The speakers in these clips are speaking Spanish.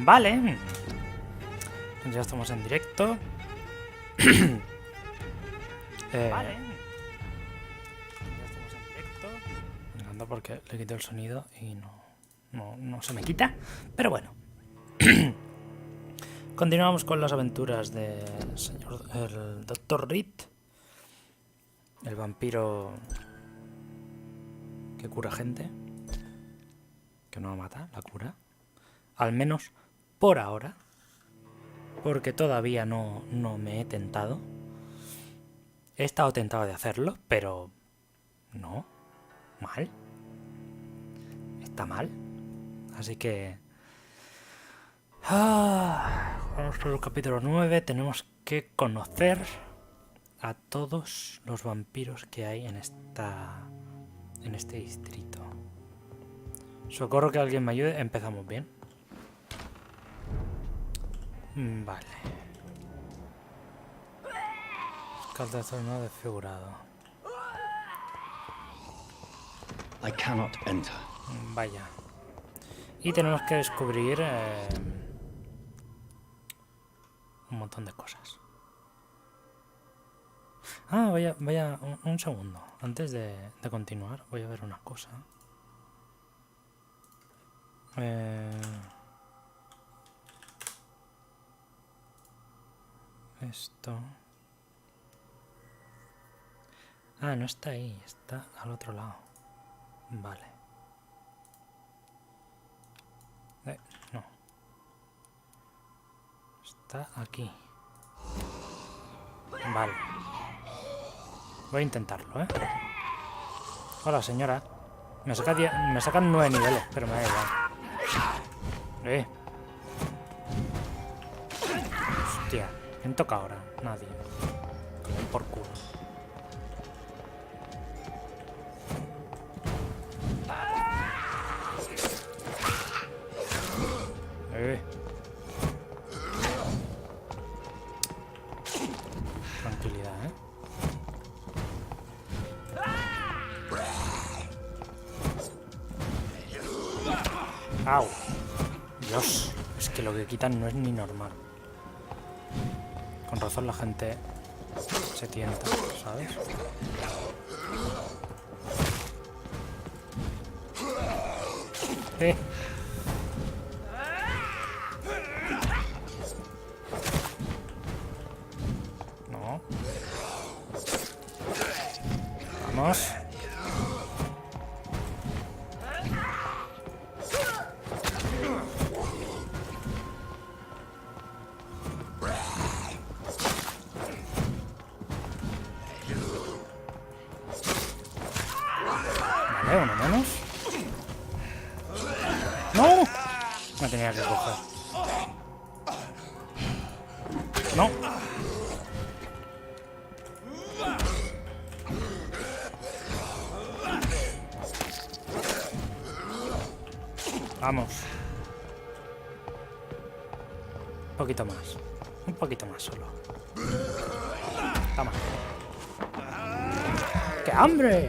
Vale. Ya estamos en directo. Vale. Ya estamos en directo. Me encanta porque le quito el sonido y no se me quita. Pero bueno. Continuamos con las aventuras del Dr. Reed. El vampiro que cura gente. Que no la mata, la cura. Al menos por ahora. Porque todavía no me he tentado. He estado tentado de hacerlo, pero no. Mal. Está mal. Así que... vamos por el capítulo 9. Tenemos que conocer a todos los vampiros que hay en este distrito. Socorro que alguien me ayude. Empezamos bien. Vale. Escalda no desfigurado. I cannot enter. Vaya. Y tenemos que descubrir un montón de cosas. Vaya, un segundo. Antes de continuar, voy a ver una cosa. Esto. No está ahí, está al otro lado. Vale. No. Está aquí. Vale. Voy a intentarlo, Hola, señora. Me sacan 9 niveles, pero me da igual. Hostia. ¿Quién toca ahora? Nadie. Por culo. Tranquilidad, ¡Au! Dios, es que lo que quitan no es ni normal. Con razón la gente se tienta, ¿sabes? No. Vamos. Vale, uno menos. ¡No! Me tenía que coger. No. Vamos. Un poquito más. Un poquito más solo. Toma. ¡Qué hambre!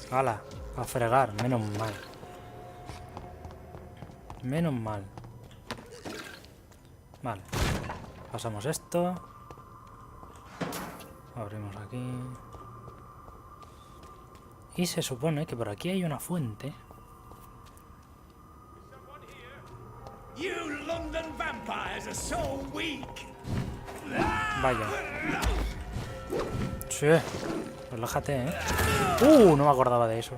¡Hala! A fregar, menos mal. Menos mal. Vale. Pasamos esto. Abrimos aquí. Y se supone que por aquí hay una fuente. Vaya. Sí. Relájate, no me acordaba de eso.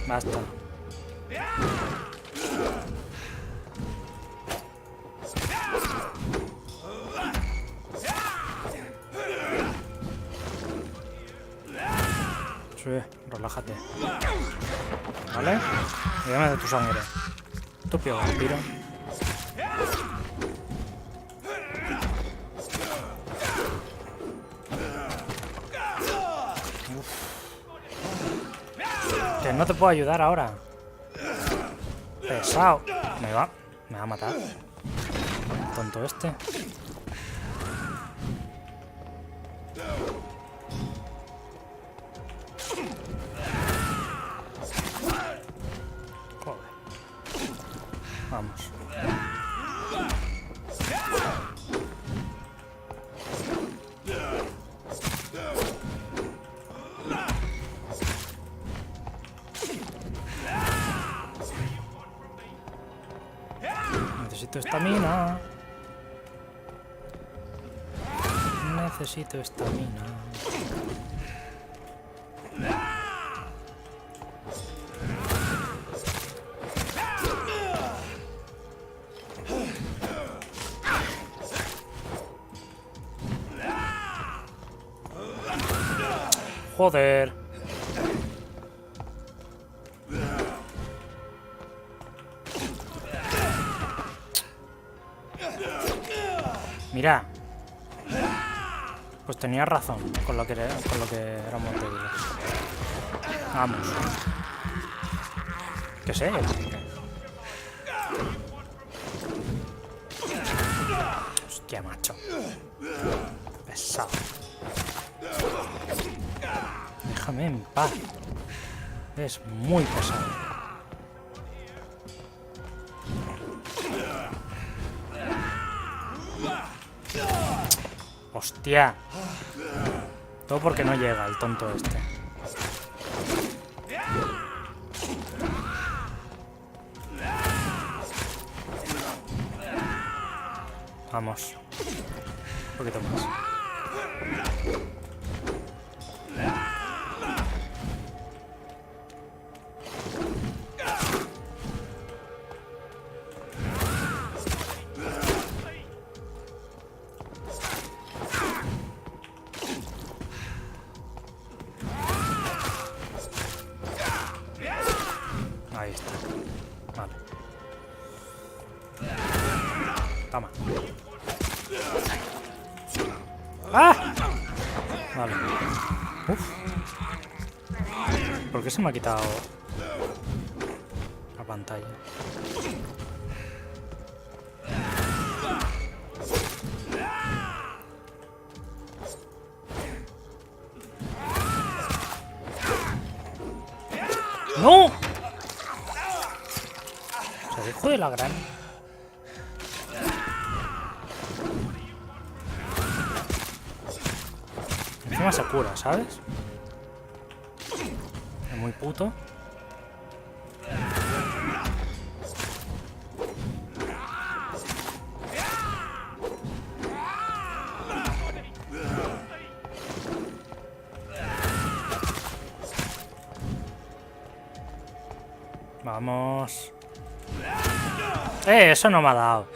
Basta. Sí, relájate. ¿Vale? Y dame de tu sangre. Estúpido vampiro. Que no te puedo ayudar ahora. Pesado. Me va a matar. el tonto este. Joder. Vamos. Necesito estamina. Necesito estamina. Joder. Mira. Pues tenía razón con lo que éramos débiles. Vamos. ¿Qué sé? Hostia, macho. Pesado. Déjame en paz. Es muy pesado. Hostia. Todo porque no llega el tonto este. Vamos. Un poquito más. Ahí está. Vale. Toma. ¡Ah! Vale. Uf. ¿Por qué se me ha quitado la pantalla? ¡No! Se dejó de la gran. Encima se cura, ¿sabes? Es muy puto. Vamos. Eso no me ha dado.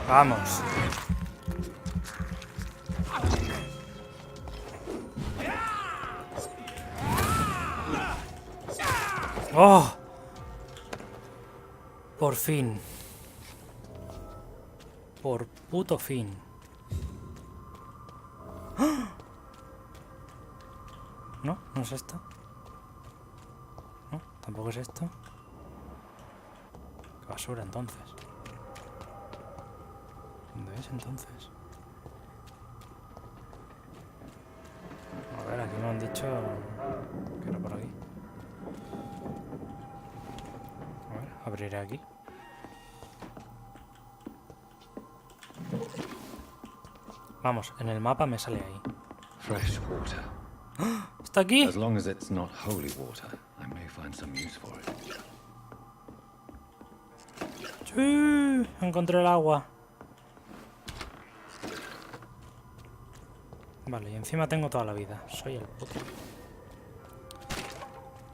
Vamos. ¡Oh! Por fin. Por puto fin. ¡Ah! No, no es esto. No, tampoco es esto. Qué basura entonces. ¿Dónde es entonces? A ver, aquí me han dicho que era por aquí. A ver, abriré aquí. Vamos, en el mapa me sale ahí. Fresh water. ¡Ah! ¡Está aquí! As long as it's not holy water, I may find some use for it. ¡Sí! Encontré el agua. Vale, y encima tengo toda la vida. Soy el puto.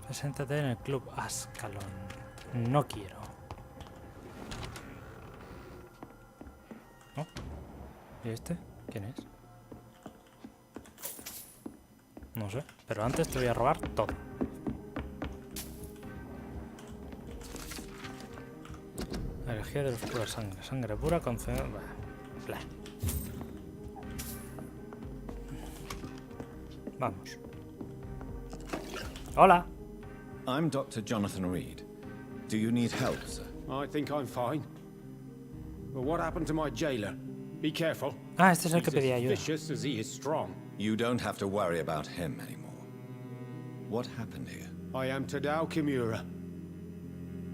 Preséntate en el club Ascalon. No quiero. ¿No? ¿Y este? ¿Quién es? No sé, pero antes te voy a robar todo. Energía de los pura sangre. Sangre pura con... Blah. Vamos. Hola. I'm Dr. Jonathan Reed. Do you need help, sir? I think I'm fine. But what happened to my jailer? Be careful. Ah, este es el que He's pedía as ayuda. vicious as he is strong. You don't have to worry about him anymore. What happened here? I am Tadao Kimura.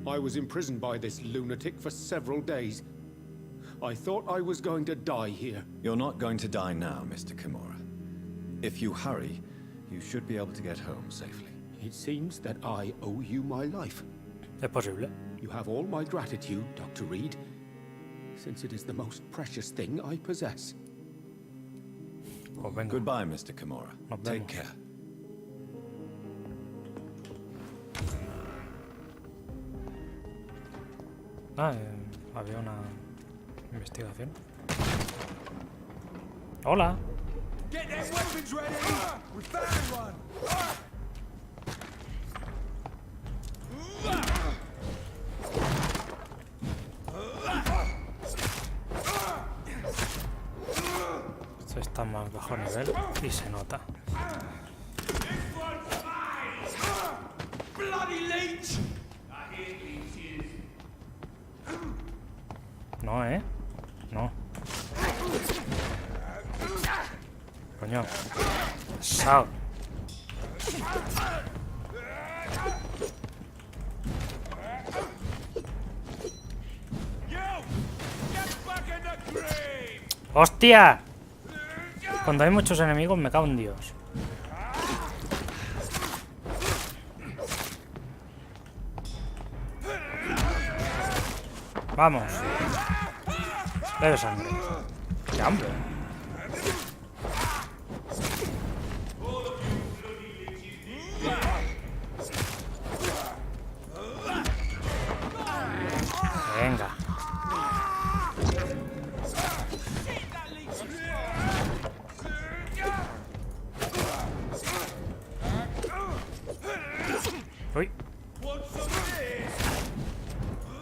I was imprisoned by this lunatic for several days. I thought I was going to die here. You're not going to die now, Mr. Kimura. If you hurry, you should be able to get home safely. It seems that I owe you my life. Es posible. You have all my gratitude, Dr. Reed, since it is the most precious thing I possess. Pues venga. Goodbye, Mr. Kimura. Nos Take vemos. care. Ah, había una investigación. Hola. Get them weapons ready! We found one! Esto está más bajo nivel y se nota. Bloody leech! No, ¿eh? No. Coño. Sao. ¡Hostia! Cuando hay muchos enemigos me cago en Dios. Vamos. Bebe sangre. ¡Qué hambre! Venga. Uy.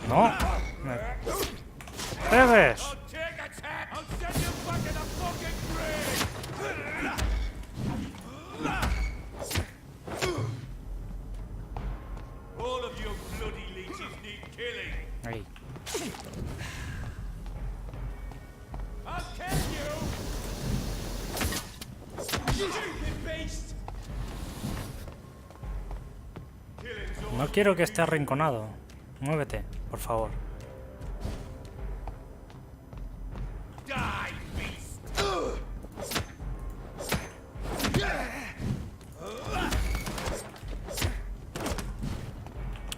No. Me pegues. All of your bloody leeches need killing. Ahí. I'll kill you! Stupid beast! Killing's all No quiero que esté arrinconado. Muévete, por favor. die, beast!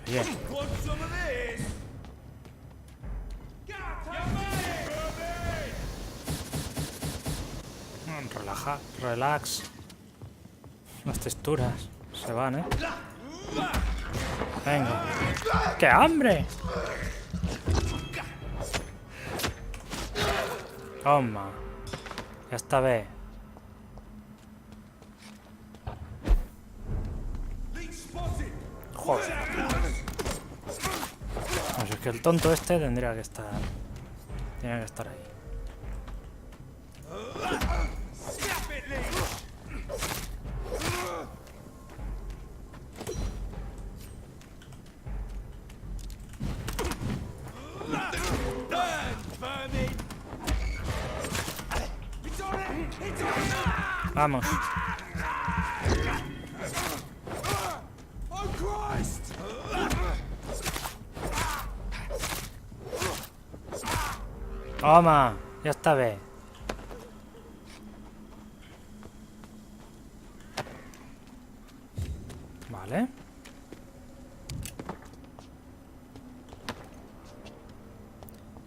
Bien. Want some of this? Relaja, relax. Las texturas se van, ¿eh? Venga. ¡Qué hambre! Toma. Ya está, ve. Joder. No sé, es que el tonto este tendría que estar... Tiene que estar ahí. Vamos. Oh Christ! Toma. Ya está, ve. Vale.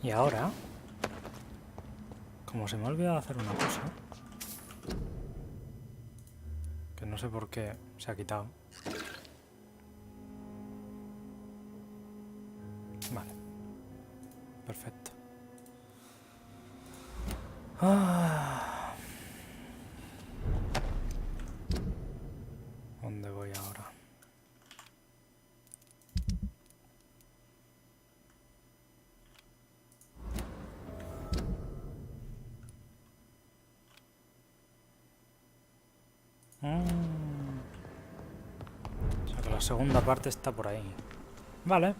Y ahora, como se me ha olvidado hacer una cosa, que no sé por qué se ha quitado. Vale. Perfecto. Ah. ¿Dónde voy ahora? la segunda parte está por ahí. Vale.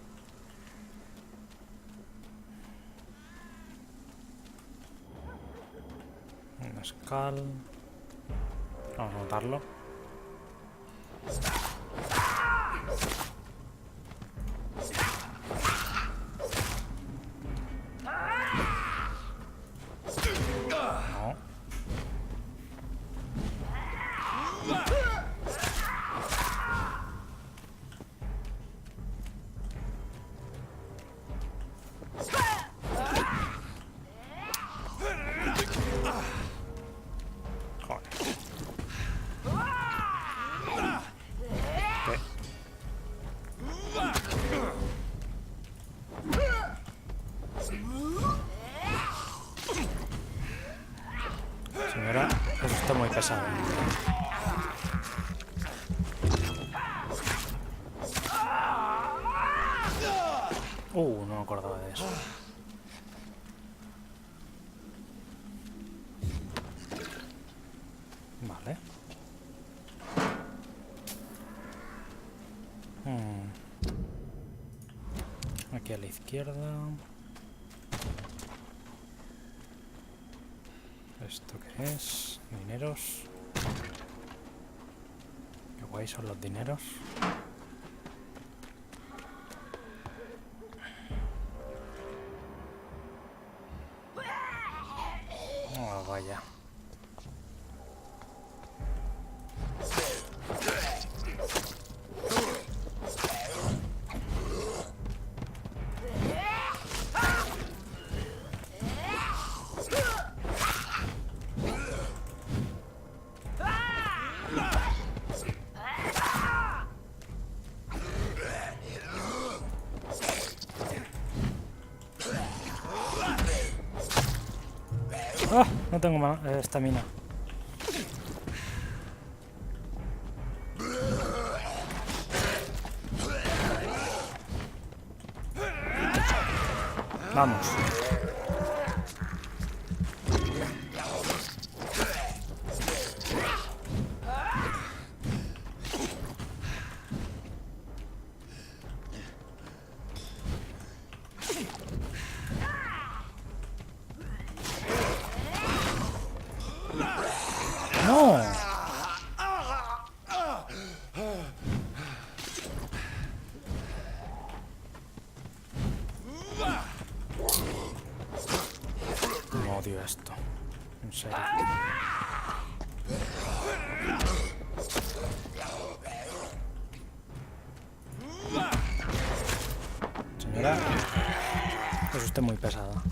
Un escal. Vamos a notarlo. No. Señora, eso está muy pesado. No me acordaba de eso. Vale. Aquí a la izquierda. ¿Esto qué es? Dineros. Qué guay son los dineros. Oh, vaya. ¡Ah! No tengo más estamina. Vamos. ¡No! No odio esto. En serio. Señora, es usted muy pesada.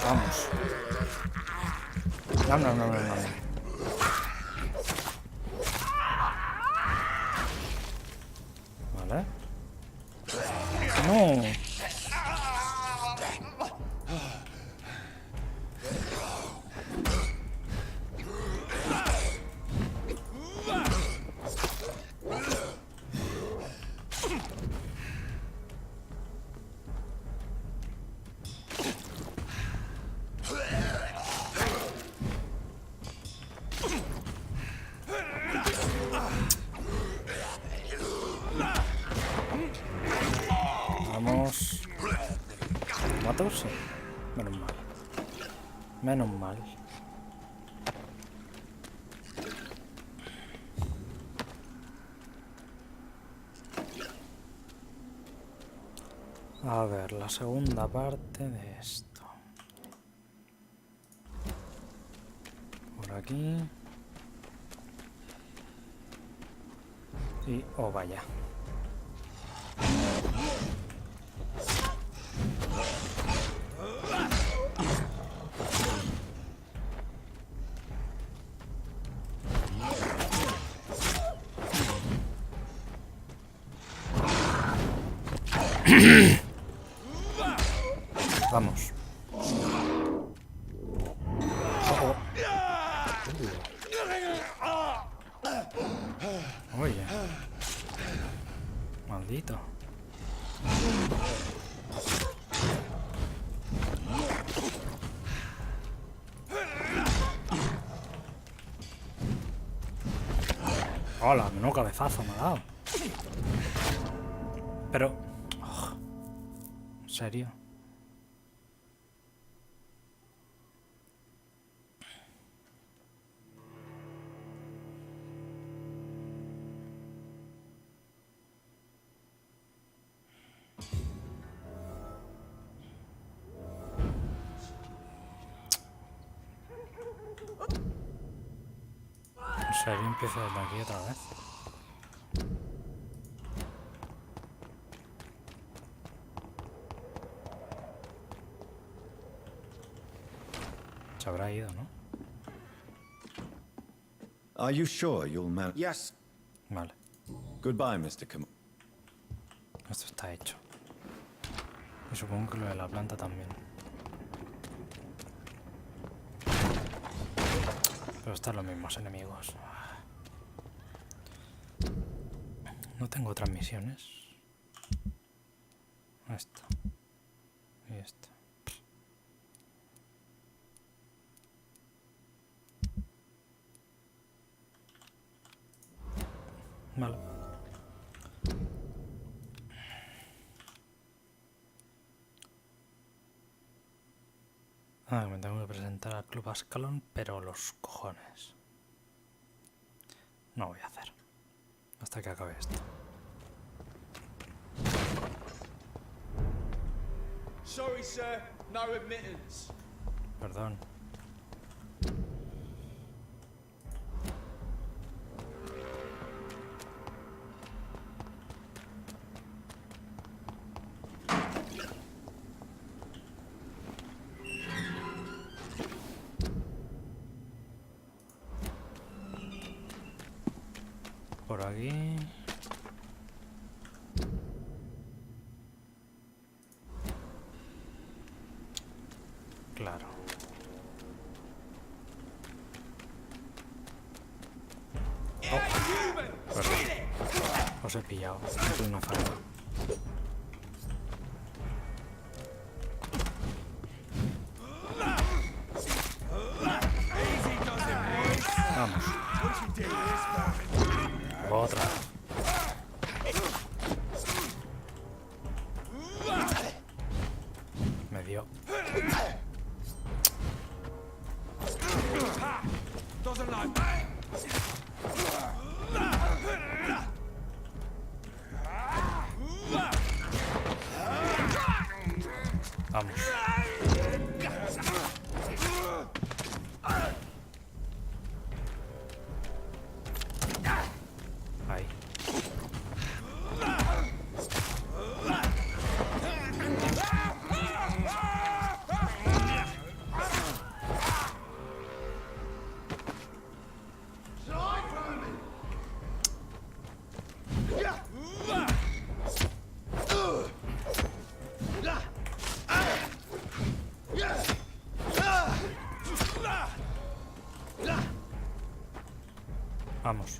Vamos. No, no, no, no, no. Vale. No. Vamos. ¿Mato? Sí. Menos mal. Menos mal. A ver, la segunda parte de esto. Por aquí. Y... oh, vaya. Vamos. Oh, oh. facilito. Hola, menudo cabezazo me ha dado. Pero... oh, ¿en serio? ¿En serio empiezo desde aquí otra vez? Se habrá ido, ¿no? Are you sure you'll manage? Yes. Vale, Goodbye, Mr. Kimura. esto está hecho. Y supongo que lo de la planta también. Pero están los mismos enemigos. No tengo otras misiones. Esto. Y esto. Vale. Ah, me tengo que presentar al Club Ascalon, pero los cojones. No voy a hacer. Hasta que acabe esto. Sorry, sir. No admittance. Perdón. Por aquí. Claro. Perdón. Os he pillado. Es una falta. Vamos. Otra. Me dio. Doesn't like me. Vamos. Ahí. Vamos.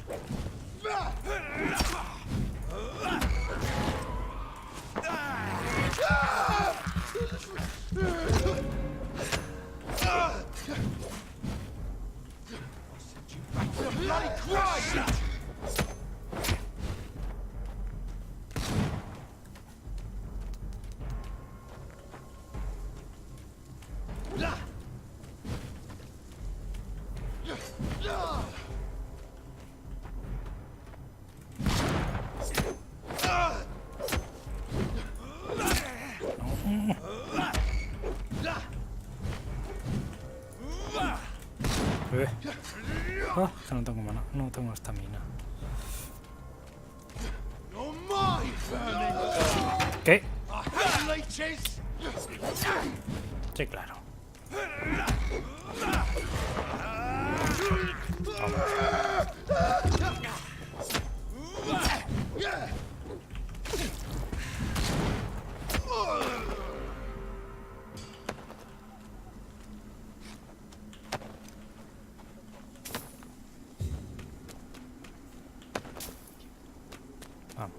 Ah, que no tengo mana, no tengo estamina. ¿Qué? Sí, claro. Vamos.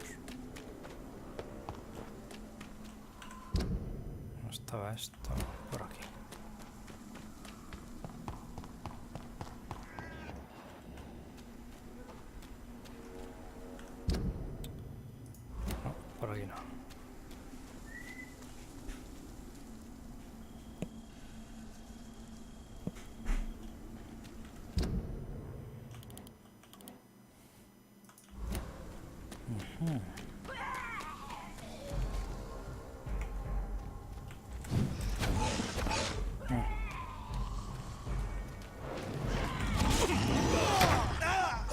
Estaba esto por aquí. No, por aquí no.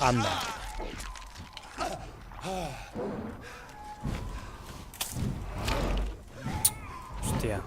Anda. Hostia.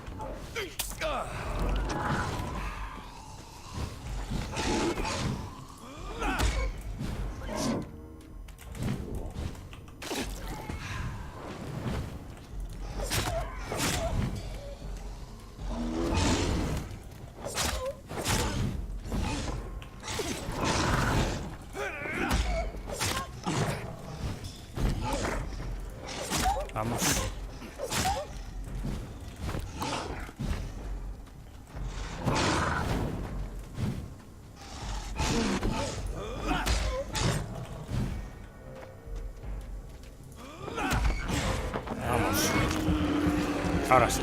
Vamos. Vamos. Ahora sí.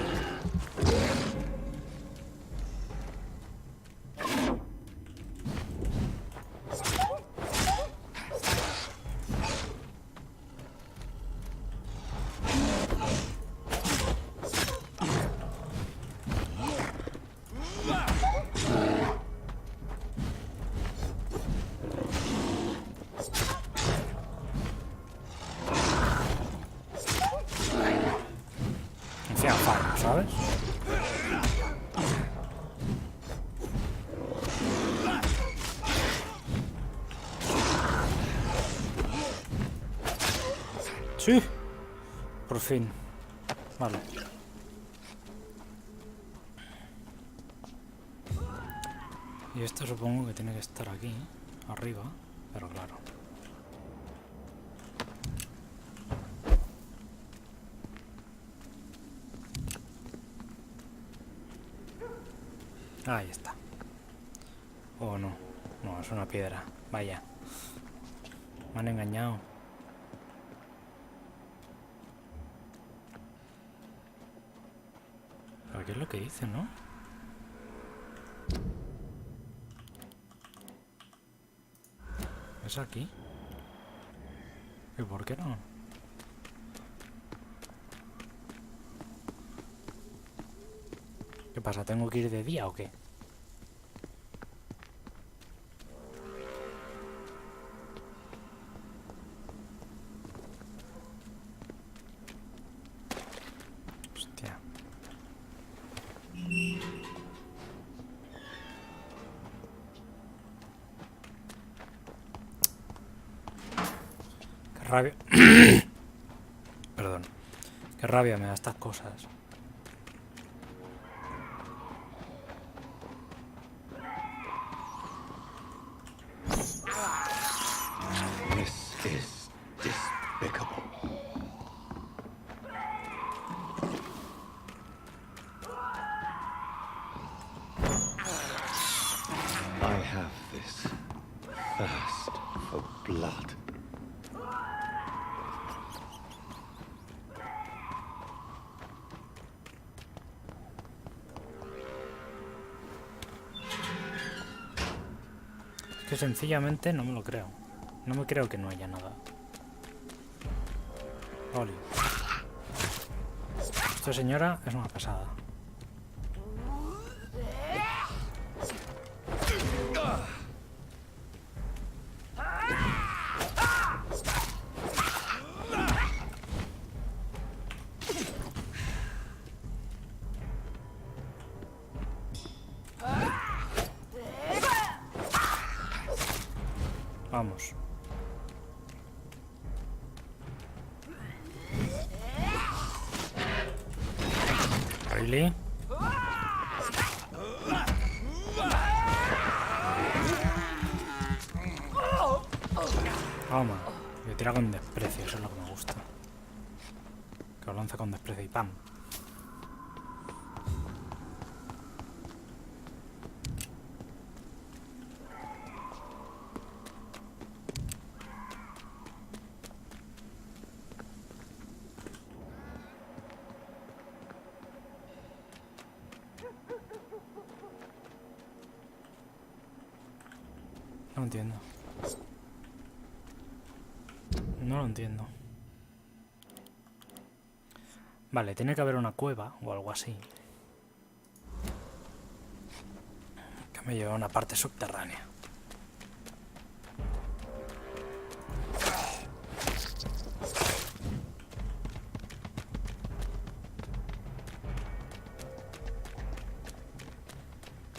Hacía falta, ¿sabes? Sí. Por fin. Vale. Y esto supongo que tiene que estar aquí, arriba, pero claro. Ahí está. Oh, no. No, es una piedra. Vaya. Me han engañado. ¿Pero qué es lo que dice, no? ¿Es aquí? ¿Y por qué no? ¿Qué pasa? ¿Tengo que ir de día o qué? Hostia. Qué rabia. Perdón. Qué rabia me da estas cosas. This is despicable. I have this thirst for blood. Que sencillamente no me lo creo. No me creo que no haya nada. Oli. Esta señora es una pasada. Vamos. ¿Really? Toma. Me tira con desprecio, eso es lo que me gusta. Que lo lanza con desprecio y ¡pam! No entiendo. No lo entiendo. Vale, tiene que haber una cueva o algo así. Que me lleva a una parte subterránea.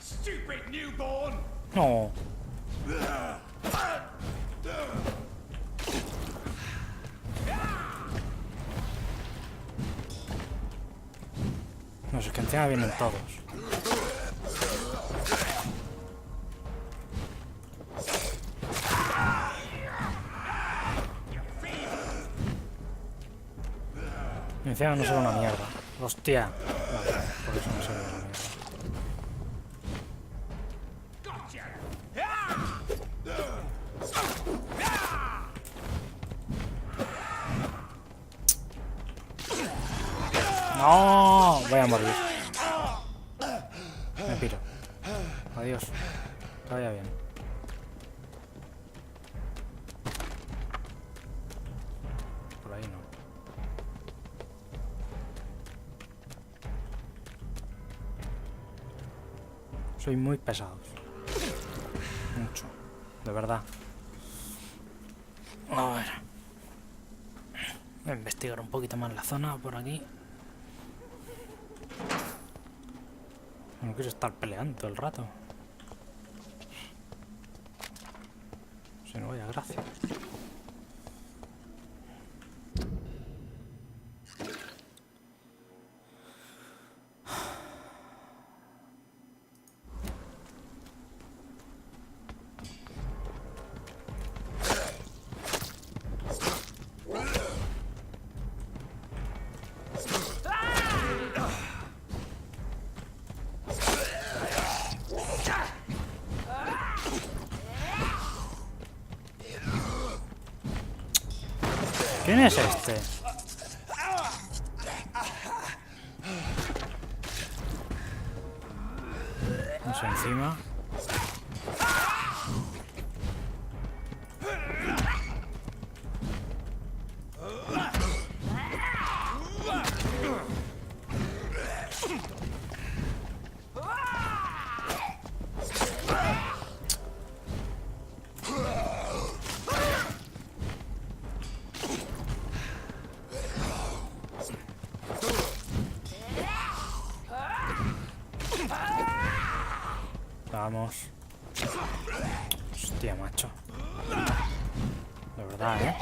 Stupid newborn! No. No sé, que encima vienen todos. Y encima no se ve una mierda. Hostia. Vale, por eso no se ve una mierda. No, voy a morir. Me piro. Adiós. Que vaya bien. Por ahí no. Soy muy pesados. Mucho. De verdad. A ver. Voy a investigar un poquito más la zona por aquí. No quiero estar peleando todo el rato. Si no, vaya gracia. ¿Quién es este? Vamos encima. Vamos. Hostia, macho. De verdad, ¿eh?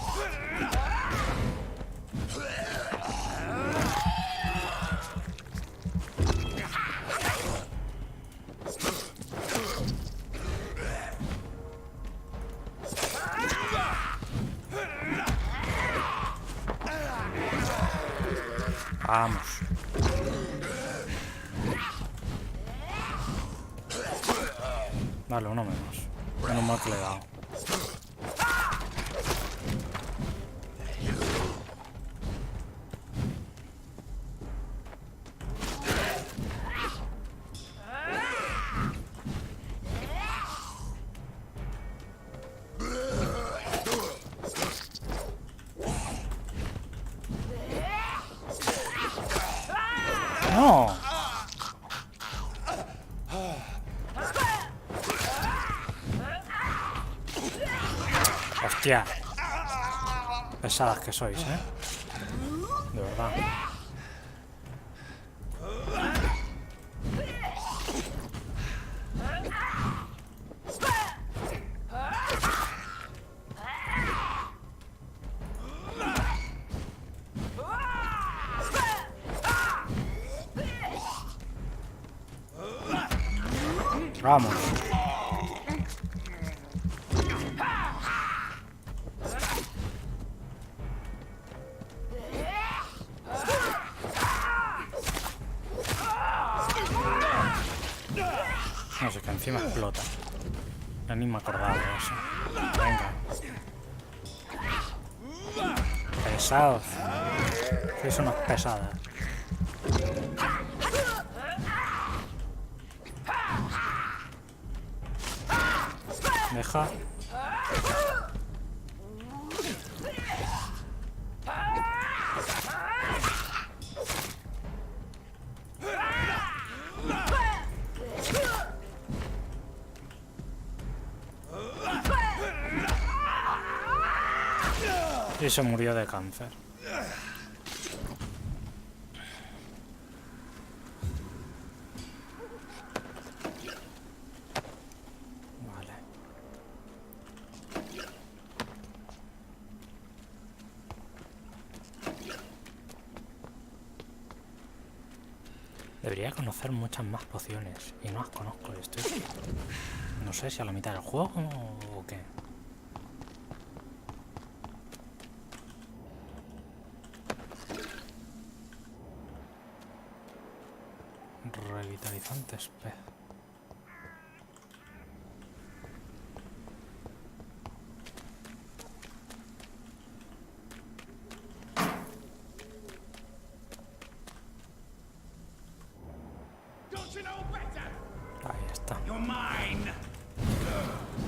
Vamos. Vale, uno menos. Menos mal que le he dado. ¡No! Hostia. Pesadas que sois, ¿eh? De verdad. Vamos. No sé, que encima explota. Ya ni me acordaba de eso. Venga. Pesados. Sois unas pesadas. Deja. Y se murió de cáncer. Vale. Debería conocer muchas más pociones y no las conozco. Estoy... No sé si a la mitad del juego o qué. Revitalizantes pez. Ahí está.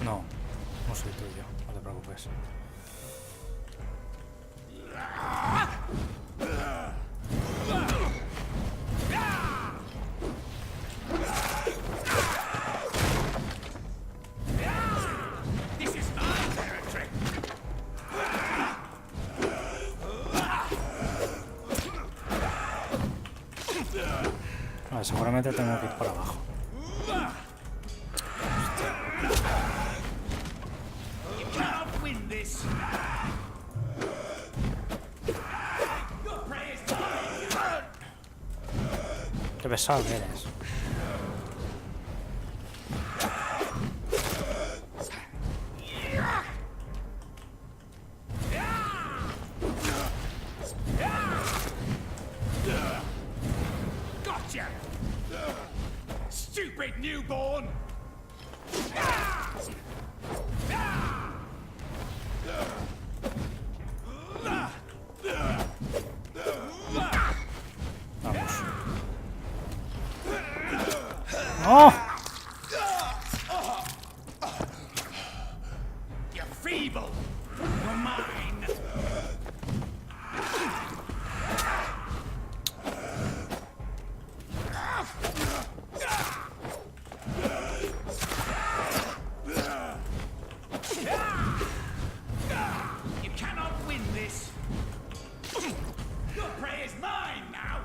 No, no soy tuyo, no te preocupes. Vale, seguramente tengo que ir por abajo. Qué pesado que eres. Stupid newborn! Vamos. ¡No! You're feeble! You're mine! You cannot win this! Your prey is mine now!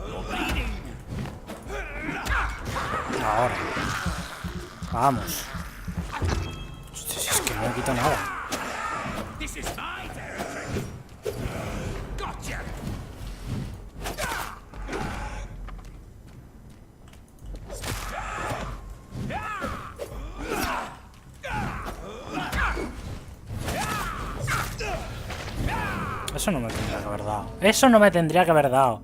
You're bleeding! Ahora. Vamos. Hostia, si es que no quito nada. This is my territory! Gotcha! Eso no me tendría que haber dado. Eso no me tendría que haber dado.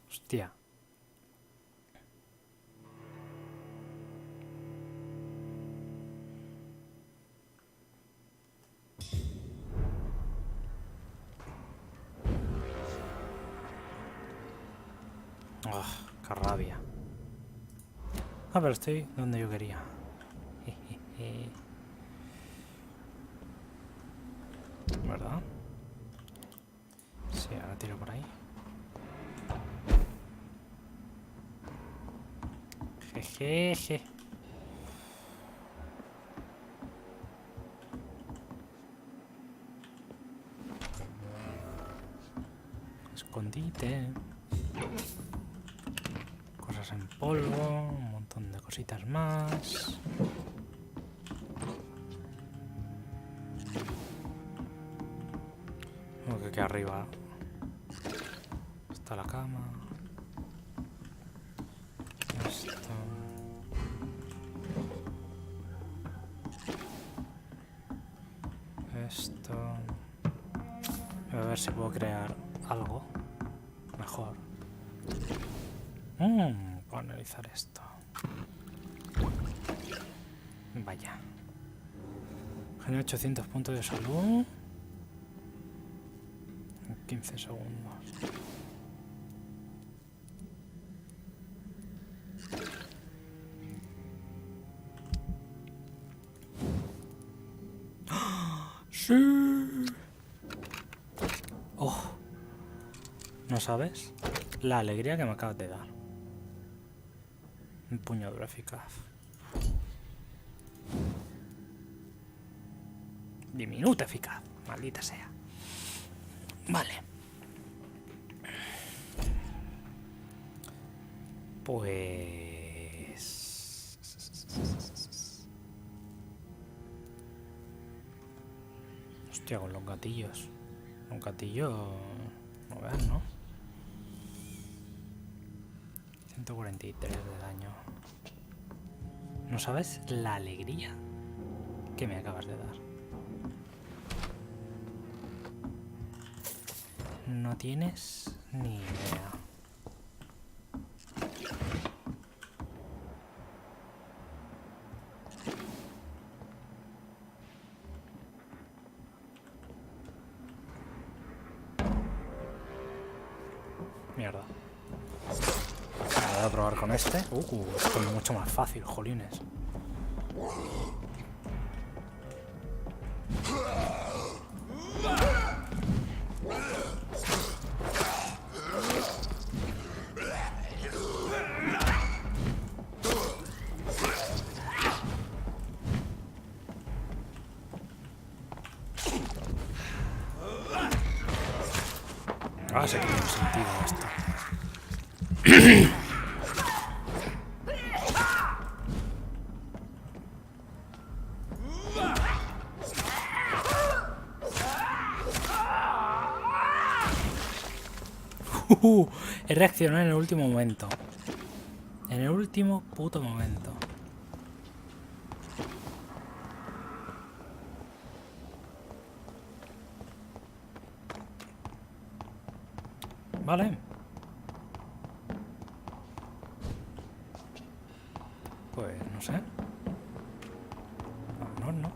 Hostia. Qué rabia. Ah, pero estoy donde yo quería. ¿Verdad? Sí, ahora tiro por ahí. Jejeje. Escondite. Cosas en polvo, un montón de cositas más. Como que aquí arriba está la cama. Esto. Esto. Voy a ver si puedo crear algo mejor. Voy a analizar esto. Vaya. Genera 800 puntos de salud. En 15 segundos. ¡Sí! ¡Oh! ¿No sabes? La alegría que me acabas de dar. Un puñadura eficaz. Diminuta eficaz. Maldita sea. Vale. Pues... Hostia, con los gatillos. Un gatillo... No veas, ¿no? 143 de daño. ¿No sabes la alegría que me acabas de dar? No tienes ni idea. Mierda. Voy a probar con este. Esto es mucho más fácil, jolines. Ah, sí que tiene sentido esto. He reaccionado en el último momento. En el último puto momento. Vale. Pues no sé. No.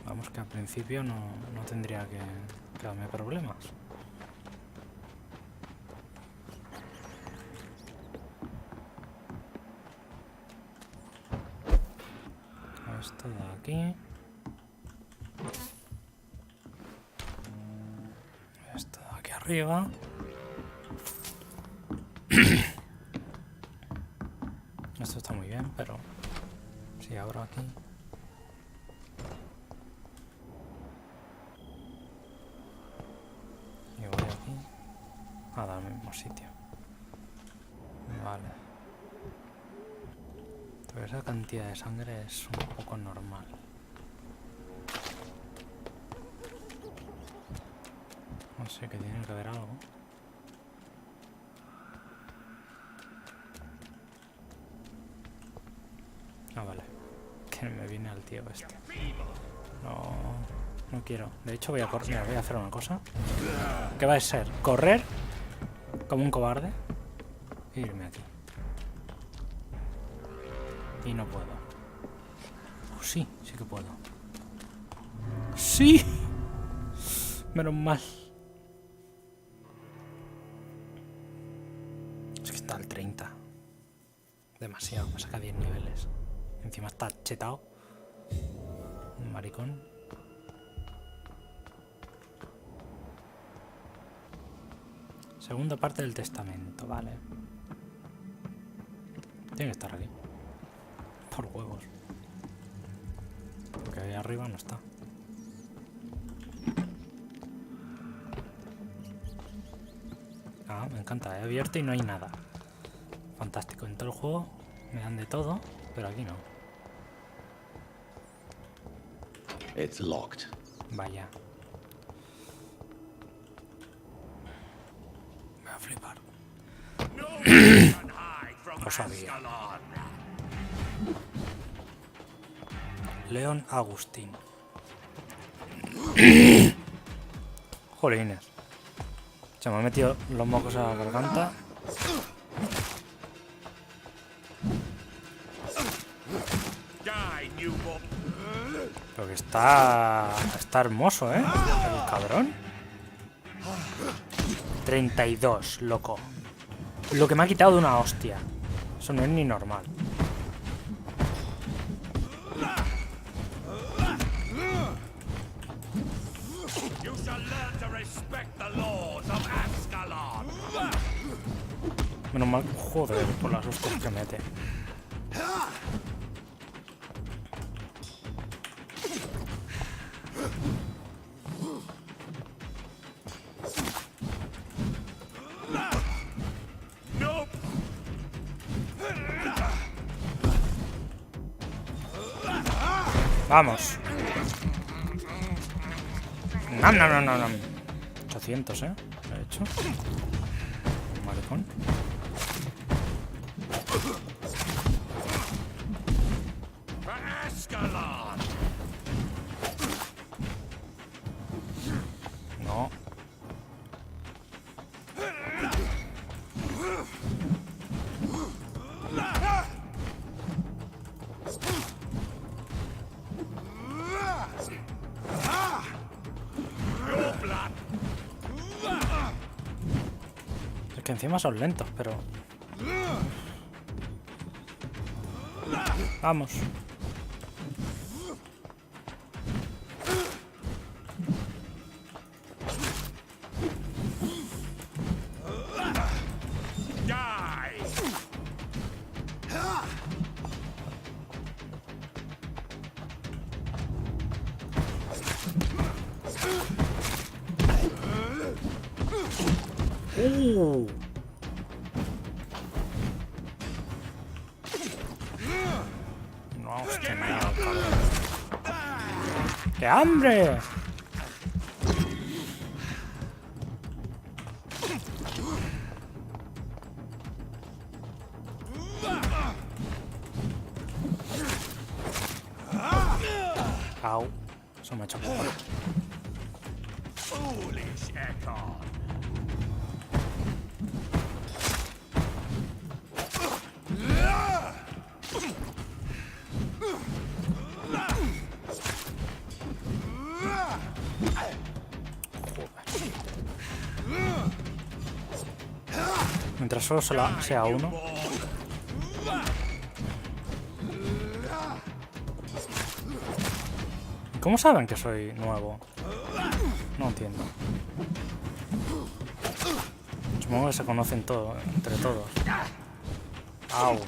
Vamos, que al principio no tendría que darme problemas. Esto de aquí. Esto de aquí arriba. Esto está muy bien, pero si abro aquí. Y voy aquí. Al mismo sitio. Vale. Pero esa cantidad de sangre es un poco normal. No sé, que tiene que haber algo. Ah, vale. Que me viene al tío este. No quiero. De hecho voy a correr. Mira, voy a hacer una cosa. Que va a ser correr como un cobarde e irme aquí. Y no puedo. Sí que puedo. ¡Sí! Menos mal. Es que está al 30. Demasiado. Me saca 10 niveles. Encima está chetado. Un maricón. Segunda parte del testamento. Vale. Tiene que estar aquí. Por huevos. Porque ahí arriba no está. Ah, me encanta. He abierto y no hay nada. Fantástico. En todo el juego me dan de todo, pero aquí no. It's locked. Vaya. Me va a flipar. Lo sabía. León Agustín. Jolines. Se me han metido los mocos a la garganta. Pero que está hermoso, ¿eh? El cabrón. 32, loco. Lo que me ha quitado de una hostia. Eso no es ni normal. Menos mal, joder, por las hostias que mete. Vamos. Nam, nam, nam, nam, nam. 800, ¿eh? Lo he hecho. Maricón. No. Es que encima son lentos, pero... Vamos. No, hostia, me ha dado, cabrón. ¡Qué hambre! Au. Eso me ha hecho poco. Mientras solo sea uno. ¿Cómo saben que soy nuevo? No entiendo. Supongo que se conocen todo, entre todos. Au.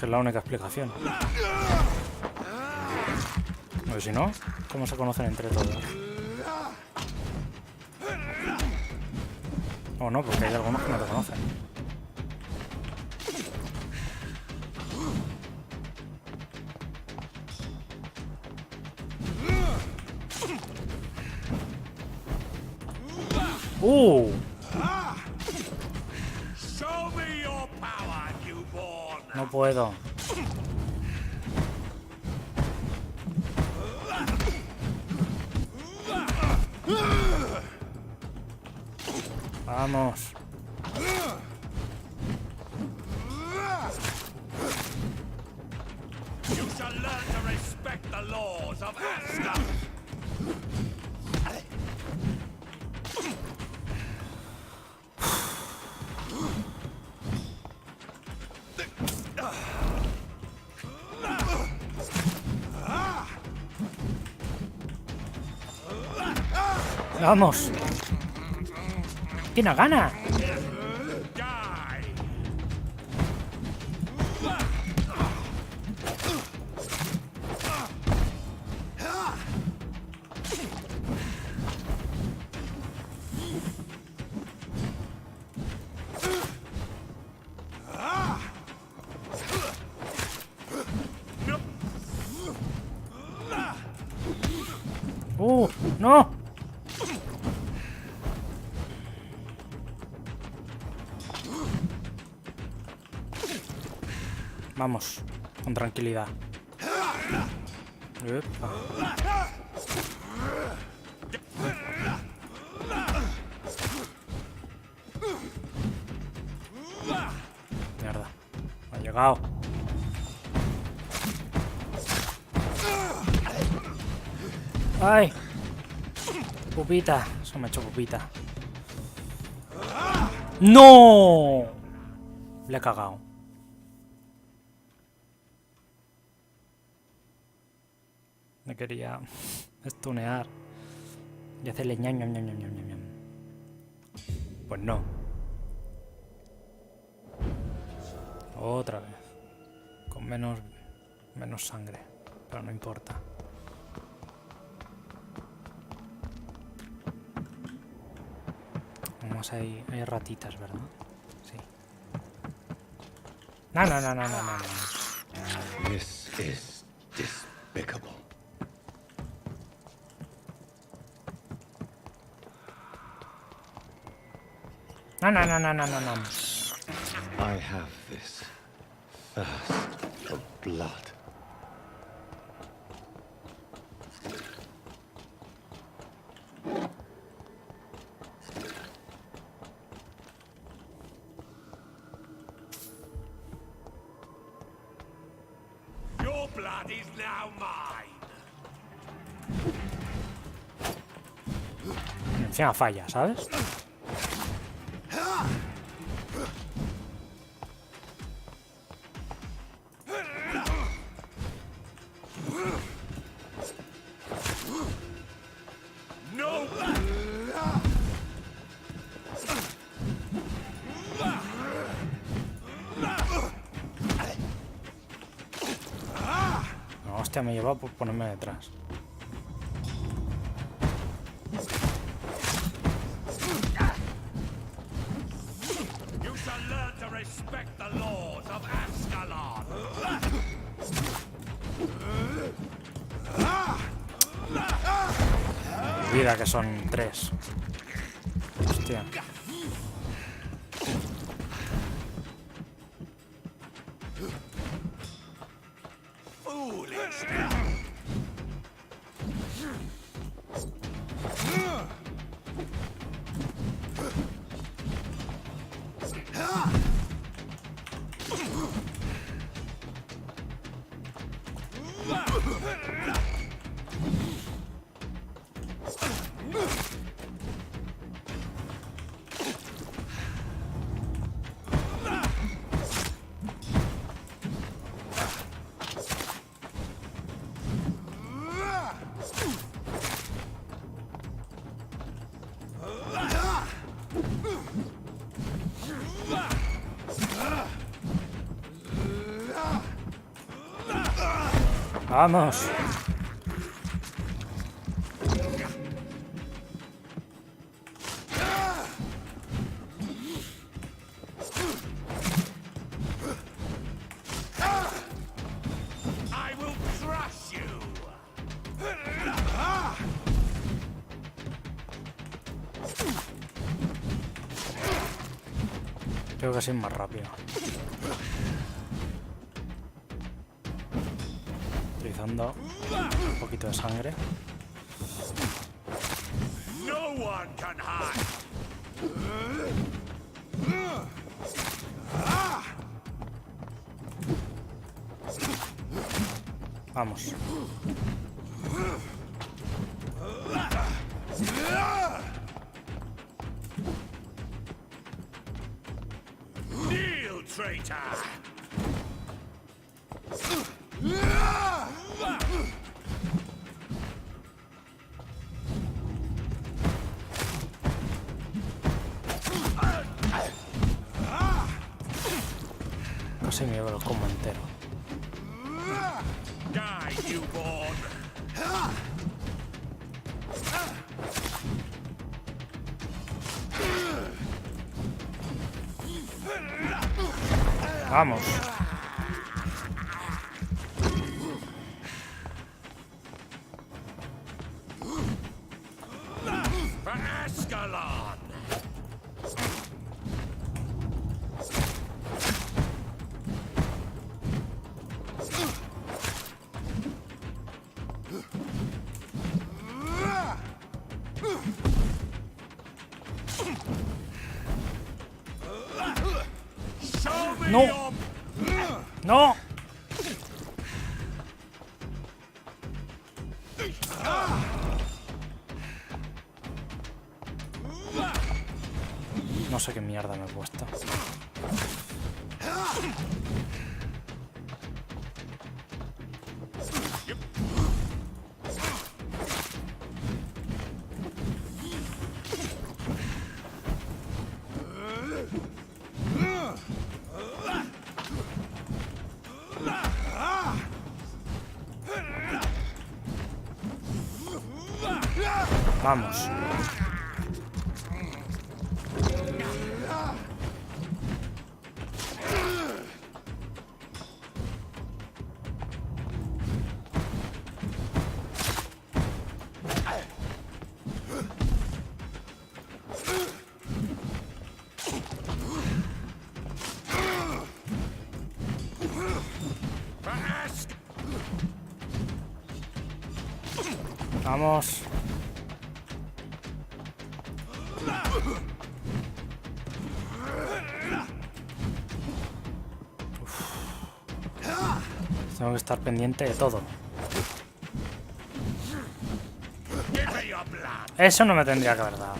Es la única explicación. Porque si no, ¿cómo se conocen entre todos? O no, porque hay algunos que no te conocen. No puedo. Vamos. Vamos. Tiene gana. ¡No! Vamos, con tranquilidad. Epa. Mierda, ha llegado. ¡Ay! Pupita, eso me ha hecho pupita. ¡No! Le he cagado. Me quería stunear y hacerle ñam, ñam, ñam, ñam, ñam, ñam. Pues no. Otra vez. Con menos sangre. Pero no importa. Vamos, hay ratitas, ¿verdad? Sí. No, no, no, no, no, no, no. This is despicable. No, no, no, no, no, no, no. I have this thirst for blood. Your blood is now mine. Encima falla, ¿sabes? No. No, hostia, me lleva por ponerme detrás. You shall learn to respect the laws of Ascalon. Vida que son 3. Hostia. Foolish. Vamos. I will crush you. Creo que así es más rápido. Utilizando un poquito de sangre. No one can hide. Vamos. Kneel, traitor. Casi me llevo el combo entero. Die, newborn. Vamos. ¡No! ¡No! No sé qué mierda me he puesto. Vamos. Vamos. Tengo que estar pendiente de todo. Eso no me tendría que haber dado.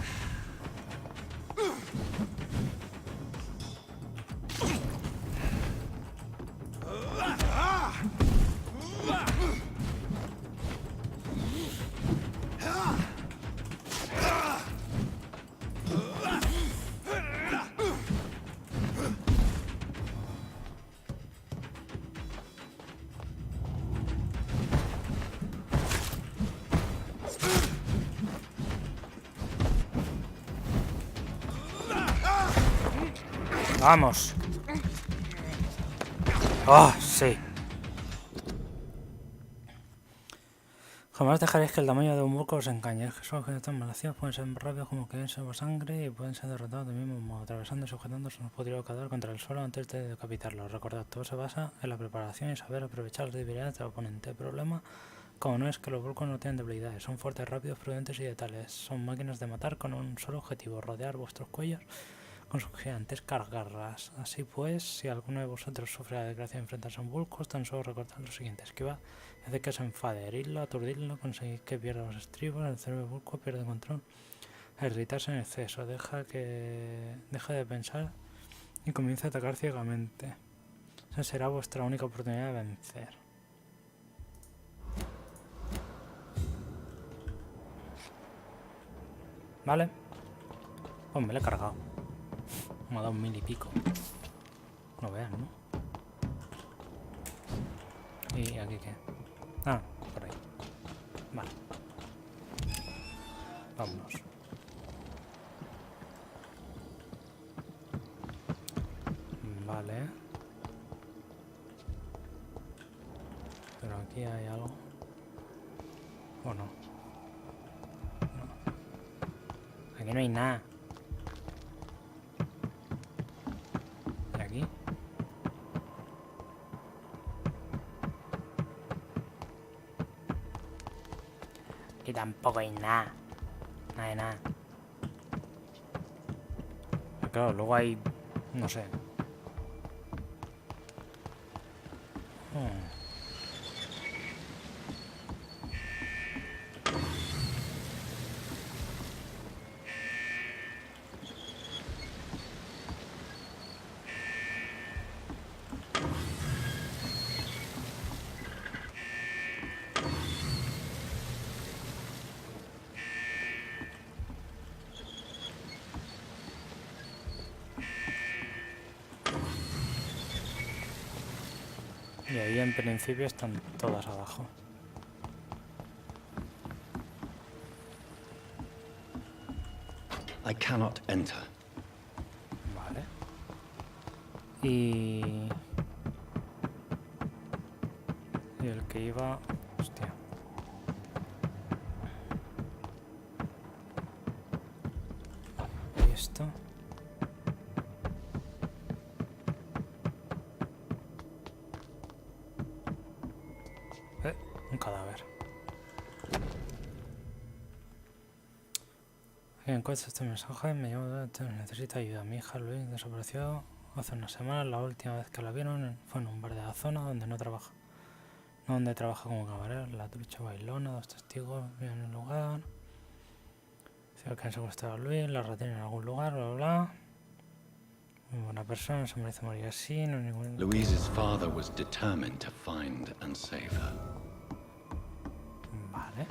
Vamos. ¡Oh, sí! Jamás dejaréis que el tamaño de un burco os engañe. Es que son objetos tan malvados, pueden ser rápidos como que ser sangre y pueden ser derrotados del mismo modo. Atravesando y sujetándose nos podría caer contra el suelo antes de decapitarlo. Recordad, todo se basa en la preparación y saber aprovechar las debilidades del oponente. El problema, como no es que los burcos no tienen debilidades, son fuertes, rápidos, prudentes y letales. Son máquinas de matar con un solo objetivo, rodear vuestros cuellos con sus gigantescas garras. Así pues, si alguno de vosotros sufre la desgracia de enfrentarse a un Vulcos, tan solo recordad lo siguiente: esquivad y hacer que se enfade, herirlo, aturdirlo, conseguir que pierda los estribos, el cerebro Vulco pierde control, a irritarse en exceso, deja de pensar y comienza a atacar ciegamente. Esa será vuestra única oportunidad de vencer. Vale, pues me lo he cargado. Me ha dado 1000 y pico. No vean, ¿no? ¿Y aquí qué? Ah, por ahí. Vale. Vámonos. Vale. Pero aquí hay algo. ¿O no? No. Aquí no hay nada. Y tampoco hay nada. Nada de nada. Pero claro, luego hay... no sé. Y ahí en principio están todas abajo. I cannot enter. Vale. Y el que iba... hostia. esto? Un cadáver. Encuentro este mensaje, me llamo, necesito ayuda. Mi hija Luis desapareció hace unas semanas. La última vez que la vieron fue en un bar de la zona donde no trabaja. Donde trabaja como camarera. La trucha bailona, 2 testigos viven en el lugar. Dice que han secuestrado a Luis, la retienen en algún lugar, bla bla bla. Muy buena persona, se merece morir así, no hay ningún... Louise's father was determined to find and save her. Vale.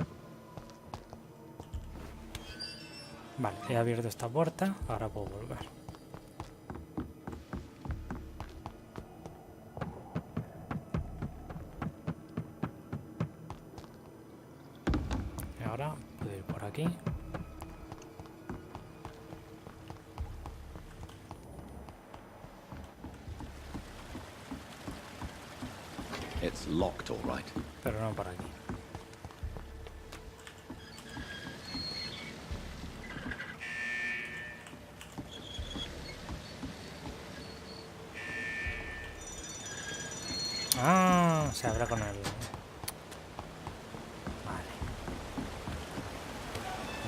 Vale, he abierto esta puerta, ahora puedo volver. Y ahora puedo ir por aquí. It's locked, all right. Pero no por aquí. Ah, se abre con el... Vale.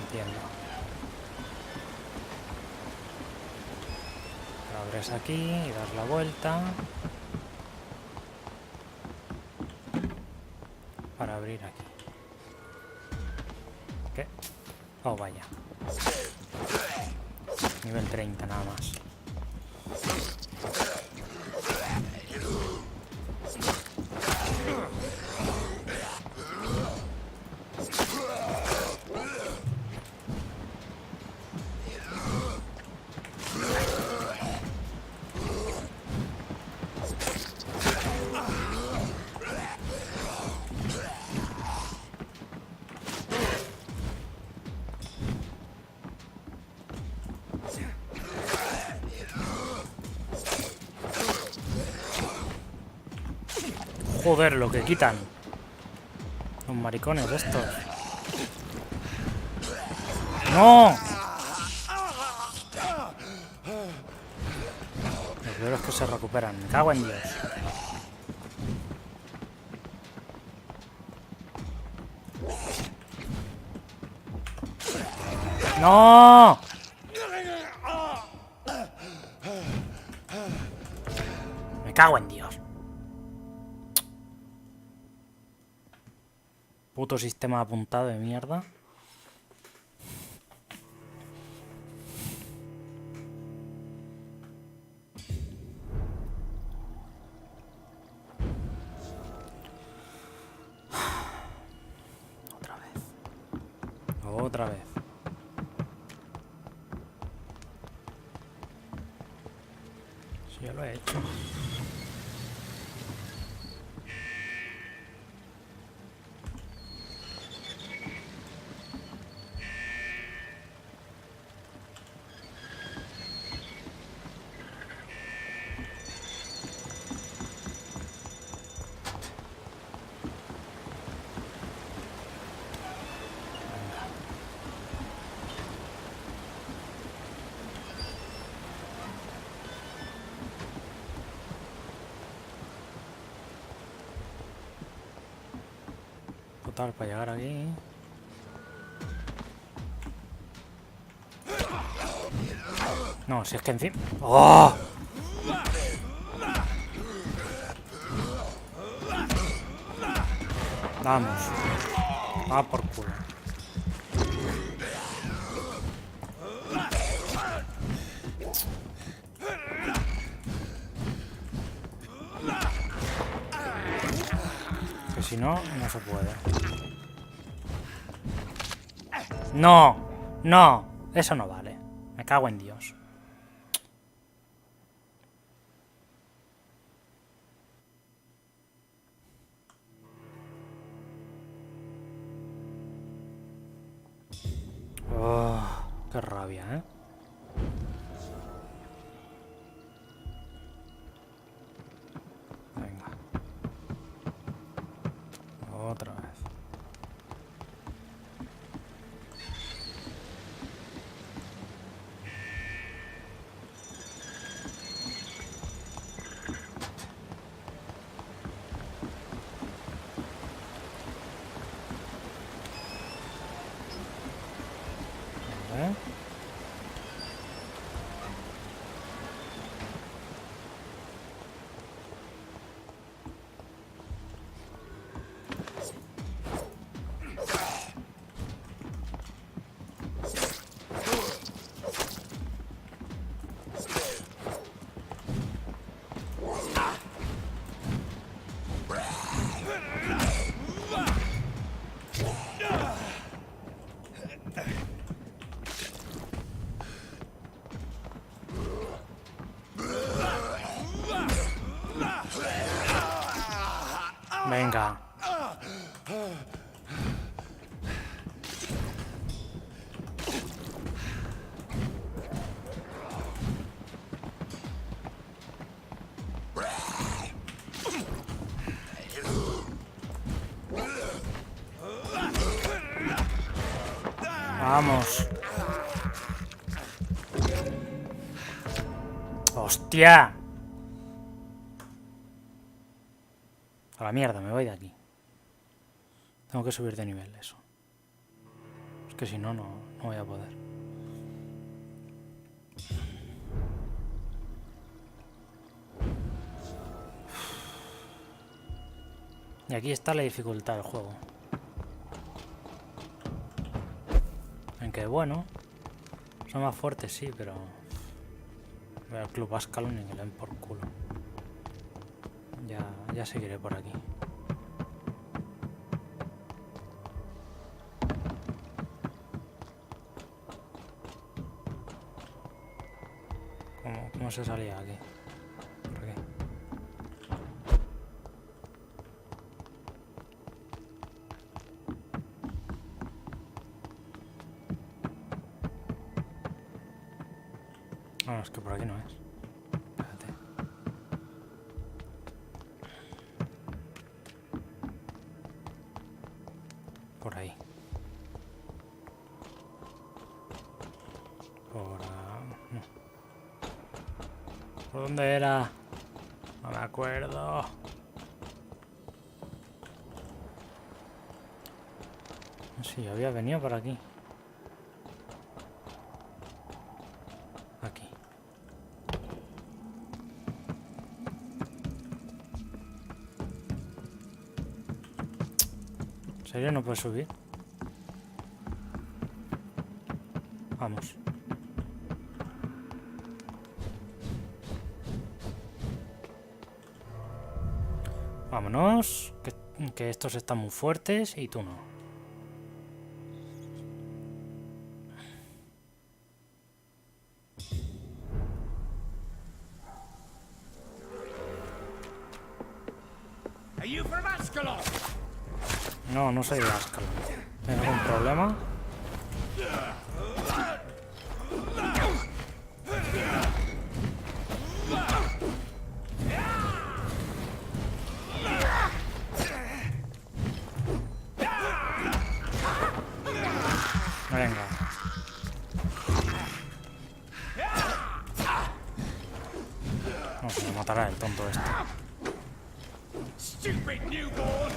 Entiendo. Lo abres aquí y das la vuelta. Para abrir aquí. ¿Qué? Oh, vaya. Nivel 30 nada más. Joder, lo que quitan. Los maricones estos. ¡No! Lo peor es que se recuperan. Me cago en Dios. ¡No! Me cago en Dios. Puto sistema apuntado de mierda. Otra vez. Otra vez. Si ya lo he hecho. Total, para llegar aquí. No, si es que encima... ¡Oh! Vamos. Va por culo. Que si no, no se puede. ¡No! ¡No! Eso no vale. Me cago en Dios. Oh, qué rabia, ¿eh? Venga. Otra vez. ¿eh? Venga. Vamos. ¡Hostia! A la mierda, me voy de aquí. Tengo que subir de nivel, eso. Es que si no, no voy a poder. Y aquí está la dificultad del juego. En que, bueno, son más fuertes, sí, pero... Voy al Club Ascalon y que le den por culo. Ya seguiré por aquí. ¿Cómo se salía aquí? ¿Por qué? No, es que por aquí no es. Espérate. Por ahí. Por ahí. No. ¿Por dónde era? No me acuerdo. Sí, yo había venido por aquí. Aquí. ¿En serio no puedo subir? Vamos. Vámonos, que estos están muy fuertes y tú no. Are you from Ascalon? No, no soy de Ascalon. ¿Tienes algún problema? Venga. No, se me matará el tonto este. Stupid newborn!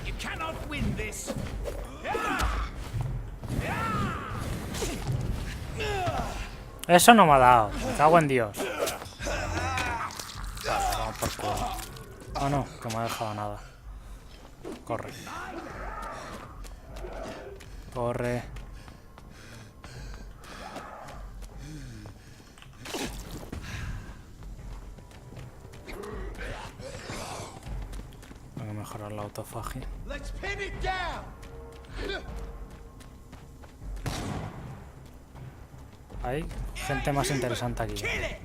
You cannot win this. Eso no me ha dado. Me cago en Dios. Vale, vamos por culo. Oh no, que me ha dejado nada. Corre. Corre. Tengo que mejorar la autofagia. Let's pin it down. Hay gente más interesante aquí. Kill it.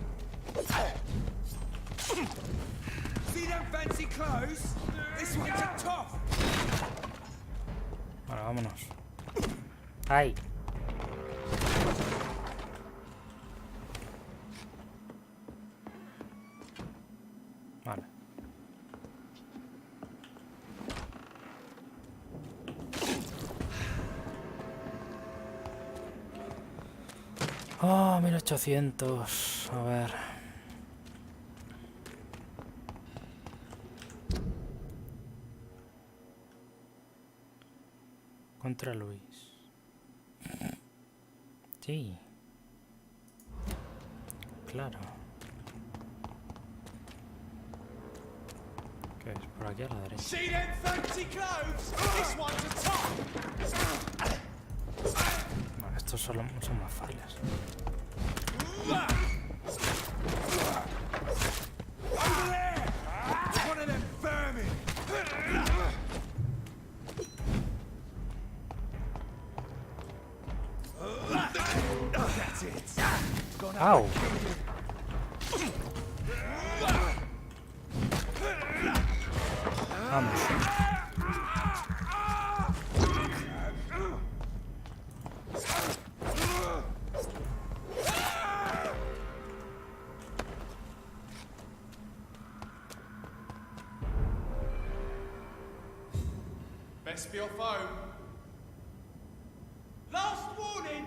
See them fancy clothes? This one's a top. Vale, vámonos. ¡Ay! Vale. Oh, 1800. A ver. Contra Luis. Sí. Claro. ¿Qué es? Por aquí a la derecha. See them fancy clothes? This one's a top. Vale, estos son más fáciles. Over there! One of them vermin! That's it. ¡Au! Vamos. Best be your phone. Last warning!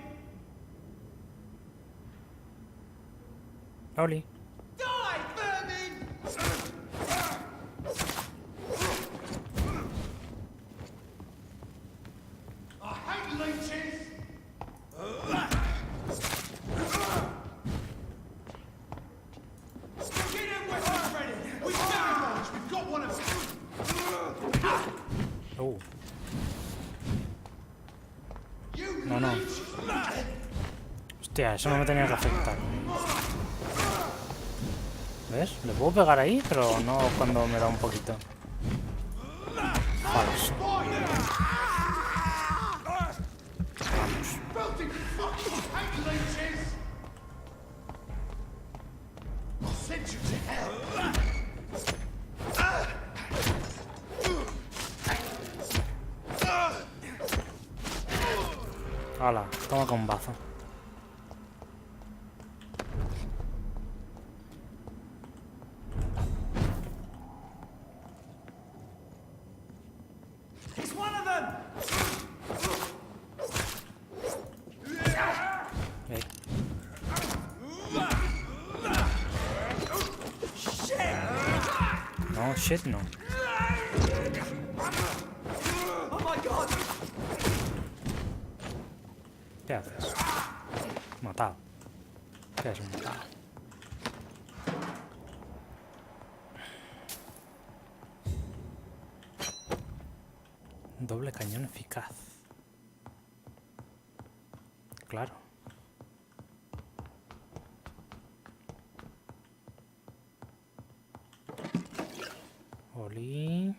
Oli. Die, vermin! I hate leeches! Get them weapons ready! We've barrage! We've got one of them! Oh. You No, no. leech! Hostia, eso no me tenía que afectar. ¿Ves? Le puedo pegar ahí, pero no cuando me da un poquito. Falso. Belting fucking hate leeches! I'll send you to hell! Hala, toma con bazo. It's one of them! No, shit, no. Oh my god! ¿Qué haces? Matado. ¿Qué es un matado? Doble cañón eficaz. Claro. Oli.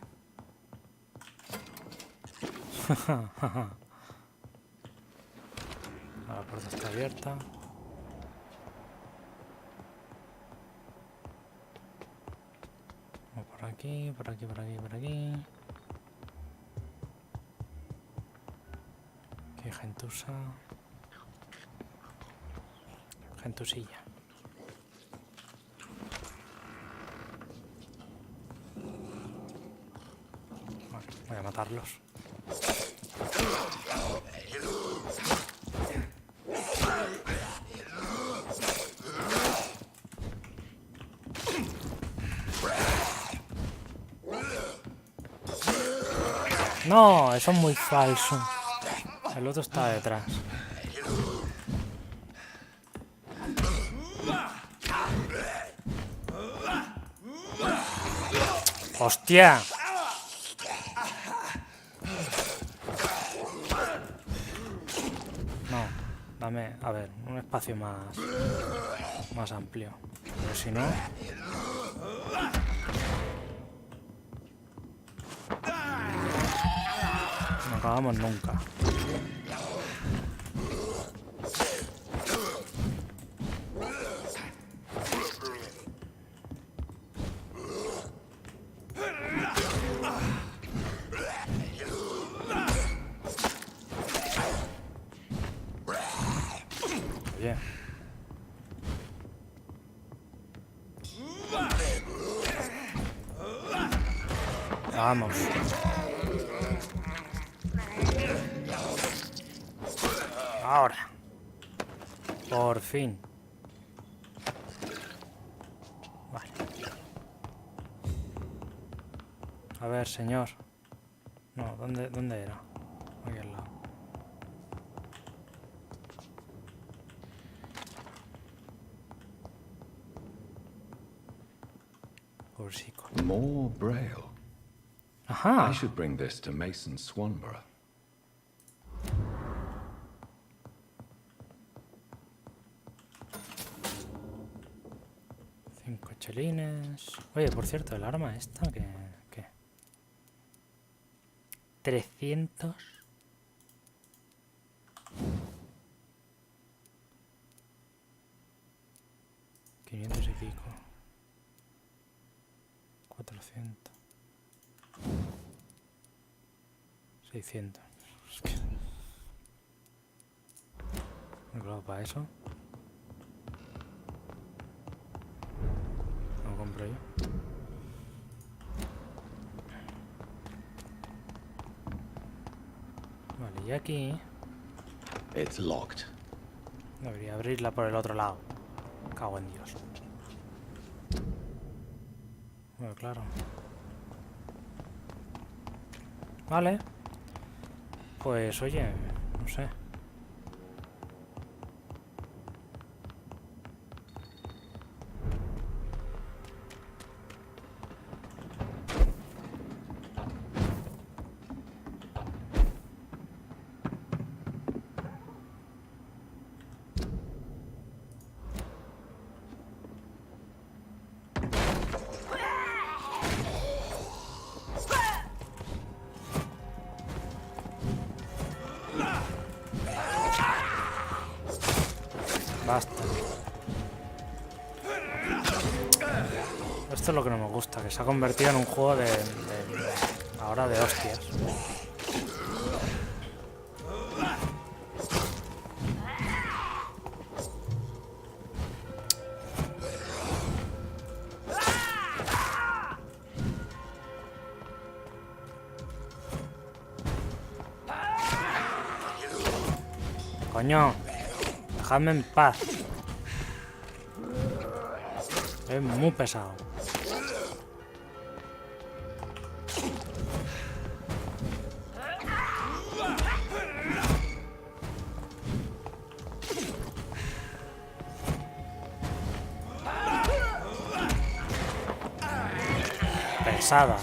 La puerta está abierta. Vamos por aquí, por aquí, por aquí, por aquí. Aquí hay gentusa. Gentusilla. Vale, voy a matarlos. No, eso es muy falso. El otro está detrás. ¡Hostia! No, dame, a ver, un espacio más amplio. Pero si no... no acabamos nunca. Oye. Vamos. Ahora. Por fin. Vale. A ver, señor. No, ¿dónde era? Aquí al lado. Bursico. More Braille. Ajá. I should bring this to Mason Swanborough. Cinco chelines. Oye, por cierto, el arma esta, ¿qué? 300. $500 y pico. 400. 600. Es que... no, claro, para eso. Lo compro yo. Vale, y aquí It's locked. debería abrirla por el otro lado. Cago en Dios. Bueno, claro. Vale. Pues oye, no sé. Basta. Esto es lo que no me gusta, que se ha convertido en un juego ahora de hostias. Coño, dejadme en paz. Es muy pesado. Pesada.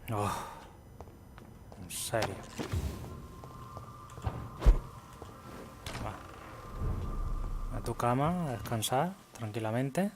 Oh, en serio. Va. A tu cama, a descansar tranquilamente.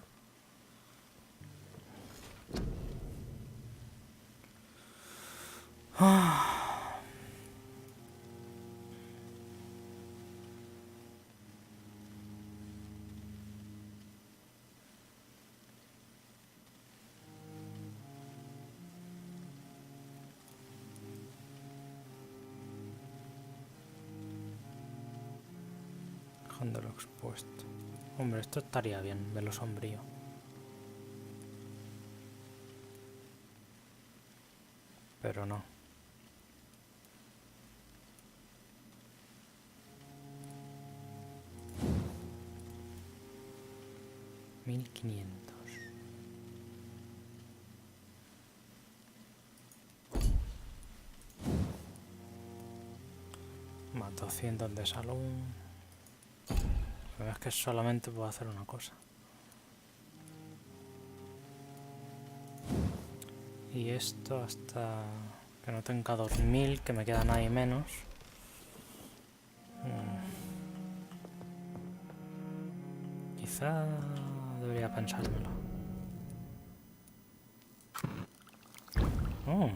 Dejándolo expuesto. Hombre, esto estaría bien, verlo sombrío. Pero no. $1500. Más 200 de salud. Pero es que solamente puedo hacer una cosa. Y esto hasta que no tenga 2000, que me queda nada y menos. Quizá debería pensármelo. Oh.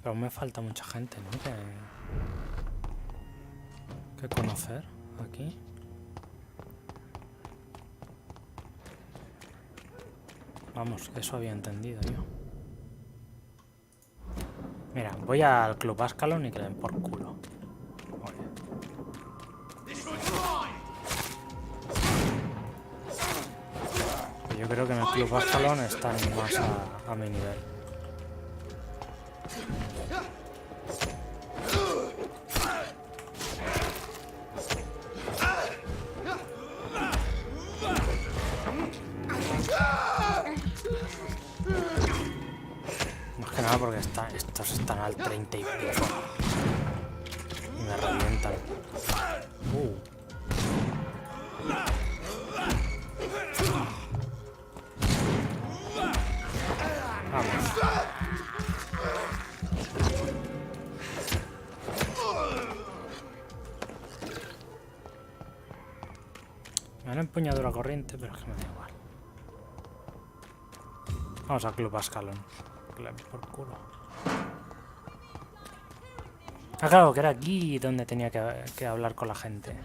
Pero me falta mucha gente, ¿no? Que conocer aquí. Vamos, eso había entendido yo. Mira, voy al Club Ascalon y que le den por culo. Oye. Yo creo que en el Club Ascalon están más a mi nivel. Más que nada porque estos están al 30 y pico. Y me revientan. Vamos. Me han empuñadura corriente, pero es que me da igual. Vamos al Club Ascalon. Por culo. Ah, claro, que era aquí donde tenía que hablar con la gente.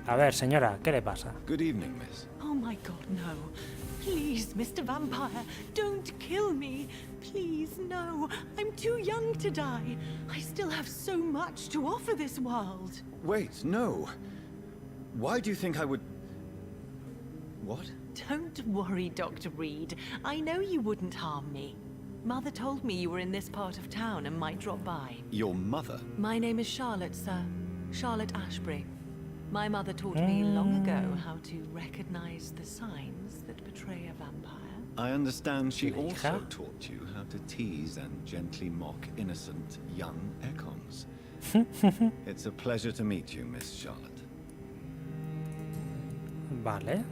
A ver, señora, ¿qué le pasa? Good evening, miss. Oh my God, no. Please, Mr. Vampire, don't kill me. Please, no. I'm too young to die. I still have so much to offer this world. Wait, no. Why do you think I would... What? Don't worry, Dr. Reed. I know you wouldn't harm me. Mother told me you were in this part of town and might drop by. Your mother? My name is Charlotte, sir. Charlotte Ashbury. My mother taught me long ago how to recognize the signs that betray a vampire. I understand she Hija. also taught you how to tease and gently mock innocent young Econs. It's a pleasure to meet you, Miss Charlotte. Vale.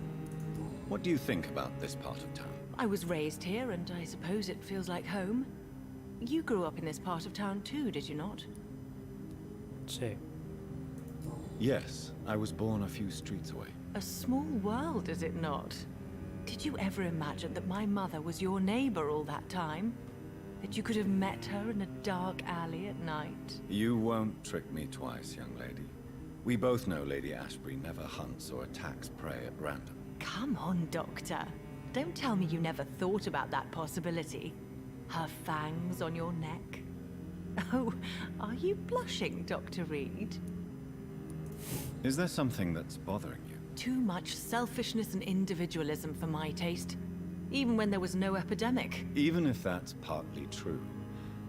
What do you think about this part of town? I was raised here, and I suppose it feels like home. You grew up in this part of town too, did you not? Sí. Yes, I was born a few streets away. A small world, is it not? Did you ever imagine that my mother was your neighbor all that time? That you could have met her in a dark alley at night? You won't trick me twice, young lady. We both know Lady Ashbury never hunts or attacks prey at random. Come on, Doctor. Don't tell me you never thought about that possibility. Her fangs on your neck. Oh, are you blushing, Dr. Reed? Is there something that's bothering you? Too much selfishness and individualism for my taste. Even when there was no epidemic. Even if that's partly true,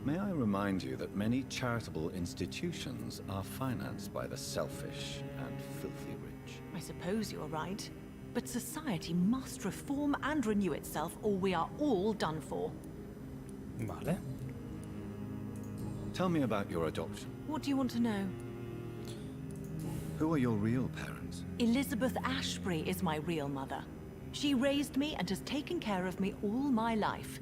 may I remind you that many charitable institutions are financed by the selfish and filthy rich. I suppose you're right. But society must reform and renew itself, or we are all done for. Vale. Tell me about your adoption. What do you want to know? Who are your real parents? Elizabeth Ashbury is my real mother. She raised me and has taken care of me all my life.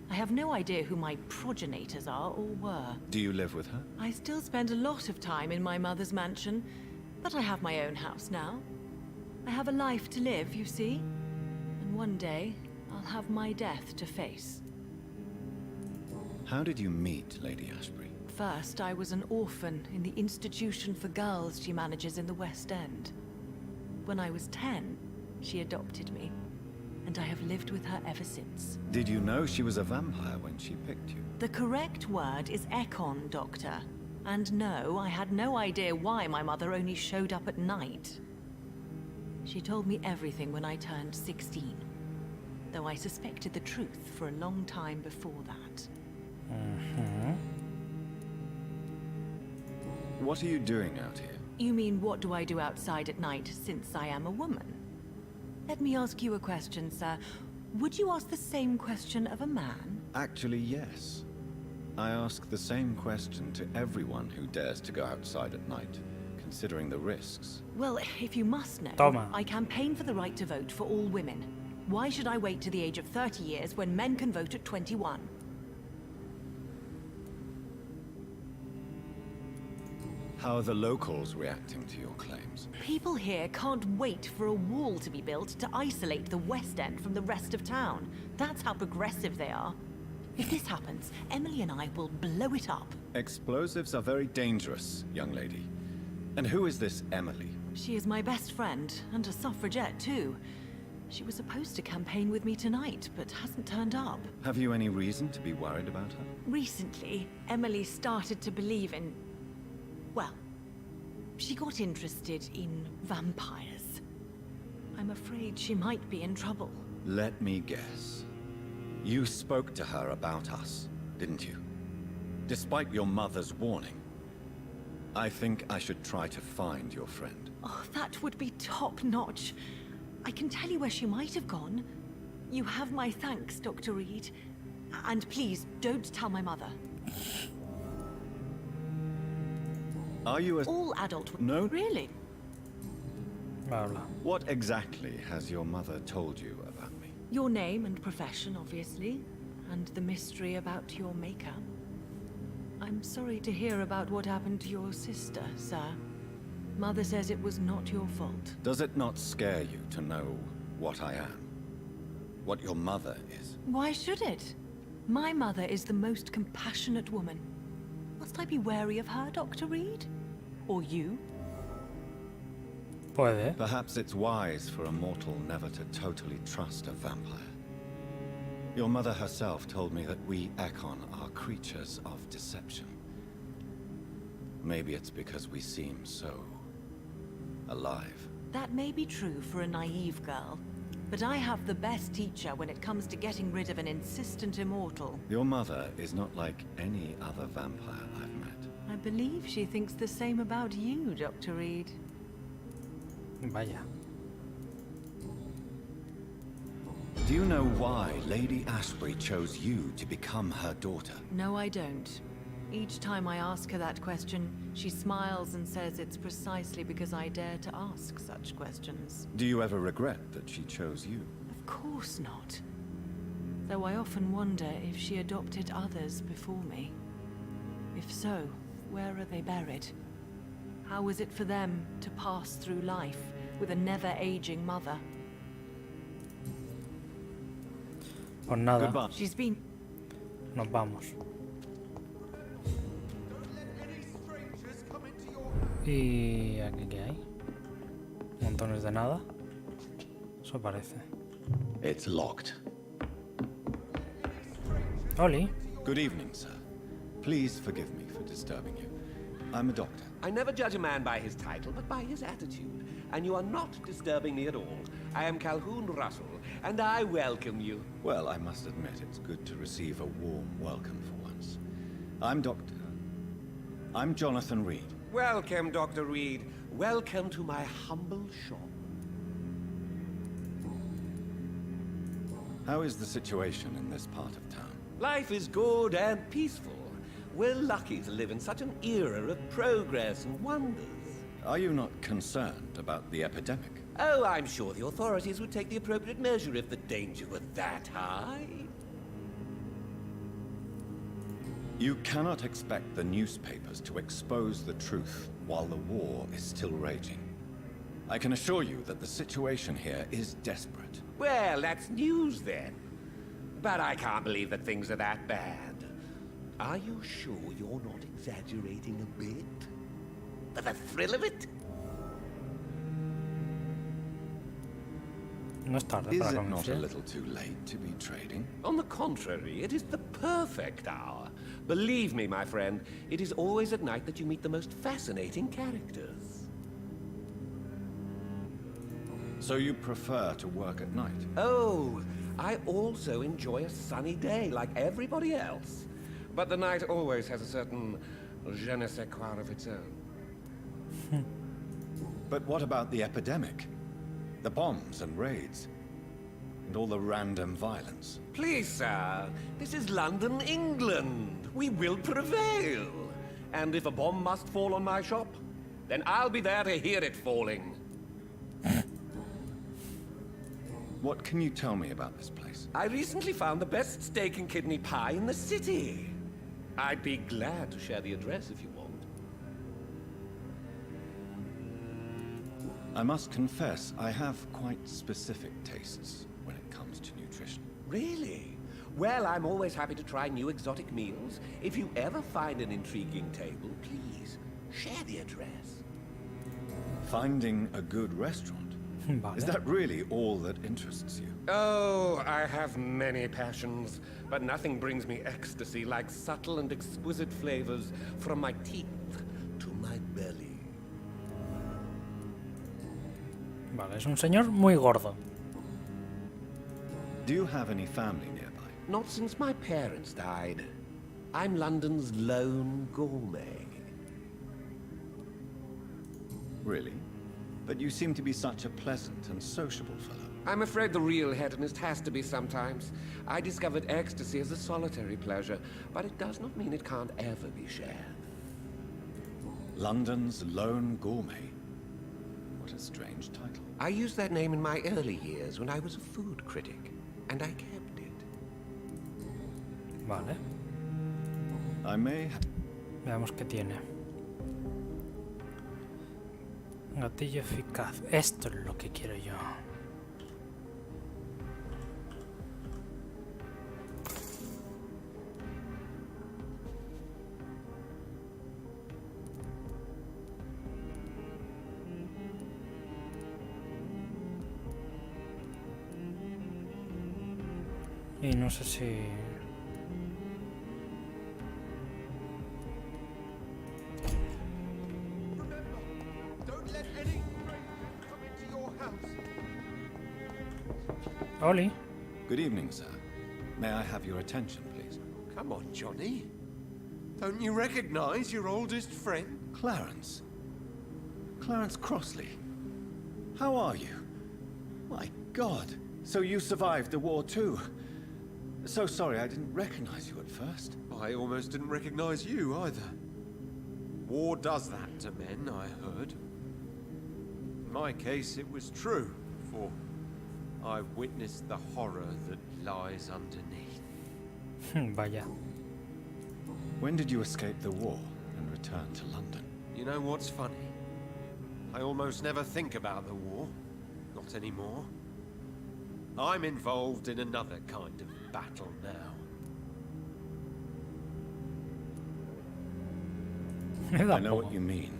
I have no idea who my progenitors are or were. Do you live with her? I still spend a lot of time in my mother's mansion, but I have my own house now. I have a life to live, you see. And one day, I'll have my death to face. How did you meet Lady Ashbury? First, I was an orphan in the institution for girls she manages in the West End. When I was 10, she adopted me, and I have lived with her ever since. Did you know she was a vampire when she picked you? The correct word is Econ, Doctor. And no, I had no idea why my mother only showed up at night. She told me everything when I turned 16, though I suspected the truth for a long time before that. What are you doing out here? You mean, what do I do outside at night since I am a woman? Let me ask you a question, sir. Would you ask the same question of a man? Actually, yes. I ask the same question to everyone who dares to go outside at night, considering the risks. Well, if you must know, Toma. I campaign for the right to vote for all women. Why should I wait to the age of 30 years when men can vote at 21? How are the locals reacting to your claims? People here can't wait for a wall to be built to isolate the West End from the rest of town. That's how progressive they are. If this happens, Emily and I will blow it up. Explosives are very dangerous, young lady. And who is this Emily? She is my best friend, and a suffragette too. She was supposed to campaign with me tonight, but hasn't turned up. Have you any reason to be worried about her? Recently, Emily started to believe in... well, she got interested in vampires. I'm afraid she might be in trouble. Let me guess. You spoke to her about us, didn't you? Despite your mother's warning. I think I should try to find your friend. Oh, that would be top-notch. I can tell you where she might have gone. You have my thanks, Dr. Reed. And please, don't tell my mother. Are you a... All adult... No. Really? Habla. What exactly has your mother told you about me? Your name and profession, obviously. And the mystery about your maker. I'm sorry to hear about what happened to your sister, sir. Mother says it was not your fault. Does it not scare you to know what I am? What your mother is? Why should it? My mother is the most compassionate woman. Must I be wary of her, Dr. Reed? Or you? Puede. Perhaps it's wise for a mortal never to totally trust a vampire. Your mother herself told me that we Ekon are creatures of deception. Maybe it's because we seem so... alive. That may be true for a naive girl, but I have the best teacher when it comes to getting rid of an insistent immortal. Your mother is not like any other vampire I've met. I believe she thinks the same about you, Dr. Reed. Vaya. Do you know why Lady Ashbury chose you to become her daughter? No, I don't. Each time I ask her that question, she smiles and says it's precisely because I dare to ask such questions. Do you ever regret that she chose you? Of course not. Though I often wonder if she adopted others before me. If so, where are they buried? How was it for them to pass through life with a never-aging mother? Pues nada, Goodbye. She's been... nos vamos. Y aquí qué hay. Montones de nada. Eso parece. It's locked. Oli. Good evening, sir. Please forgive me for disturbing you. I'm a doctor. I never judge a man by his title, but by his attitude. And you are not disturbing me at all. I am Calhoun Russell, and I welcome you. Well, I must admit it's good to receive a warm welcome for once. I'm Jonathan Reed. Welcome, Dr. Reed. Welcome to my humble shop. How is the situation in this part of town? Life is good and peaceful. We're lucky to live in such an era of progress and wonders. Are you not concerned about the epidemic? Oh, I'm sure the authorities would take the appropriate measure if the danger were that high. You cannot expect the newspapers to expose the truth while the war is still raging. I can assure you that the situation here is desperate. Well, that's news then. But I can't believe that things are that bad. Are you sure you're not exaggerating a bit? For the thrill of it? No es tarde Is para it not a confiar. little too late to be trading? On the contrary, it is the perfect hour. Believe me, my friend, it is always at night that you meet the most fascinating characters. So you prefer to work at night? Oh, I also enjoy a sunny day like everybody else. But the night always has a certain je ne sais quoi of its own. But what about the epidemic? The bombs and raids? And all the random violence? Please, sir, this is London, England. We will prevail. And if a bomb must fall on my shop, then I'll be there to hear it falling. What can you tell me about this place? I recently found the best steak and kidney pie in the city. I'd be glad to share the address if you want. I must confess, I have quite specific tastes when it comes to nutrition. Really? Well, I'm always happy to try new exotic meals. If you ever find an intriguing table, please share the address. Finding a good restaurant? Vale. Is that really all that interests you? Oh, I have many passions, but nothing brings me ecstasy like subtle and exquisite flavors from my teeth to my belly. Vale, es un señor muy gordo. Do you have any family nearby? Not since my parents died. I'm London's lone gourmet. Really? But you seem to be such a pleasant and sociable fellow. I'm afraid the real hedonist has to be sometimes. I discovered ecstasy as a solitary pleasure, but it does not mean it can't ever be shared. London's lone gourmet. What a strange title. I used that name in my early years when I was a food critic, and I kept it. Vale. I may have... Veamos qué tiene. Gatillo eficaz. Esto es lo que quiero yo. Y no sé si... Oli. Good evening, sir. May I have your attention, please? Come on, Johnny. Don't you recognize your oldest friend? Clarence. Clarence Crossley. How are you? My God. So you survived the war too. So sorry I didn't recognize you at first. I almost didn't recognize you either. War does that to men, I heard. In my case, it was true, for I witnessed the horror that lies underneath. Vaya. When did you escape the war and return to London? You know what's funny? I almost never think about the war. Not anymore. I'm involved in another kind of battle now. I know what you mean.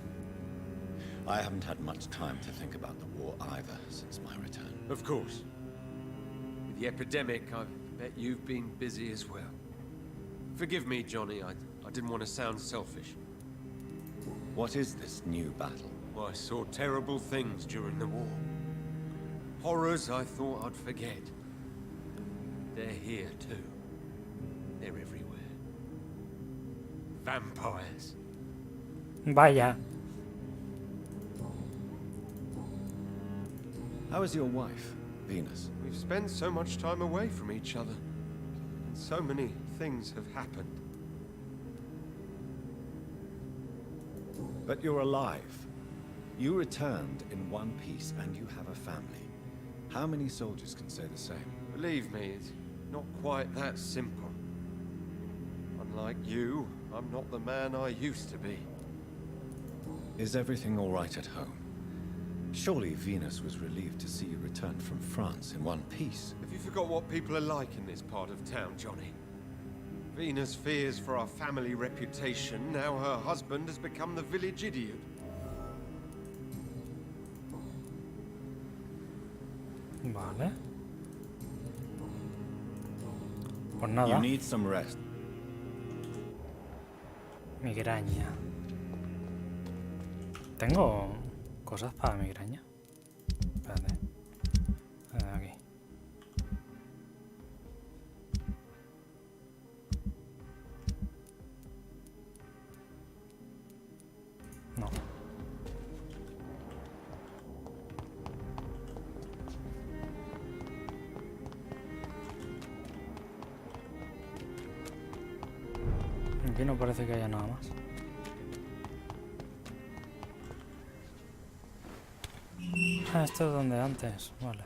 I haven't had much time to think about the war either since my return. Of course. With the epidemic, I bet you've been busy as well. Forgive me, Johnny, I didn't want to sound selfish. What is this new battle? I saw terrible things during the war. Horrors I thought I'd forget. They're here too. They're everywhere. Vampires. Vaya. How is your wife, Venus? We've spent so much time away from each other. And so many things have happened. But you're alive. You returned in one piece and you have a family. How many soldiers can say the same? Believe me, it's not quite that simple. Unlike you, I'm not the man I used to be. Is everything all right at home? Surely Venus was relieved to see you return from France in one piece. Have you forgot what people are like in this part of town, Johnny? Venus fears for our family reputation. Now her husband has become the village idiot. Vale. Pues nada. You need some rest. Migraña. Tengo cosas para migraña. Espérate. Aquí. No. Aquí no parece que haya nada más. Ah, esto es donde antes, vale.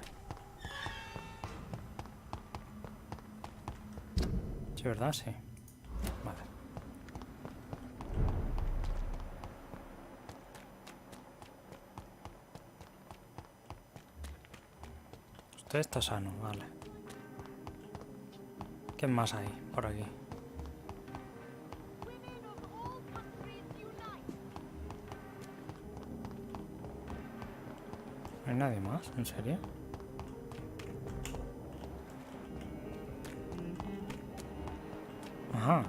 Sí, ¿verdad? Sí. Vale. Usted está sano, vale. ¿Qué más hay por aquí? ¿No hay nadie más? ¿En serio? Ajá.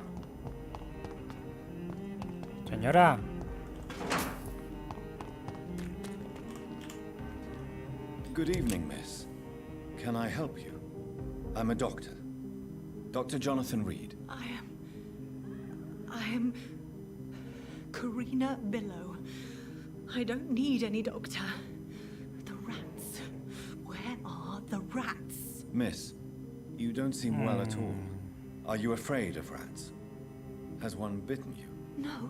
Señora. Good evening, miss. Can I help you? I'm a doctor. Dr. Jonathan Reed. I am Karina Billow. I don't need any doctor. The rats. Where are the rats? Miss, you don't seem well at all. Are you afraid of rats? Has one bitten you? No,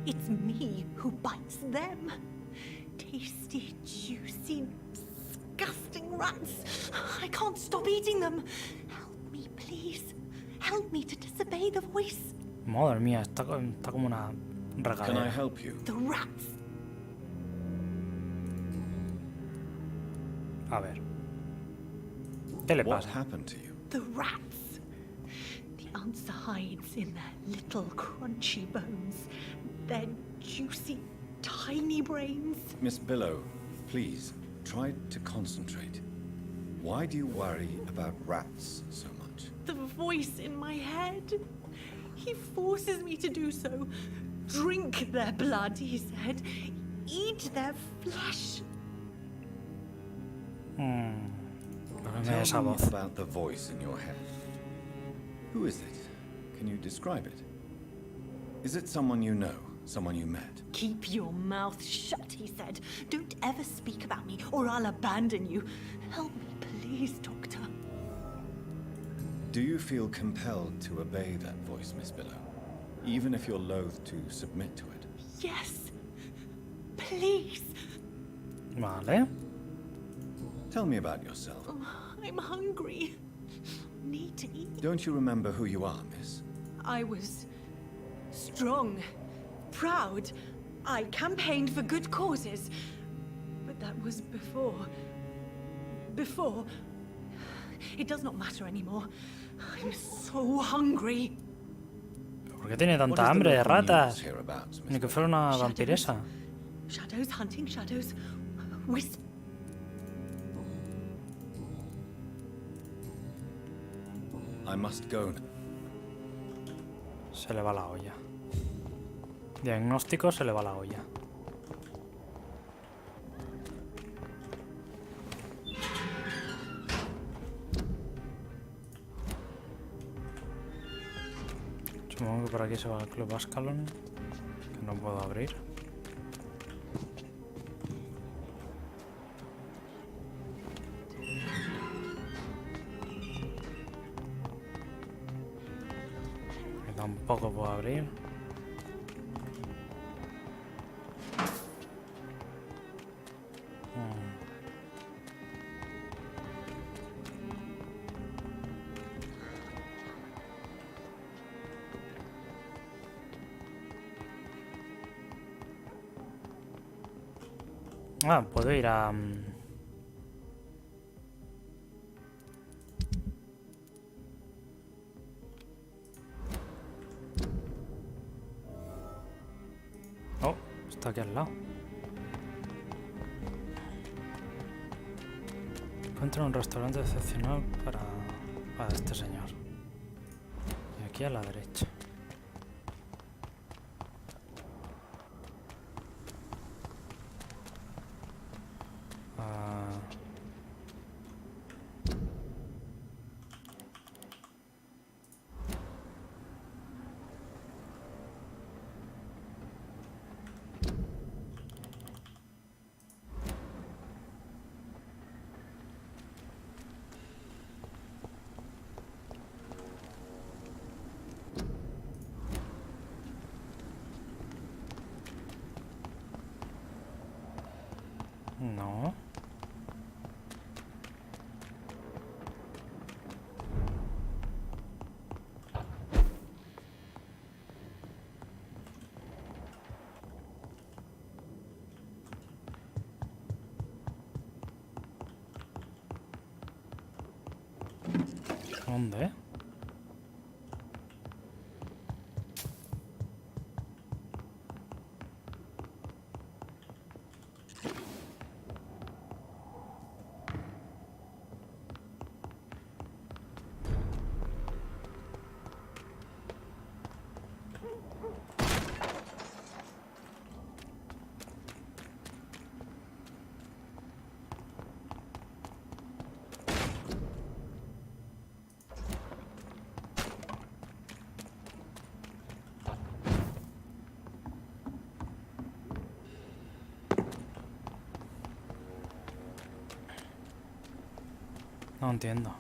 it's me who bites them. Tasty, juicy, disgusting rats. I can't stop eating them. Help me, please. Help me to disobey the voice. Madre mía, está como una Can I regadera. help you? The rats. A ver. ¿Qué le What pasa? happened to you? The rats. The answer hides in their little crunchy bones. Their juicy, tiny brains. Miss Billow, please, try to concentrate. Why do you worry about rats so much? The voice in my head. He forces me to do so. Drink their blood, he said. Eat their flesh. Póngame esa Tell me voz. about the voice in your head. Who is it? Can you describe it? Is it someone you know? Someone you met? Keep your mouth shut, he said. Don't ever speak about me, or I'll abandon you. Help me, please, Doctor. Do you feel compelled to obey that voice, Miss Billow? Even if you're loath to submit to it? Yes. Please. Vale. Tell me about yourself. I'm hungry. Need to eat. Don't you remember who you are, miss? I was strong, proud. I campaigned for good causes. But that was before. Before. It does not matter anymore. I'm so hungry. ¿Por qué tiene What tanta is the hambre de local news ratas? hereabouts, Miss Ni que Billow? fuera una Shadows. vampiresa. Shadows hunting shadows. Whisper. I must go now. Se le va la olla. Diagnóstico, se le va la olla. Supongo que por aquí se va al Club Ascalon, que no puedo abrir. Que tampoco puedo abrir. Ah, puedo ir a... Oh, está aquí al lado. Encuentro un restaurante excepcional para este señor. Y aquí a la derecha. No. ¿Dónde? No entiendo.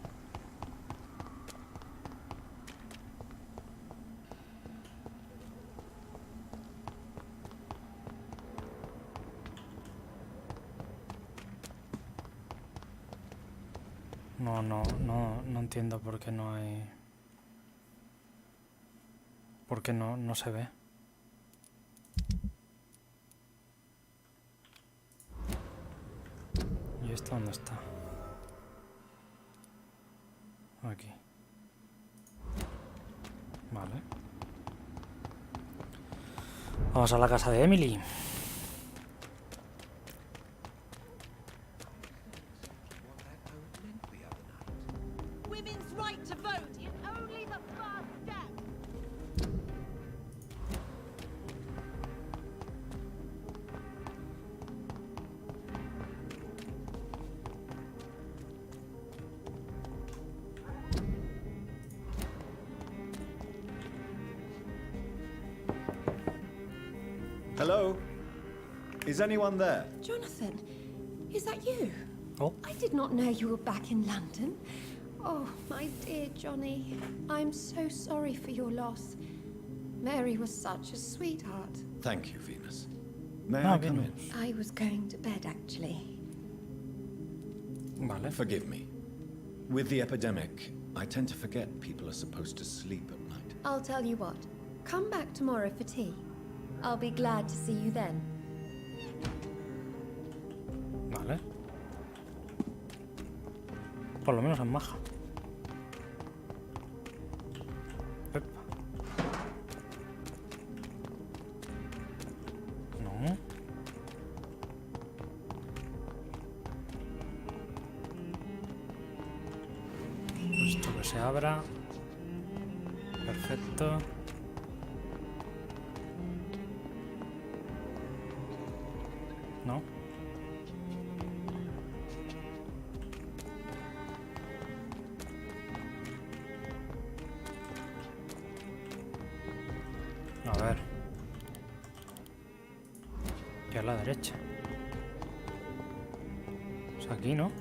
No entiendo por qué no hay... ¿Por qué no se ve? ¿Y esto dónde está? Aquí. Vale. Vamos a la casa de Emily. Women's right to vote is only the first step. Hello? Is anyone there? Jonathan, is that you? Oh. I did not know you were back in London. Oh, my dear Johnny, I'm so sorry for your loss. Mary was such a sweetheart. Thank you, Venus. May I come in? I was going to bed, actually. Vale. Forgive me. With the epidemic, I tend to forget people are supposed to sleep at night. I'll tell you what. Come back tomorrow for tea. I'll be glad to see you then. Vale. Por lo menos es maja. Epa. No. Esto que se abra. Perfecto. No. A ver. Que a la derecha. Es aquí, ¿no?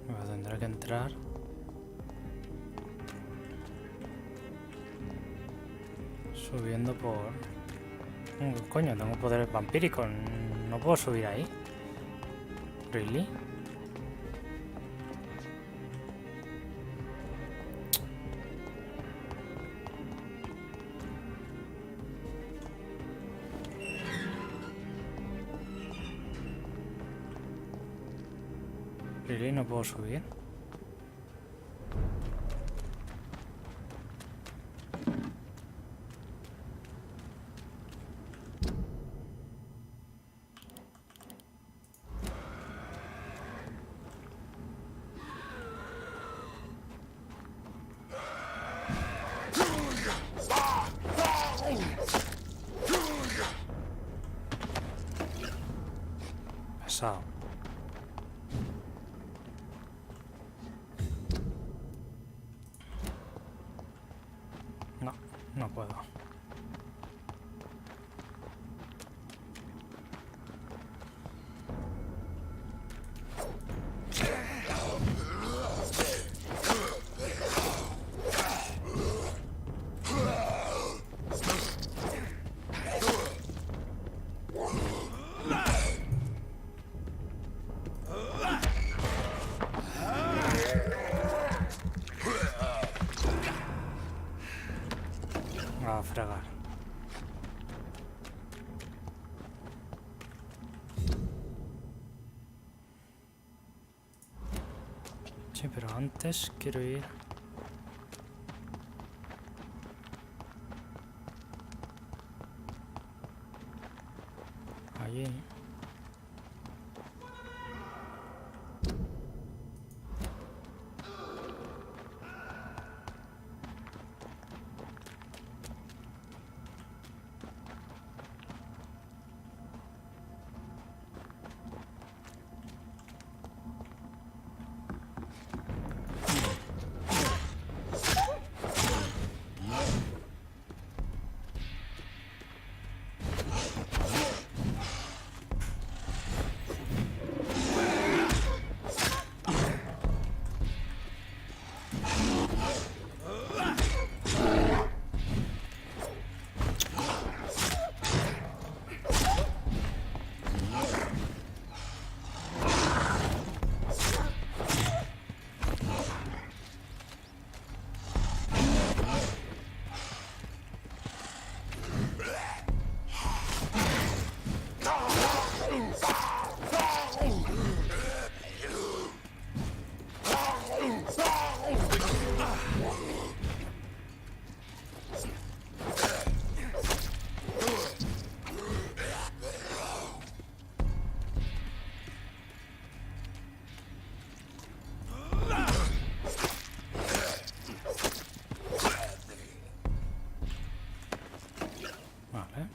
Bueno, tendré que entrar. Subiendo por... Coño, tengo poderes vampíricos. No puedo subir ahí. ¿Really? ¿Really? No puedo subir. Pesado. No, no puedo. A fregar. Sí, pero antes quiero ir... allí. Vale.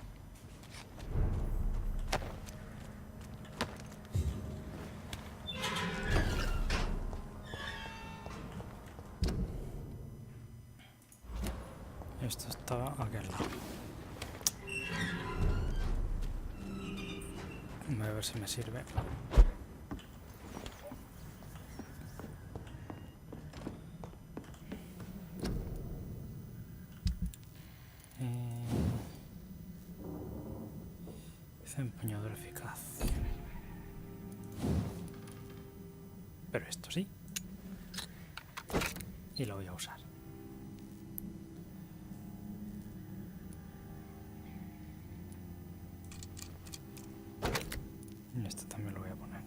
Esto estaba a aquel lado. Voy a ver si me sirve. Dice empuñador eficaz. Pero esto sí. Y lo voy a usar. Y esto también lo voy a poner.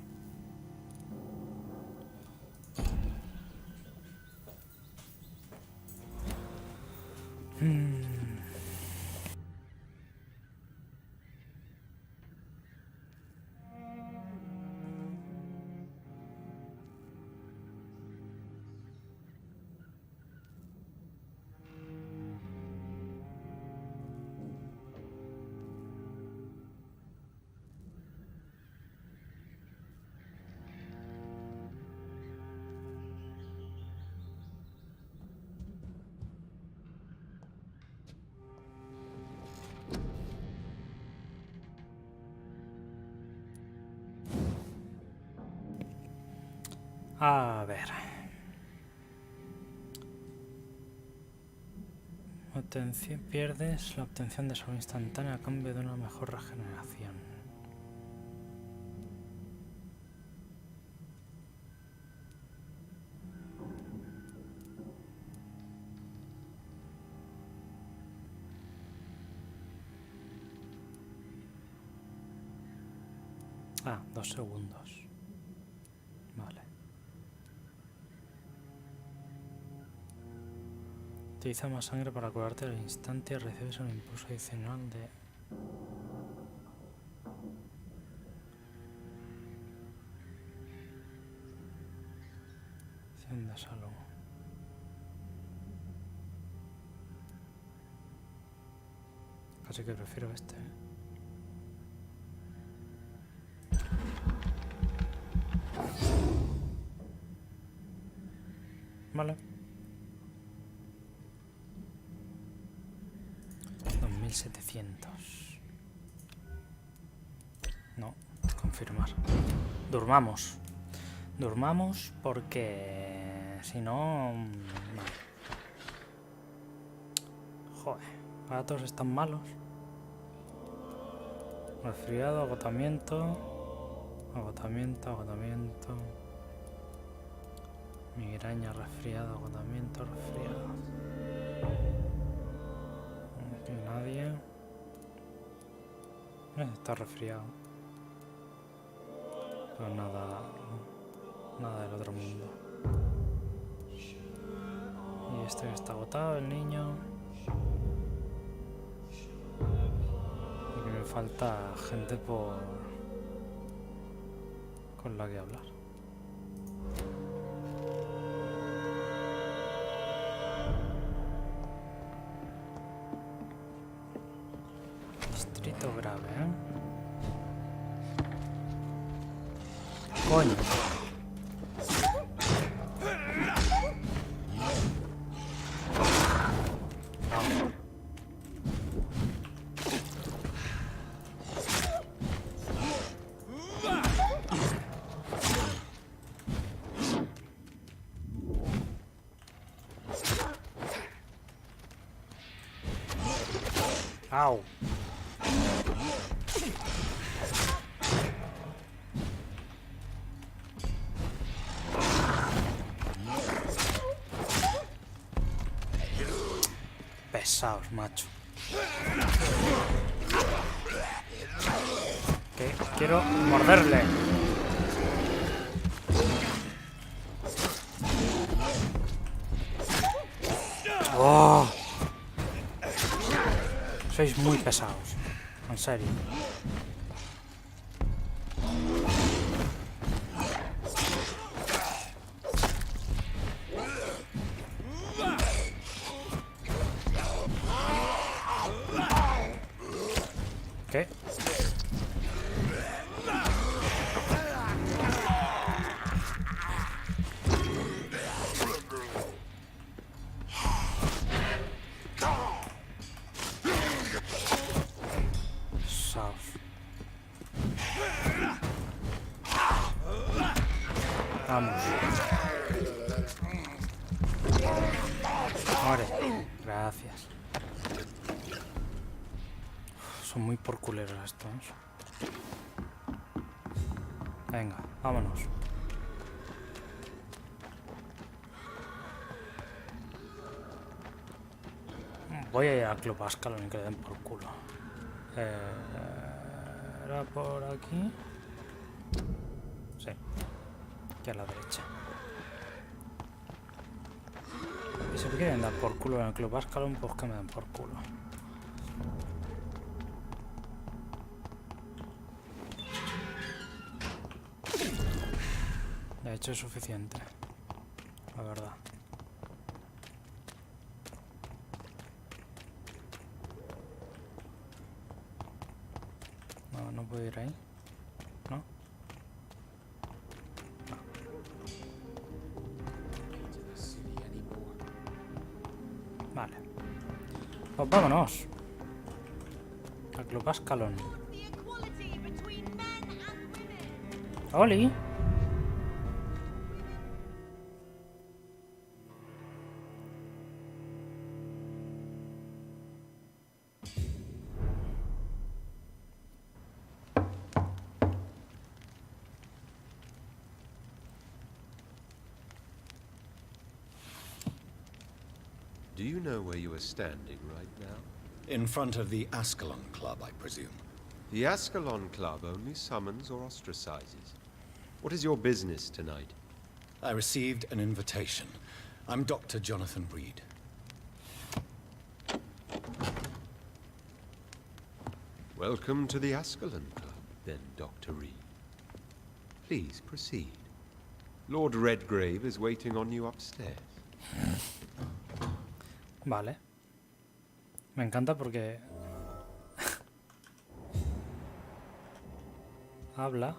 A ver. Pierdes la obtención de salud instantánea a cambio de una mejor regeneración. Ah, 2 segundos. Vale. Utiliza más sangre para curarte al instante y recibes un impulso adicional de... de salud. Casi que prefiero este, ¿eh? Vale. 2700. No, confirmar. Durmamos. Durmamos porque si no... Joder, ahora todos están malos. Resfriado, agotamiento. Agotamiento. Migraña, resfriado, agotamiento, resfriado. Aquí nadie. Está resfriado. Pero nada del otro mundo. Y este que está agotado, el niño. Y que me falta gente con la que hablar. Distrito grave, ¿eh? Coño. Au. Pesaos, macho. Que quiero morderle. Oh. Sois muy pesados. En serio. ¿Qué? Vamos. Muere. Gracias. Son muy porculeros estos. Venga, vámonos. Voy a ir al Club Ascalon y que le den por culo. ¿Era por aquí? Sí. Aquí a la derecha. Y si me quieren dar por culo en el Club Ascalon, pues que me den por culo. De hecho es suficiente, la verdad. No, no puedo ir ahí. ¿No? No. Vale. Pues vámonos. Al Club Ascalon. ¡Oli! Do you know where you are standing right now? In front of the Ascalon Club, I presume. The Ascalon Club only summons or ostracizes. What is your business tonight? I received an invitation. I'm Dr. Jonathan Reed. Welcome to the Ascalon Club, then, Dr. Reed. Please proceed. Lord Redgrave is waiting on you upstairs. Vale. Me encanta porque habla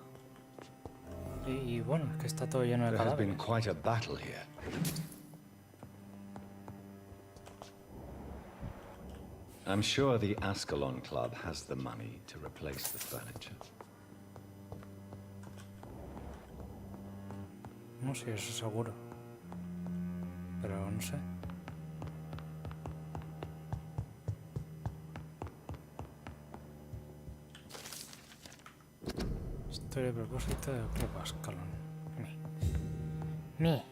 y bueno, es que está todo lleno de There has cadáveres. been quite a battle here. I'm sure the Ascalon Club has the money to replace the furniture. No sé, eso seguro. Pero no sé. Historia de propósito del Club Ascalon. Mi.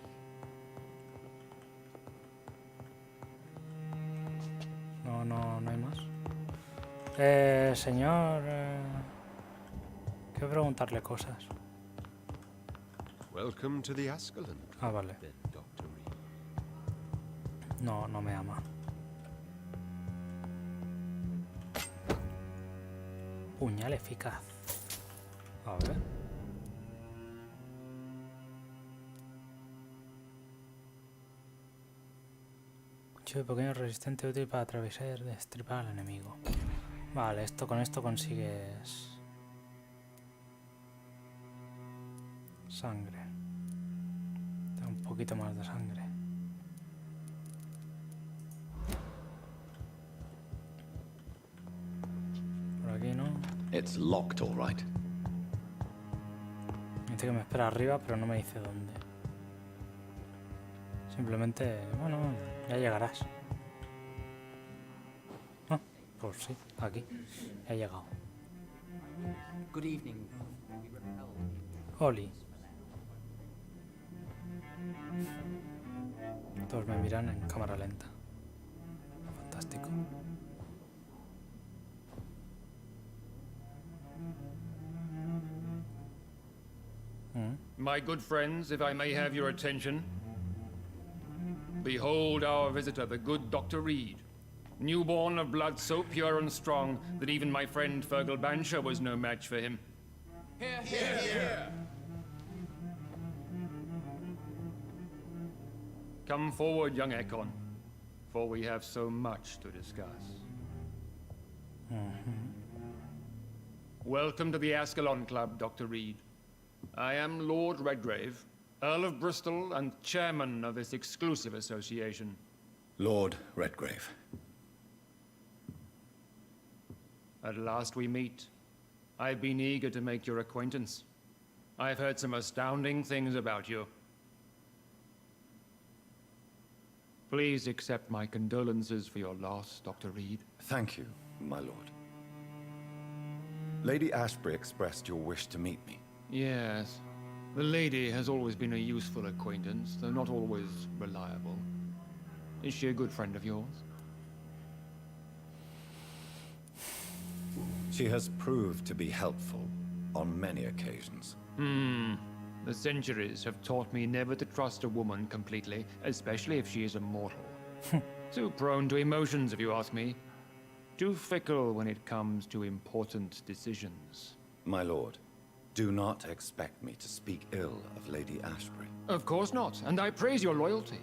No hay más. Señor... quiero preguntarle cosas. Welcome to the Ascalon Club, Ah, vale. then, Dr. Reed. No me ama. Puñal eficaz. A ver. Cuchillo pequeño resistente útil para atravesar y destripar al enemigo. Vale, con esto consigues sangre. Da un poquito más de sangre. Por aquí no. It's locked, all right. Dice que me espera arriba, pero no me dice dónde. Simplemente, bueno, ya llegarás. Ah, Pues sí, aquí. He llegado. Good evening. We repelled. Oli. Todos me miran en cámara lenta. Fantástico. My good friends, if I may have your attention. Behold our visitor, the good Dr. Reed. Newborn of blood so pure and strong that even my friend Fergal Bansher was no match for him. Here, here, here. Come forward, young Ekon, for we have so much to discuss. Welcome to the Ascalon Club, Dr. Reed. I am Lord Redgrave, Earl of Bristol and chairman of this exclusive association. Lord Redgrave. At last we meet. I've been eager to make your acquaintance. I've heard some astounding things about you. Please accept my condolences for your loss, Dr. Reed. Thank you, my lord. Lady Ashbury expressed your wish to meet me. Yes. The lady has always been a useful acquaintance, though not always reliable. Is she a good friend of yours? She has proved to be helpful on many occasions. The centuries have taught me never to trust a woman completely, especially if she is a mortal. Too prone to emotions, if you ask me. Too fickle when it comes to important decisions. My lord, do not expect me to speak ill of Lady Ashbury. Of course not, and I praise your loyalty.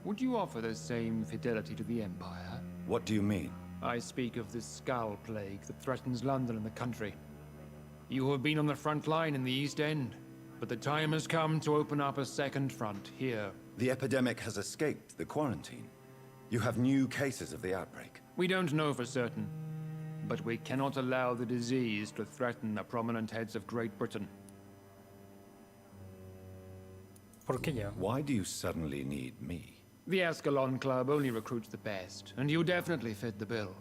Would you offer the same fidelity to the Empire? What do you mean? I speak of the Skull Plague that threatens London and the country. You have been on the front line in the East End, but the time has come to open up a second front here. The epidemic has escaped the quarantine. You have new cases of the outbreak. We don't know for certain, but we cannot allow the disease to threaten the prominent heads of Great Britain. ¿Por qué yo? Why do you suddenly need me? The Ascalon Club only recruits the best, and you definitely fit the bill.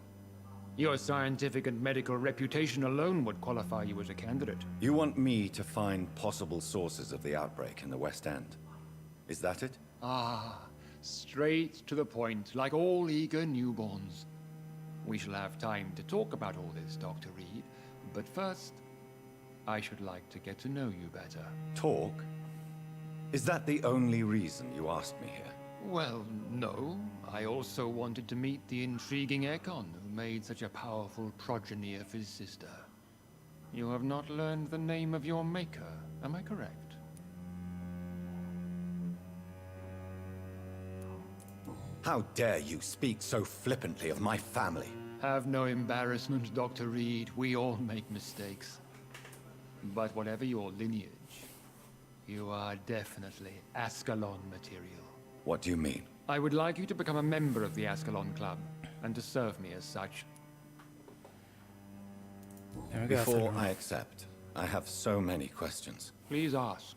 Your scientific and medical reputation alone would qualify you as a candidate. You want me to find possible sources of the outbreak in the West End. Is that it? Ah, straight to the point, like all eager newborns. We shall have time to talk about all this, Dr. Reed, but first, I should like to get to know you better. Talk? Is that the only reason you asked me here? Well, no. I also wanted to meet the intriguing Ekon who made such a powerful progeny of his sister. You have not learned the name of your maker, am I correct? How dare you speak so flippantly of my family? Have no embarrassment, Dr. Reed. We all make mistakes. But whatever your lineage, you are definitely Ascalon material. What do you mean? I would like you to become a member of the Ascalon Club, and to serve me as such. Before I accept, I have so many questions. Please ask.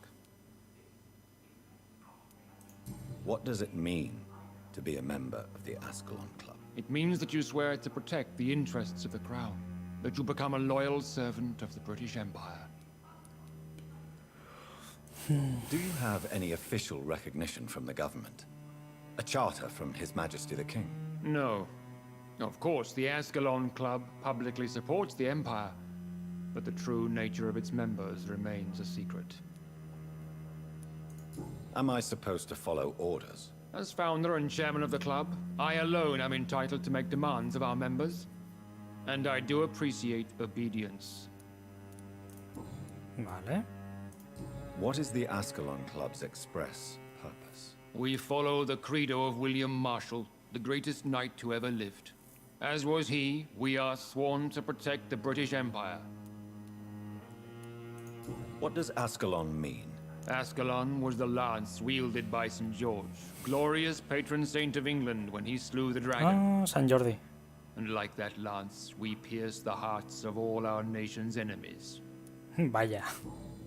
What does it mean to be a member of the Ascalon Club? It means that you swear to protect the interests of the Crown, that you become a loyal servant of the British Empire. Do you have any official recognition from the government? A charter from His Majesty the King? No. Of course, the Ascalon Club publicly supports the Empire, but the true nature of its members remains a secret. Am I supposed to follow orders? As founder and chairman of the club, I alone am entitled to make demands of our members. And I do appreciate obedience. Vale. What is the Ascalon Club's express purpose? We follow the credo of William Marshall, the greatest knight who ever lived. As was he, we are sworn to protect the British Empire. What does Ascalon mean? Ascalon was the lance wielded by St. George, glorious patron saint of England when he slew the dragon. Ah, San Jordi. And like that lance, we pierce the hearts of all our nation's enemies. Vaya.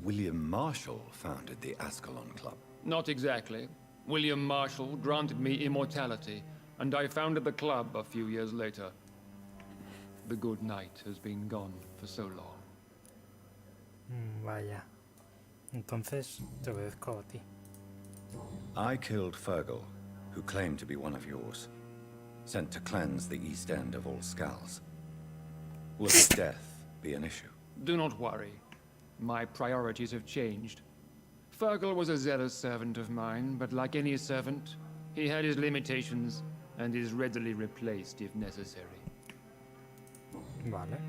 William Marshall founded the Ascalon Club. Not exactly. William Marshall granted me immortality, and I founded the club a few years later. The good knight has been gone for so long. Vaya. Entonces te obedezco a ti. I killed Fergal, who claimed to be one of yours, sent to cleanse the East End of all skulls. Will his death be an issue? Do not worry. My priorities have changed. Fergal was a zealous servant of mine, but like any servant, he had his limitations and is readily replaced if necessary. Vale.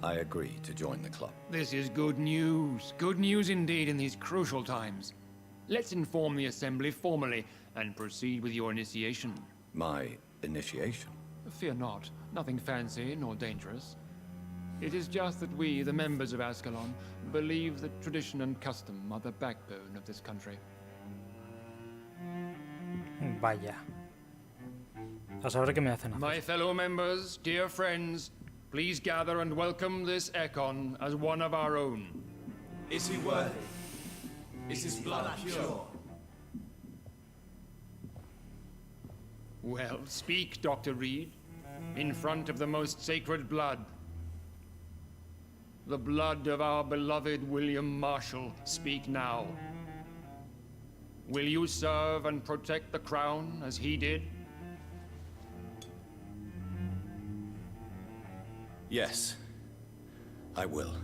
I agree to join the club. This is good news. Good news indeed in these crucial times. Let's inform the Assembly formally and proceed with your initiation. My initiation? Fear not. Nothing fancy nor dangerous. It is just that we, the members of Ascalon, believe that tradition and custom are the backbone of this country. Vaya. A saber qué me hacen hacer. My fellow members, dear friends, please gather and welcome this Ekon as one of our own. Is he worthy? Is his blood pure? Well, speak, Dr. Reed, in front of the most sacred blood. The blood of our beloved William Marshall, speak now. Will you serve and protect the crown as he did? Yes, I will.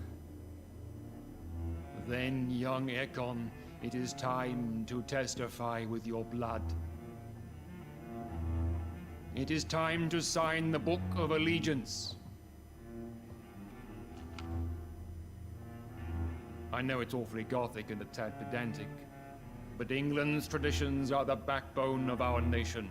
Then, young Ekon, it is time to testify with your blood. It is time to sign the Book of Allegiance. I know it's awfully gothic and a tad pedantic, but England's traditions are the backbone of our nation.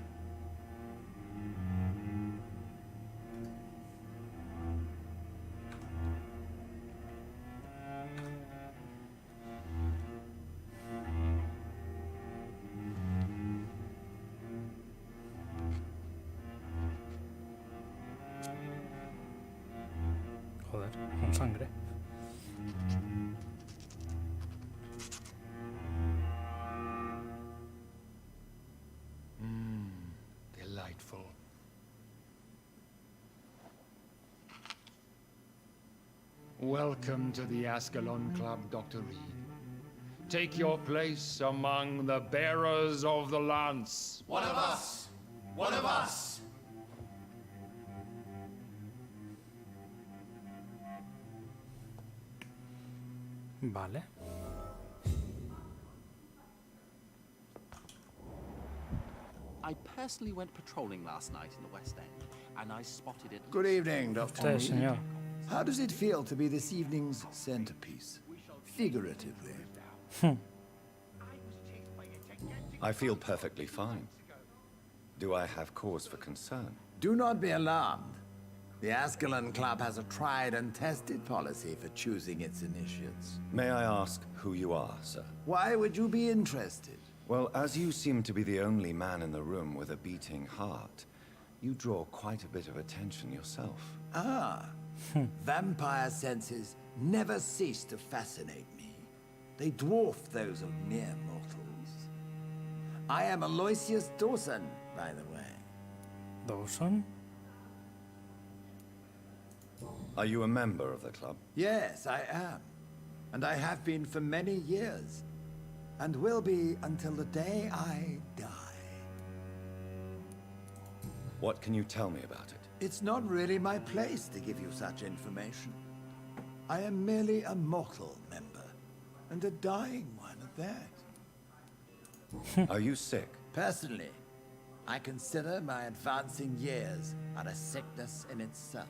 Joder, con sangre. Delightful. Welcome to the Ascalon Club, Dr. Reed. Take your place among the bearers of the lance. One of us! One of us! Vale. I personally went patrolling last night in the West End, and I spotted it. Good evening, Dr. Sí, señor. How does it feel to be this evening's centerpiece? Figuratively. I feel perfectly fine. Do I have cause for concern? Do not be alarmed. The Ascalon Club has a tried and tested policy for choosing its initiates. May I ask who you are, sir? Why would you be interested? Well, as you seem to be the only man in the room with a beating heart, you draw quite a bit of attention yourself. Ah. Vampire senses never cease to fascinate me. They dwarf those of mere mortals. I am Aloysius Dawson, by the way. Dawson? Are you a member of the club? Yes, I am. And I have been for many years. And will be until the day I die. What can you tell me about it? It's not really my place to give you such information. I am merely a mortal member, and a dying one at that. Are you sick? Personally, I consider my advancing years are a sickness in itself.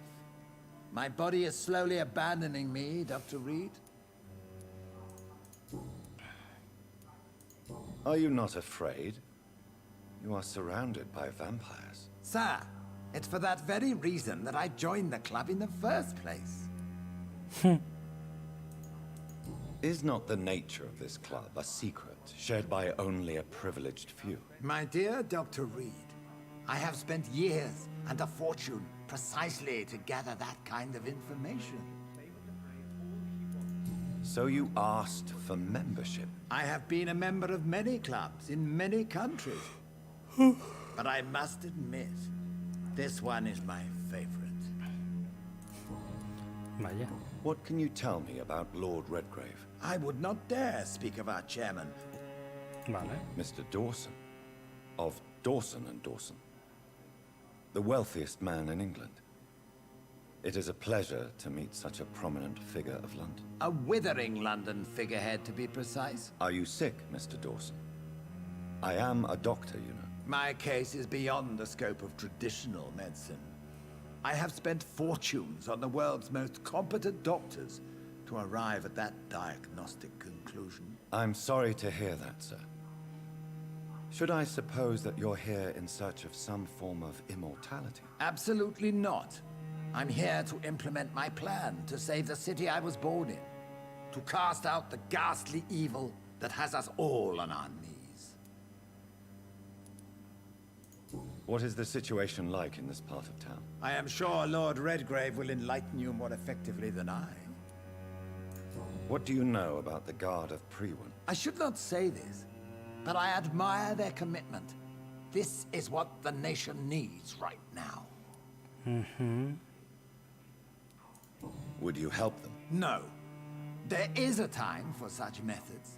My body is slowly abandoning me, Dr. Reed. Are you not afraid? You are surrounded by vampires. Sir, it's for that very reason that I joined the club in the first place. Is not the nature of this club a secret shared by only a privileged few? My dear Dr. Reed, I have spent years and a fortune precisely to gather that kind of information. So you asked for membership? I have been a member of many clubs in many countries. But I must admit, this one is my favorite. Vaya. What can you tell me about Lord Redgrave? I would not dare speak of our chairman. Vale. Mr. Dawson. Of Dawson and Dawson. The wealthiest man in England. It is a pleasure to meet such a prominent figure of London. A withering London figurehead, to be precise. Are you sick, Mr. Dawson? I am a doctor, you know. My case is beyond the scope of traditional medicine. I have spent fortunes on the world's most competent doctors to arrive at that diagnostic conclusion. I'm sorry to hear that, sir. Should I suppose that you're here in search of some form of immortality? Absolutely not. I'm here to implement my plan to save the city I was born in. To cast out the ghastly evil that has us all on our knees. What is the situation like in this part of town? I am sure Lord Redgrave will enlighten you more effectively than I. What do you know about the Guard of Priwen? I should not say this, but I admire their commitment. This is what the nation needs right now. Mm-hmm. Would you help them? No. There is a time for such methods.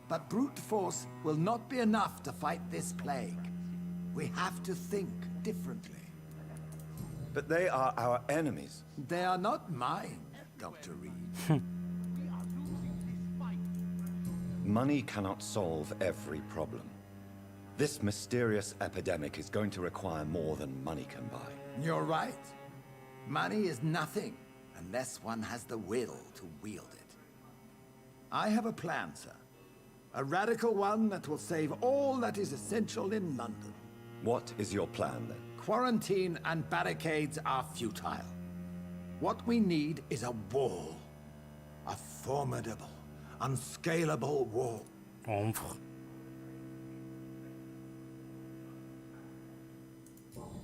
But brute force will not be enough to fight this plague. We have to think differently. But they are our enemies. They are not mine, Dr. Reed. Money cannot solve every problem. This mysterious epidemic is going to require more than money can buy. You're right. Money is nothing unless one has the will to wield it. I have a plan, sir. A radical one that will save all that is essential in London. What is your plan, then? Quarantine and barricades are futile. What we need is a wall. A formidable, unscalable wall.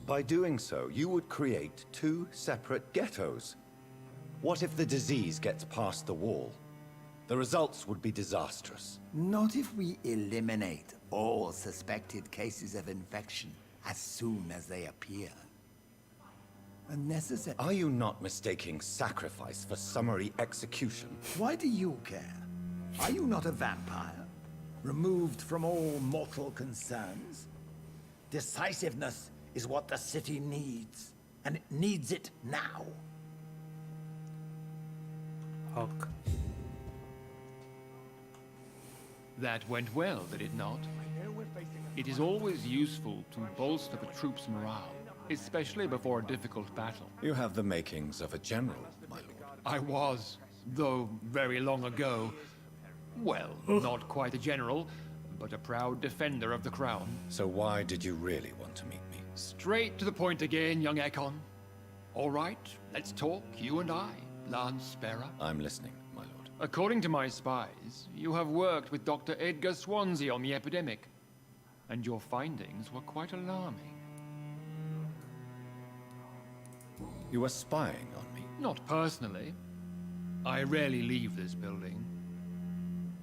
By doing so, you would create two separate ghettos. What if the disease gets past the wall? The results would be disastrous. Not if we eliminate all suspected cases of infection as soon as they appear. Unnecessary. Are you not mistaking sacrifice for summary execution? Why do you care? Are you not a vampire? Removed from all mortal concerns? Decisiveness is what the city needs, and it needs it now. Ok. That went well, did it not? It is always useful to bolster the troops' morale, especially before a difficult battle. You have the makings of a general, my lord. I was, though very long ago. Well, not quite a general, but a proud defender of the crown. So why did you really want to meet me? Straight to the point again, young Ekon. All right, let's talk, you and I, Lance Sparrow. I'm listening, my lord. According to my spies, you have worked with Dr. Edgar Swansea on the epidemic, and your findings were quite alarming. You were spying on me? Not personally. I rarely leave this building.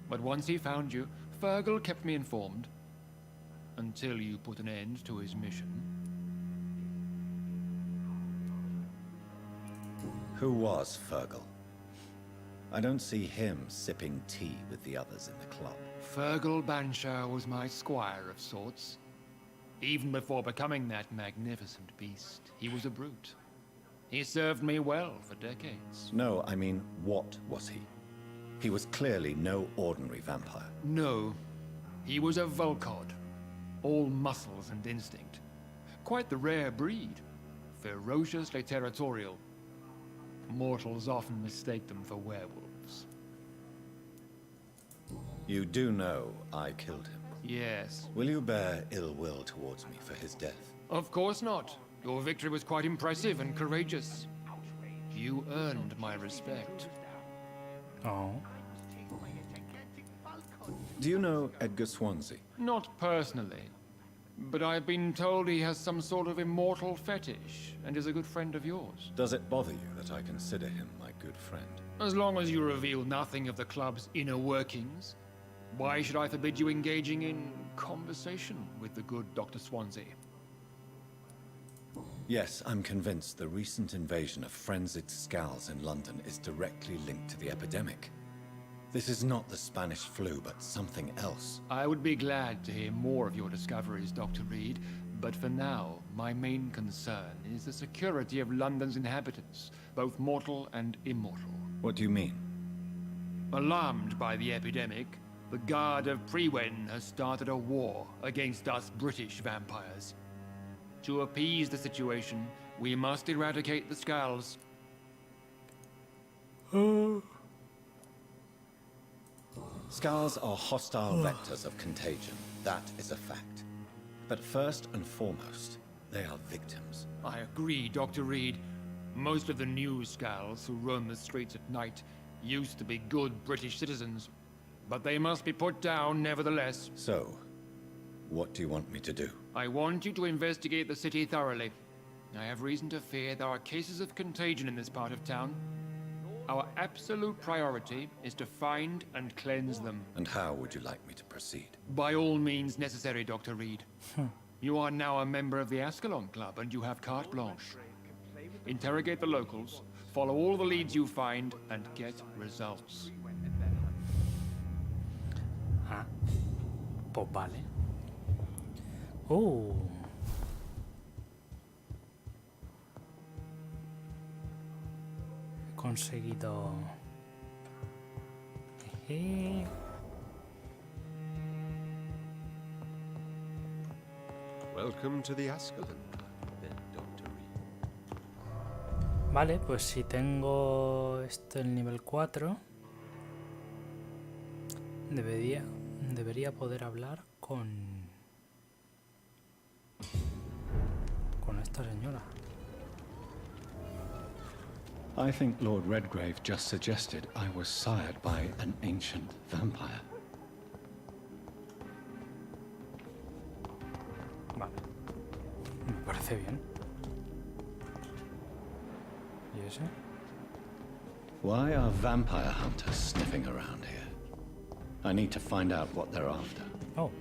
But once he found you, Fergal kept me informed. Until you put an end to his mission. Who was Fergal? I don't see him sipping tea with the others in the club. Fergal Banshire was my squire of sorts. Even before becoming that magnificent beast, he was a brute. He served me well for decades. No, I mean, what was he? He was clearly no ordinary vampire. No. He was a Volcod. All muscles and instinct. Quite the rare breed. Ferociously territorial. Mortals often mistake them for werewolves. You do know I killed him? Yes. Will you bear ill will towards me for his death? Of course not. Your victory was quite impressive and courageous. You earned my respect. Oh. Do you know Edgar Swansea? Not personally. But I've been told he has some sort of immortal fetish and is a good friend of yours. Does it bother you that I consider him my good friend? As long as you reveal nothing of the club's inner workings, why should I forbid you engaging in conversation with the good Dr. Swansea? Yes, I'm convinced the recent invasion of frenzied Scals in London is directly linked to the epidemic. This is not the Spanish flu, but something else. I would be glad to hear more of your discoveries, Dr. Reed, but for now, my main concern is the security of London's inhabitants, both mortal and immortal. What do you mean? Alarmed by the epidemic, the Guard of Prewen has started a war against us British vampires. To appease the situation, we must eradicate the Scals. Scals are hostile vectors of contagion. That is a fact. But first and foremost, they are victims. I agree, Dr. Reed. Most of the new Scals who roam the streets at night used to be good British citizens, but they must be put down nevertheless. So, what do you want me to do? I want you to investigate the city thoroughly. I have reason to fear there are cases of contagion in this part of town. Our absolute priority is to find and cleanse them. And how would you like me to proceed? By all means necessary, Dr. Reed. You are now a member of the Ascalon Club, and you have carte blanche. Interrogate the locals, follow all the leads you find, and get results. Ah, pues vale. He conseguido... Welcome to the Ascalon, then, Dr. Reed. Vale, pues si tengo esto en nivel 4, debería poder hablar con esta señora. I think Lord Redgrave just suggested I was sired by an ancient vampire. Vale. Me parece bien. ¿Y ese? Why are vampire hunters sniffing around here? I need to find out what they're after. Oh.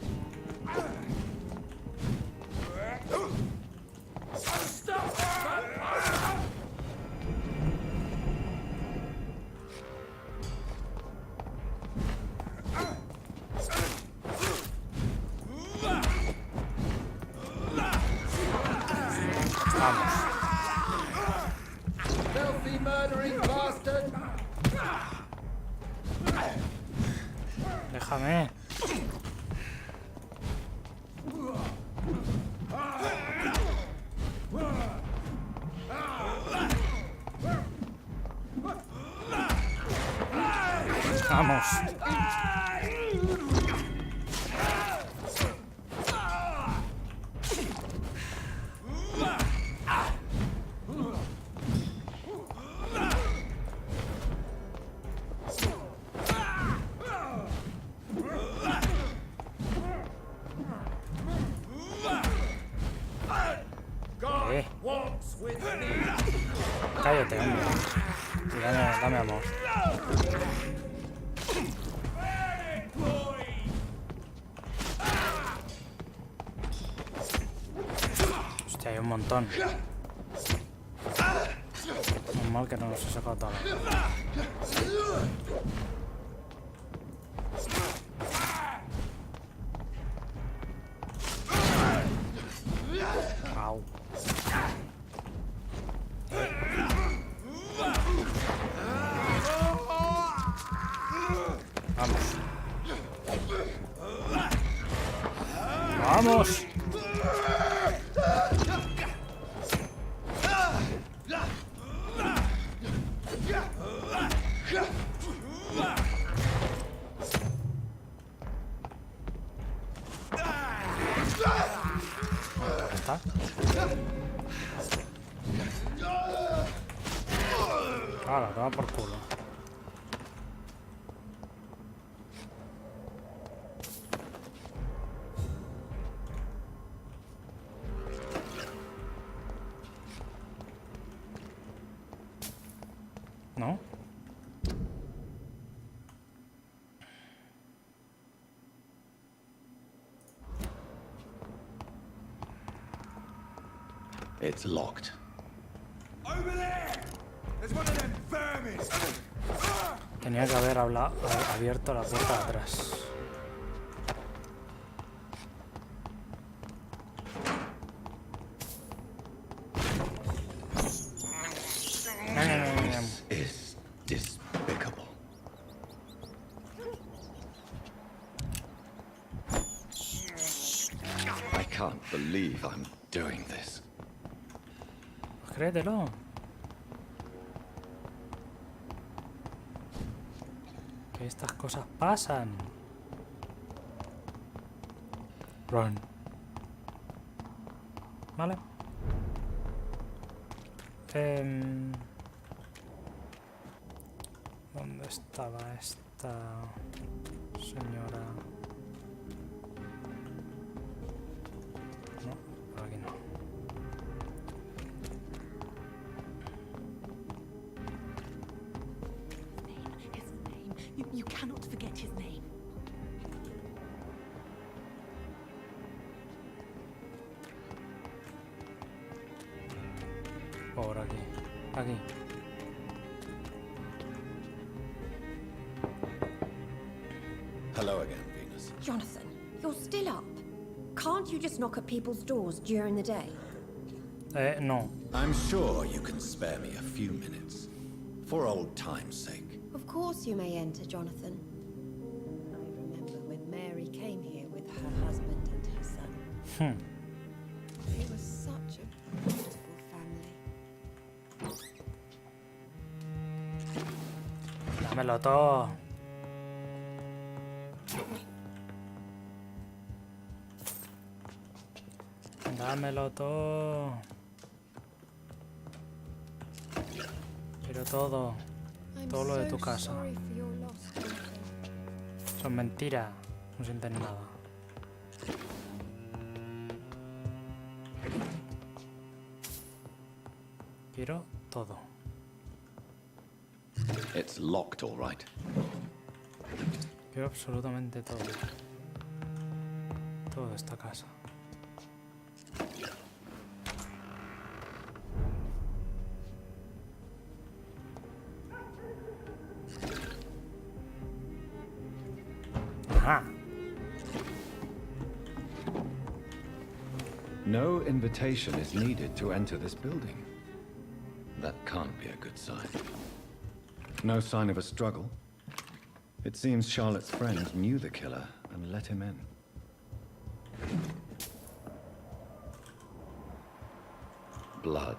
Filthy murdering bastard! Déjame. Vamos. Cállate, hombre. Dame amor. Hostia, hay un montón. Normal que no nos he sacado todo. Au. Vamos. Vamos. ¿Está? Ahora, toma por culo. ¿No? It's locked. Over there! There's one of them vermin! Tenía que haber abierto la puerta de atrás. This is despicable. I can't believe I'm doing this. Pues créetelo. Que estas cosas pasan. Run. Vale. ¿Dónde estaba esta señora? No, por aquí no. His name. You cannot forget his name. Por aquí. Aquí. Hello again, Venus. Jonathan, you're still up. Can't you just knock at people's doors during the day? No. I'm sure you can spare me a few minutes. For old time's sake. Of course you may enter, Jonathan. I remember when Mary came here with her husband and her son. They were such a beautiful family. Dámelo todo. Dámelo todo. Pero todo. Todo lo de tu casa. Son mentiras. No sienten nada. Quiero todo. It's locked, all right. Quiero absolutamente todo. Toda esta casa. Ajá. No invitation is needed to enter this building. That can't be a good sign. No sign of a struggle. It seems Charlotte's friend knew the killer and let him in. Blood.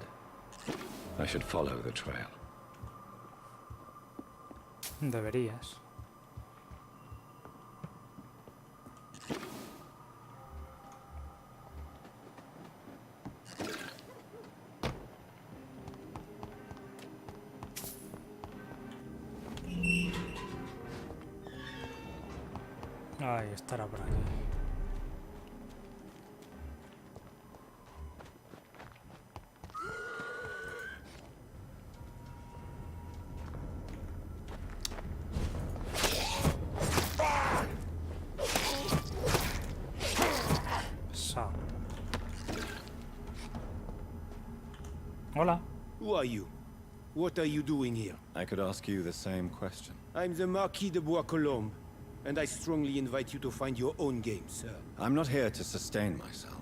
I should follow the trail. Deberías. Ay, estará por aquí. So. Hola. Who are you? What are you doing here? I could ask you the same question. I'm the Marquis de Bois-Colombes, and I strongly invite you to find your own game, sir. I'm not here to sustain myself.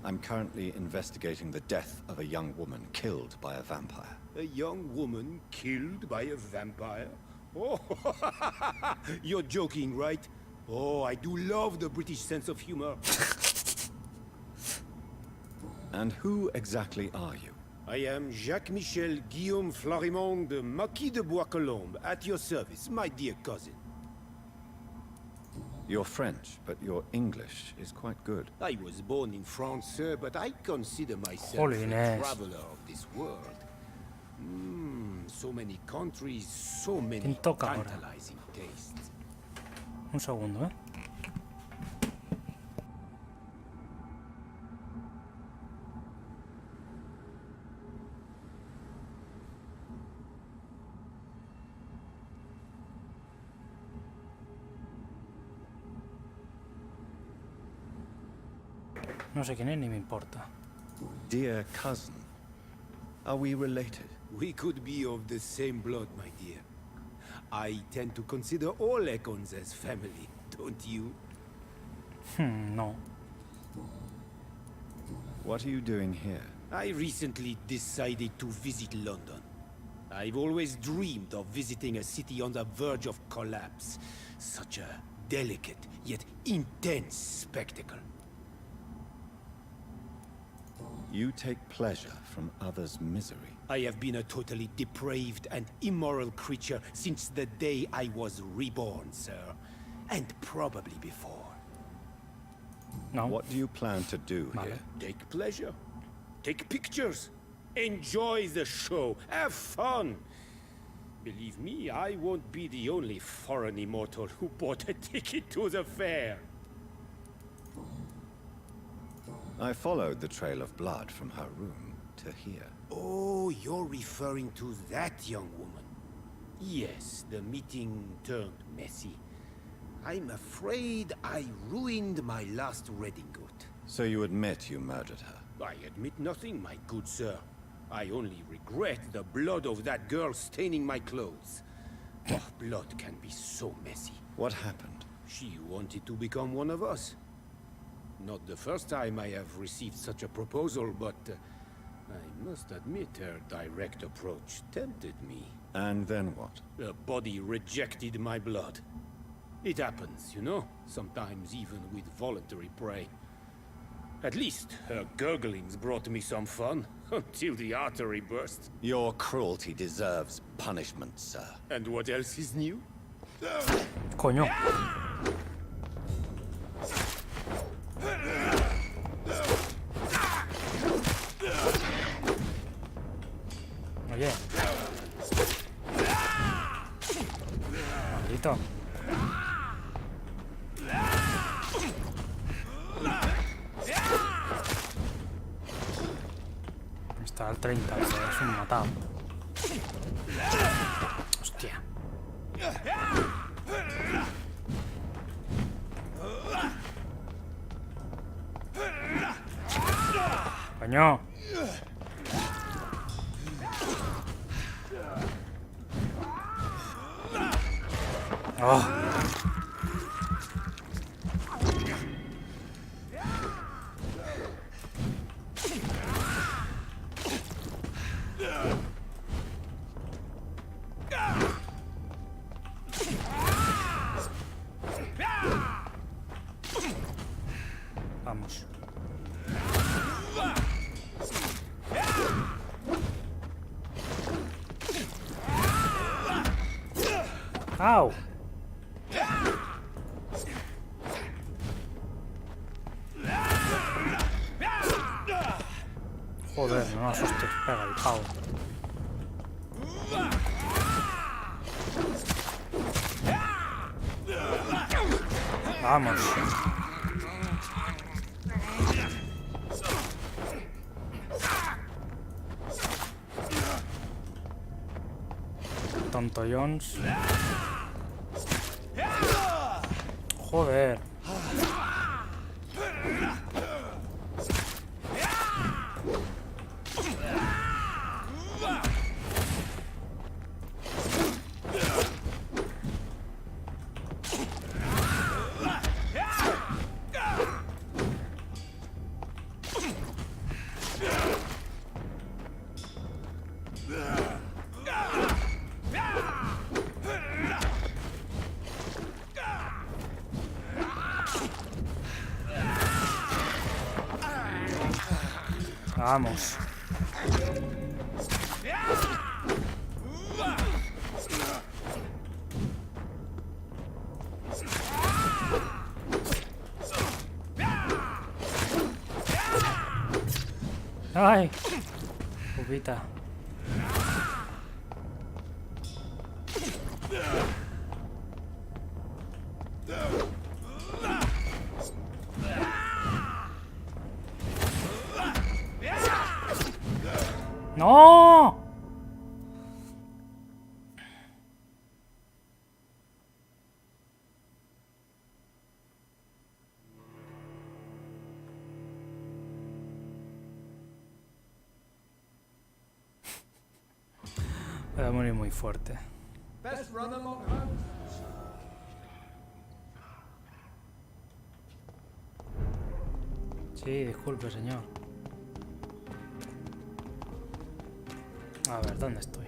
I'm currently investigating the death of a young woman killed by a vampire. A young woman killed by a vampire? Oh, you're joking, right? Oh, I do love the British sense of humor. And who exactly are you? I am Jacques-Michel Guillaume Florimond de Marquis de Bois-Colombes, at your service, my dear cousin. You're French, but your English is quite good. I was born in France, sir, but I consider myself Holiness. a traveler of this world. So many countries, so many toca ahora? tantalizing tastes. Un segundo, ¿eh? No sé quién es ni me importa. dear cousin. Are we related? We could be of the same blood, my dear. I tend to consider all Ekons as family, don't you? No. What are you doing here? I recently decided to visit London. I've always dreamed of visiting a city on the verge of collapse. Such a delicate, yet intense spectacle. You take pleasure from others' misery. I have been a totally depraved and immoral creature since the day I was reborn, sir. And probably before. No. What do you plan to do here? Take pleasure. Take pictures. Enjoy the show. Have fun. Believe me, I won't be the only foreign immortal who bought a ticket to the fair. I followed the trail of blood from her room to here. Oh, you're referring to that young woman. Yes, the meeting turned messy. I'm afraid I ruined my last redingote. So you admit you murdered her? I admit nothing, my good sir. I only regret the blood of that girl staining my clothes. Oh, blood can be so messy. What happened? She wanted to become one of us. Not the first time I have received such a proposal, but I must admit her direct approach tempted me. And then what? The body rejected my blood. It happens, you know, sometimes even with voluntary prey. At least her gurglings brought me some fun, until the artery burst. Your cruelty deserves punishment, sir. And what else is new? Coño. Oye. Maldito. Está al 30, pero es un matado. Hostia. Coño. Oh. Vamos. ¡Au! Joder, no me asustes, pega el pavo. Vamos. Tonto Jones. Joder. Vamos. Ay, pupita. ¡No! a morir muy fuerte. Best run among homes. Sí, disculpe, señor. A ver, ¿dónde estoy?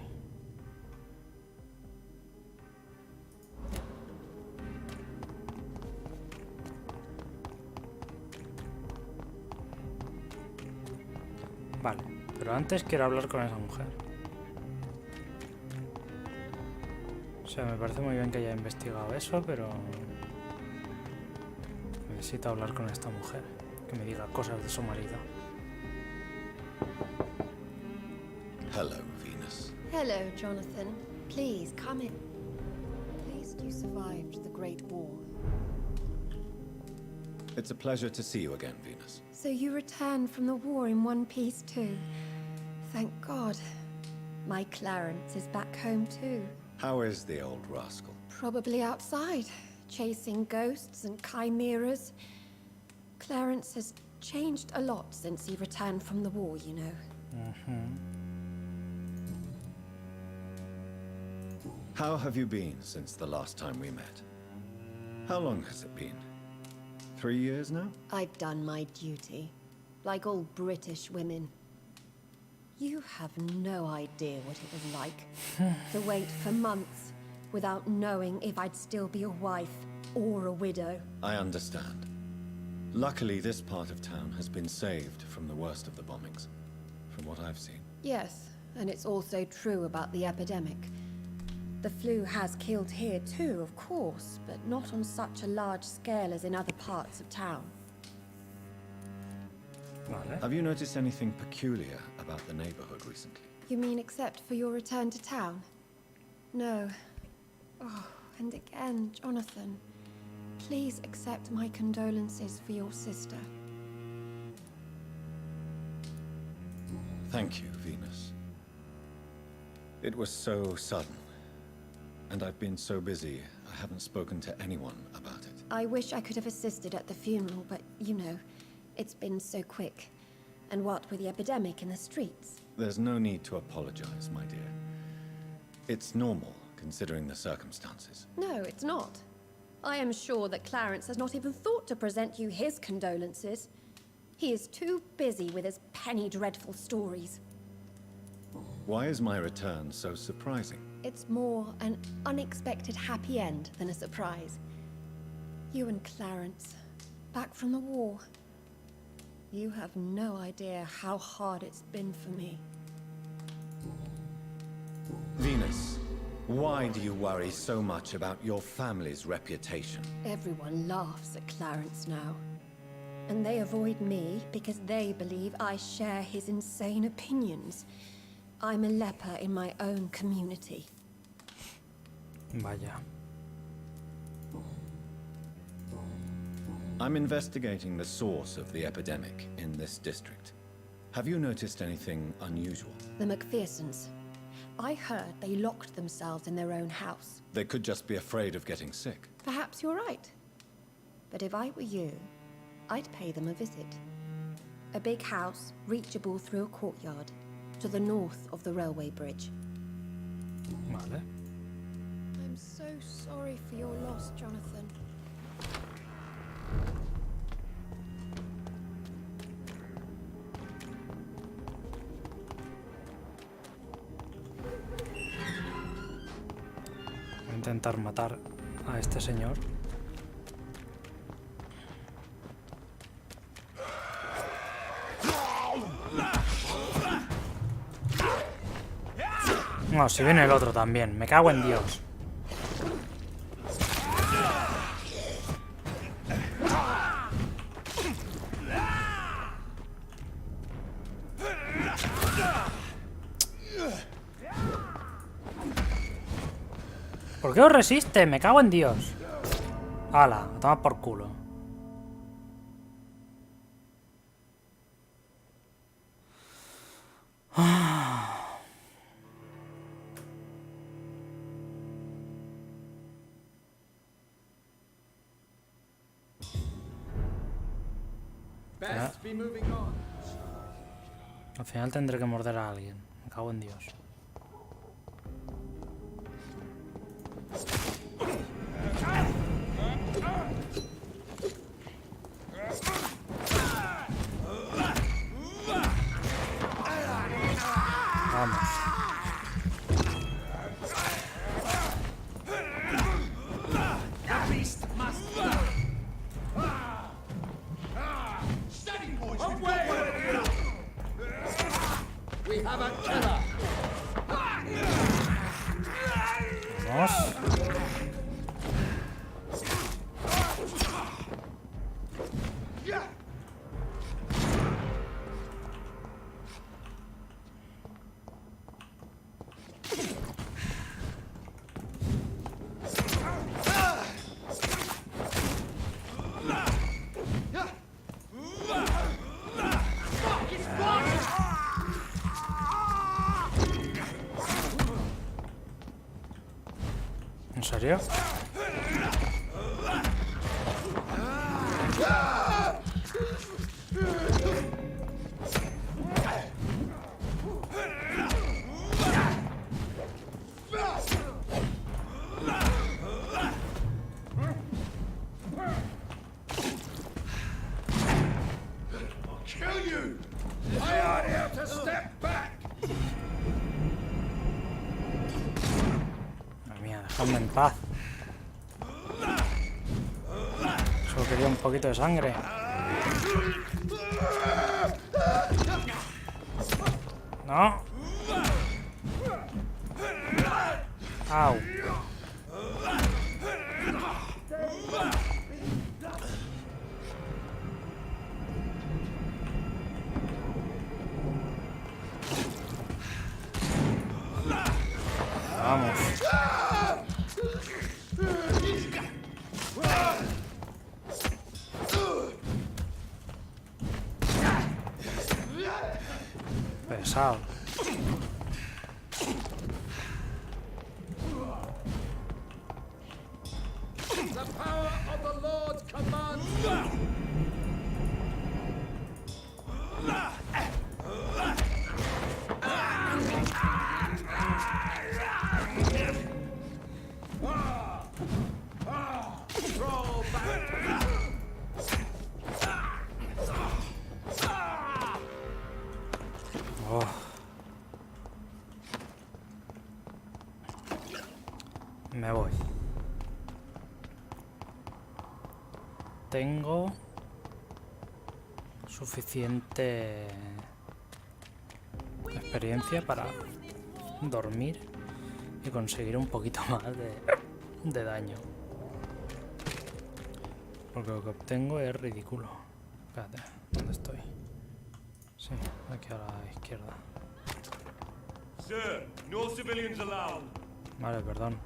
Vale, pero antes quiero hablar con esa mujer. O sea, me parece muy bien que haya investigado eso, pero necesito hablar con esta mujer, que me diga cosas de su marido. Hello, Venus. Hello, Jonathan. Please, come in. At least you survived the Great War. It's a pleasure to see you again, Venus. So you returned from the war in one piece too. Thank God. My Clarence is back home too. How is the old rascal? Probably outside, chasing ghosts and chimeras. Clarence has changed a lot since he returned from the war, you know. How have you been since the last time we met? How long has it been? 3 years now? I've done my duty, like all British women. You have no idea what it was like to wait for months without knowing if I'd still be a wife or a widow. I understand. Luckily, this part of town has been saved from the worst of the bombings, from what I've seen. Yes, and it's also true about the epidemic. The flu has killed here too, of course, but not on such a large scale as in other parts of town. Have you noticed anything peculiar about the neighborhood recently? You mean except for your return to town? No. Oh, and again, Jonathan, please accept my condolences for your sister. Thank you, Venus. It was so sudden. And I've been so busy, I haven't spoken to anyone about it. I wish I could have assisted at the funeral, but, you know, it's been so quick. And what with the epidemic in the streets? There's no need to apologize, my dear. It's normal, considering the circumstances. No, it's not. I am sure that Clarence has not even thought to present you his condolences. He is too busy with his penny dreadful stories. Why is my return so surprising? It's more an unexpected happy end than a surprise. You and Clarence, back from the war. You have no idea how hard it's been for me. Venus, why do you worry so much about your family's reputation? Everyone laughs at Clarence now. And they avoid me because they believe I share his insane opinions. I'm a leper in my own community. Vaya. I'm investigating the source of the epidemic in this district. Have you noticed anything unusual? The McPhersons. I heard they locked themselves in their own house. They could just be afraid of getting sick. Perhaps you're right. But if I were you, I'd pay them a visit. A big house, reachable through a courtyard, to the north of the railway bridge. Vale. I'm so sorry for your loss, Jonathan. Voy a intentar matar a este señor. No, si viene el otro también. Me cago en Dios. ¿Por qué os resiste? Me cago en Dios. Hala, toma por culo. Al final tendré que morder a alguien. Me cago en Dios. Vamos. The beast must steady, boys. Away! We have a killer. Vamos. ¿En serio? Kill you! I ought you to step back! Madre mía, dejadme en paz. Solo quería un poquito de sangre. No. Au. Vamos. Pesado. The power of the Lord commands. Roll back! Oh. Me voy. Tengo suficiente experiencia para dormir y conseguir un poquito más de daño. Porque lo que obtengo es ridículo. Espérate, ¿dónde estoy? Sí, aquí a la izquierda. Sir, no civilians allowed. Vale, perdón.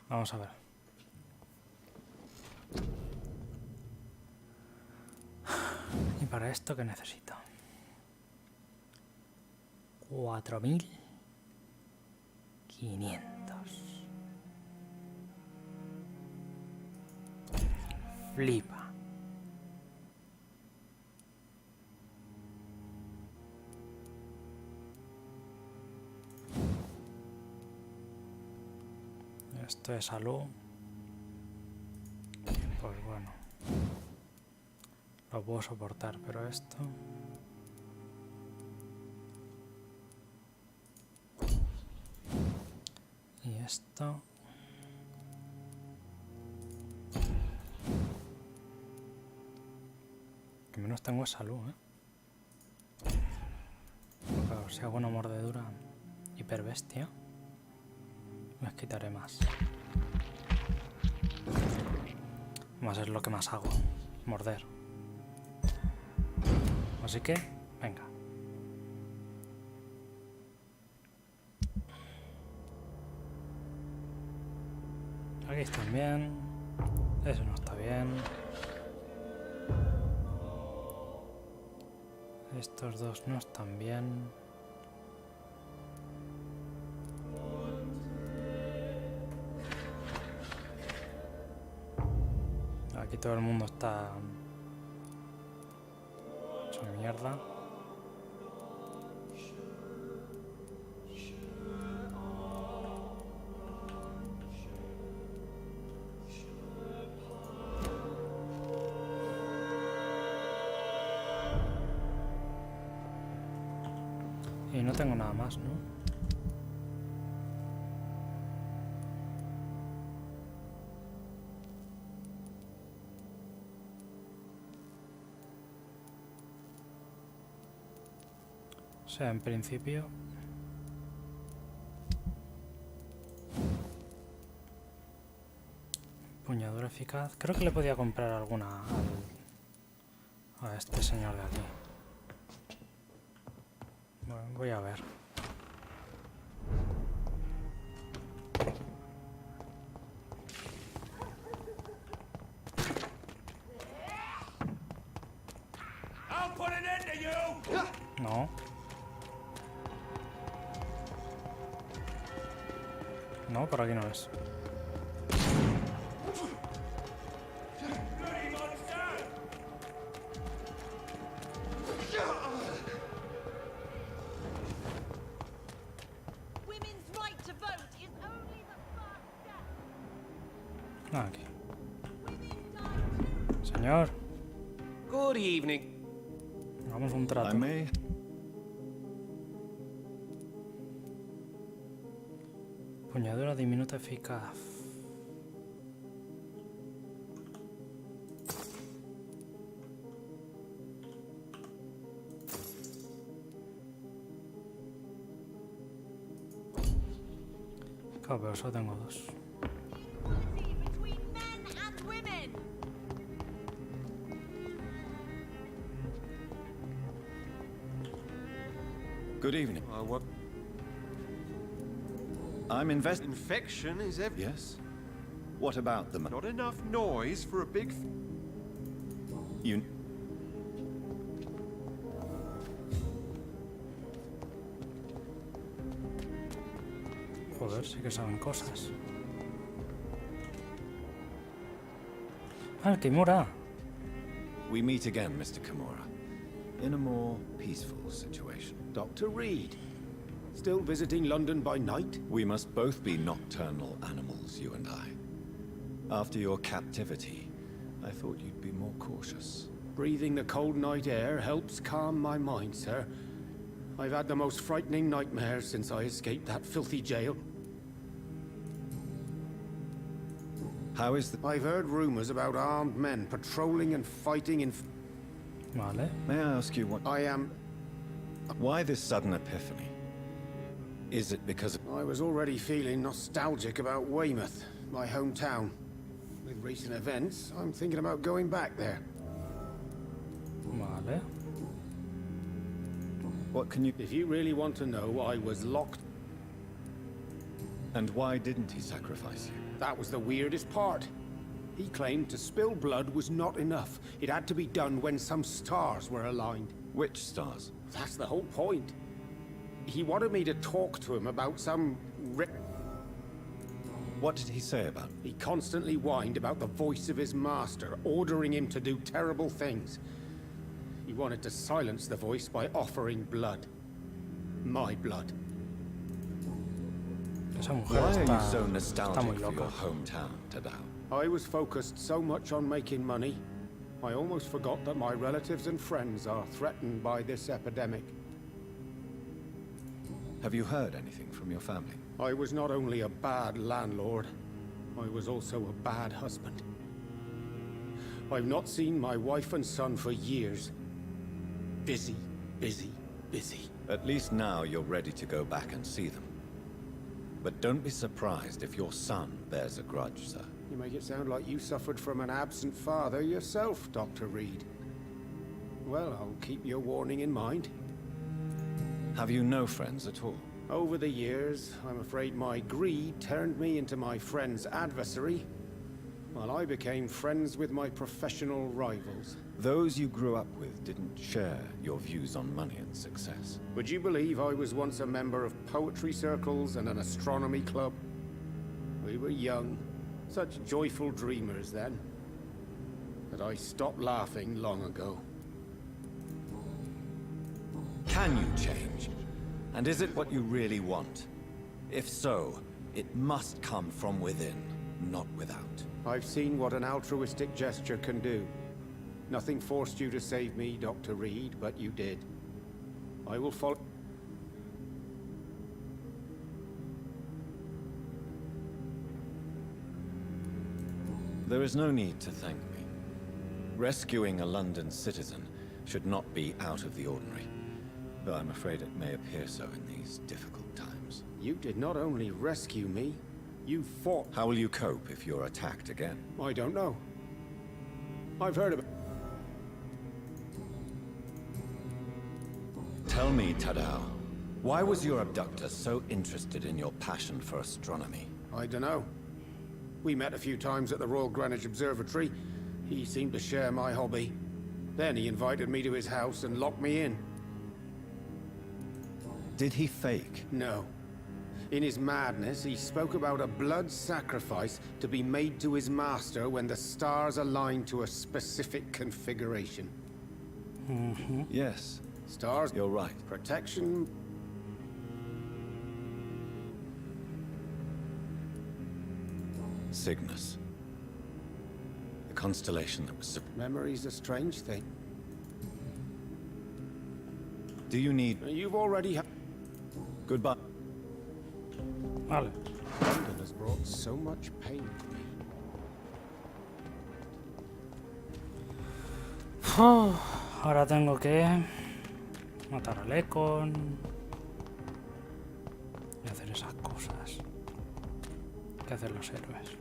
Vamos a ver. ¿Y para esto qué necesito? 4500. Flipa. Esto es salud. Pues bueno. Lo puedo soportar, pero esto... Y esto... Que menos tengo es salud, ¿eh? Claro, si hago una mordedura hiperbestia, les quitaré más. Más es lo que más hago, morder. Así que, venga. Aquí están bien. Eso no está bien. Estos dos no están bien. Aquí todo el mundo está hecho mierda. no tengo nada más, ¿no? O sea, en principio... Puñadura eficaz. Creo que le podía comprar alguna a este señor de aquí. Bueno, voy a ver. I'll put an end to you! No. No, por aquí no es. Bloody monster! Women's right to vote is only the first step. Ah, aquí. Señor, Good evening. hagamos un trato. I may. Puñadura diminuta eficaz. Claro, pero solo tengo dos. Equality between men and women. Good evening. What? I'm Infection is every. Yes? What about them? Not enough noise for a big. You... Joder, sí que saben cosas. Ah, el Kimura. We meet again, Mr. Kimura. In a more peaceful situation. Dr. Reed. Still visiting London by night? We must both be nocturnal animals, you and I. After your captivity, I thought you'd be more cautious. Breathing the cold night air helps calm my mind, sir. I've had the most frightening nightmares since I escaped that filthy jail. How is the... I've heard rumors about armed men patrolling and fighting in... Vale. May I ask you what... I am... Why this sudden epiphany? Is it because of... I was already feeling nostalgic about Weymouth, my hometown. With recent events, I'm thinking about going back there. Vale. What can you... If you really want to know, I was locked... And why didn't he sacrifice you? That was the weirdest part. He claimed to spill blood was not enough. It had to be done when some stars were aligned. Which stars? That's the whole point. He wanted me to talk to him about some... What did he say about it? He constantly whined about the voice of his master, ordering him to do terrible things. He wanted to silence the voice by offering blood. My blood. Esa mujer Why are está, you so está muy nostalgic for loca. your hometown, Tadao? I was focused so much on making money, I almost forgot that my relatives and friends are threatened by this epidemic. Have you heard anything from your family? I was not only a bad landlord, I was also a bad husband. I've not seen my wife and son for years. Busy, busy, busy. At least now you're ready to go back and see them. But don't be surprised if your son bears a grudge, sir. You make it sound like you suffered from an absent father yourself, Dr. Reed. Well, I'll keep your warning in mind. Have you no friends at all? Over the years, I'm afraid my greed turned me into my friend's adversary, while I became friends with my professional rivals. Those you grew up with didn't share your views on money and success. Would you believe I was once a member of poetry circles and an astronomy club? We were young, such joyful dreamers then. But I stopped laughing long ago. Can you change? And is it what you really want? If so, it must come from within, not without. I've seen what an altruistic gesture can do. Nothing forced you to save me, Dr. Reed, but you did. I will follow... There is no need to thank me. Rescuing a London citizen should not be out of the ordinary, though I'm afraid it may appear so in these difficult times. You did not only rescue me, you fought. How will you cope if you're attacked again? I don't know. I've heard about... Tell me, Tadao, why was your abductor so interested in your passion for astronomy? I don't know. We met a few times at the Royal Greenwich Observatory. He seemed to share my hobby. Then he invited me to his house and locked me in. Did he fake? No. In his madness, he spoke about a blood sacrifice to be made to his master when the stars align to a specific configuration. Yes. Stars? You're right. Protection. Cygnus. The constellation that was... Memory's a strange thing. Do you need... You've already... Goodbye. Vale. London has brought so much pain to me. Ahora tengo que matar al Econ y hacer esas cosas que hacen los héroes.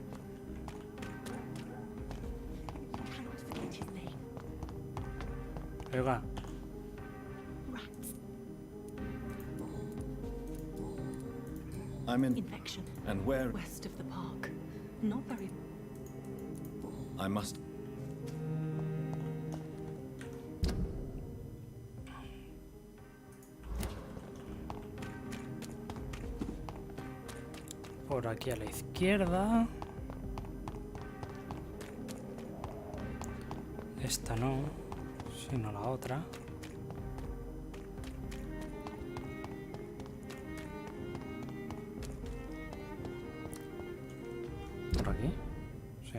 Oiga. I'm in... Infection. And where... West of the park. Not very... I must... Por aquí a la izquierda. Esta no, sino la otra. ¿Por aquí? Sí.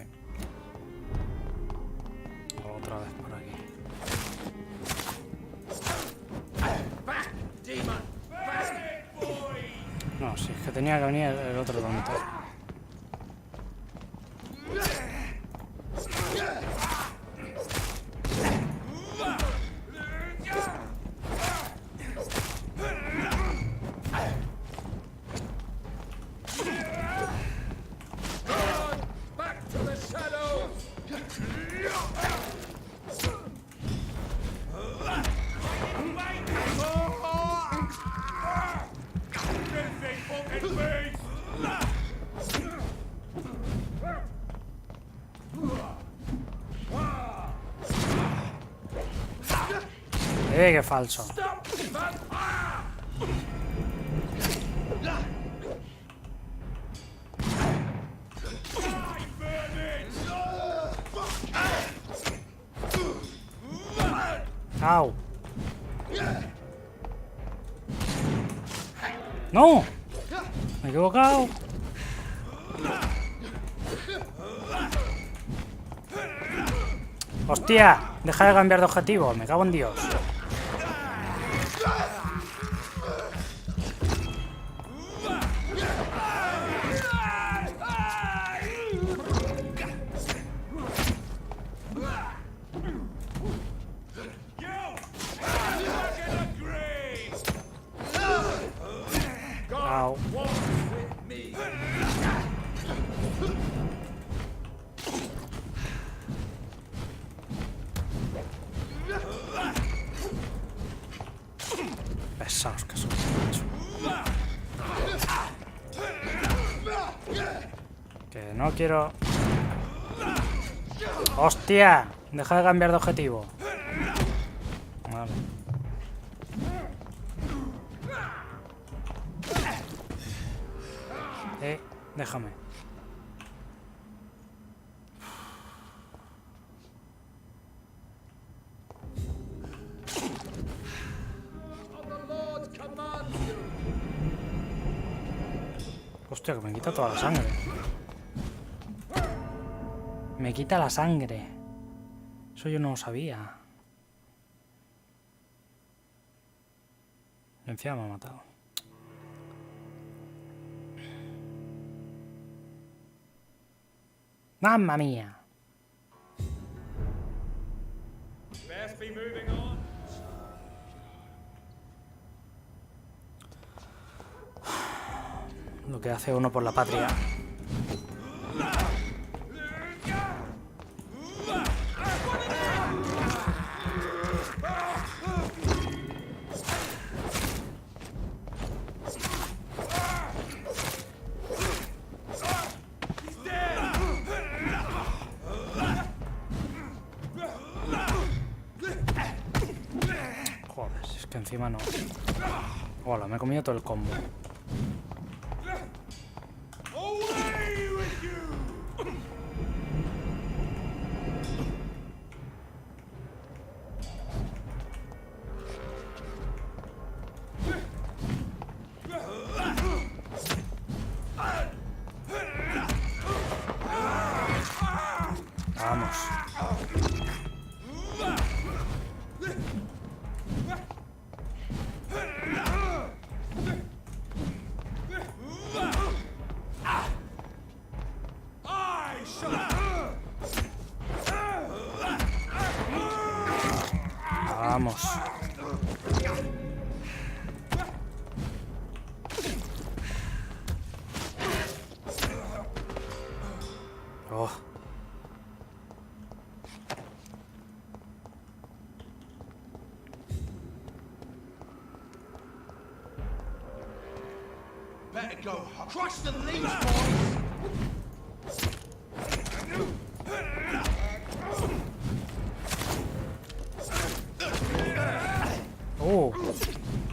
Otra vez por aquí. No, sí, es que tenía que venir el otro tonto. Qué falso. Au. No. Me he equivocado. Hostia, deja de cambiar de objetivo, me cago en Dios. Au. Pesados que son, macho. Que no quiero... ¡Hostia! Deja de cambiar de objetivo. Vale. Déjame. Hostia, que me quita toda la sangre. Me quita la sangre. Eso yo no lo sabía. Y encima me ha matado. ¡Mamma mía! best be moving on. Lo que hace uno por la patria. Joder, si es que encima no. Hola, me he comido todo el combo. Vamos. Vamos. Oh. Better go. Crush the leaves, boys!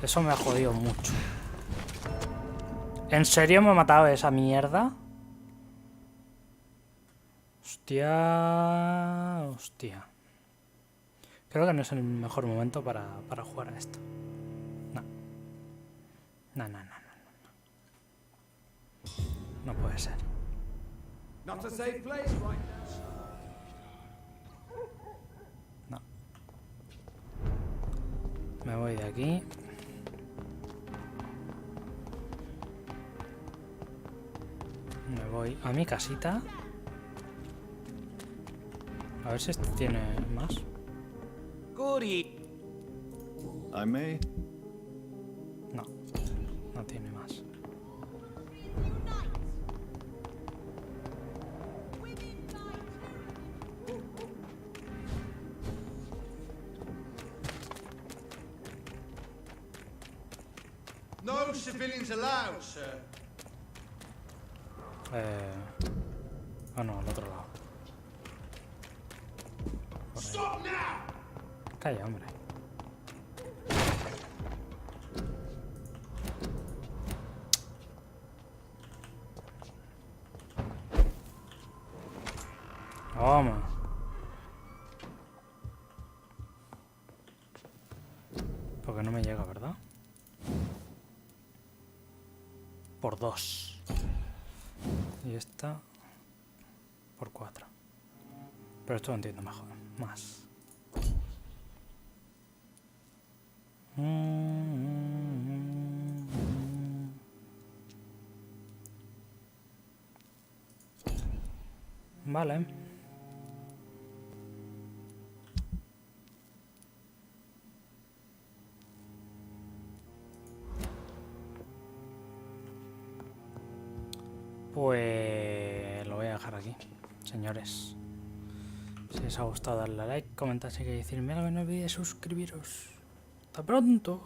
Eso me ha jodido mucho. ¿En serio me ha matado esa mierda? Hostia. Hostia. Creo que no es el mejor momento para jugar a esto. No. No. No puede ser. Not a safe place right now. No. Me voy de aquí. Me voy a mi casita. A ver si este tiene más. Goody. I may. No, no tiene más. No civilians allowed, sir. No, al otro lado. Stop now! Calla, hombre. Toma. Porque no me llega, ¿verdad? Por 2. Y esta por 4. Pero esto lo entiendo mejor. Más. Vale. Pues lo voy a dejar aquí, señores. Si os ha gustado, darle a like, comentar, seguir y decirme algo y no olvidéis suscribiros. Hasta pronto.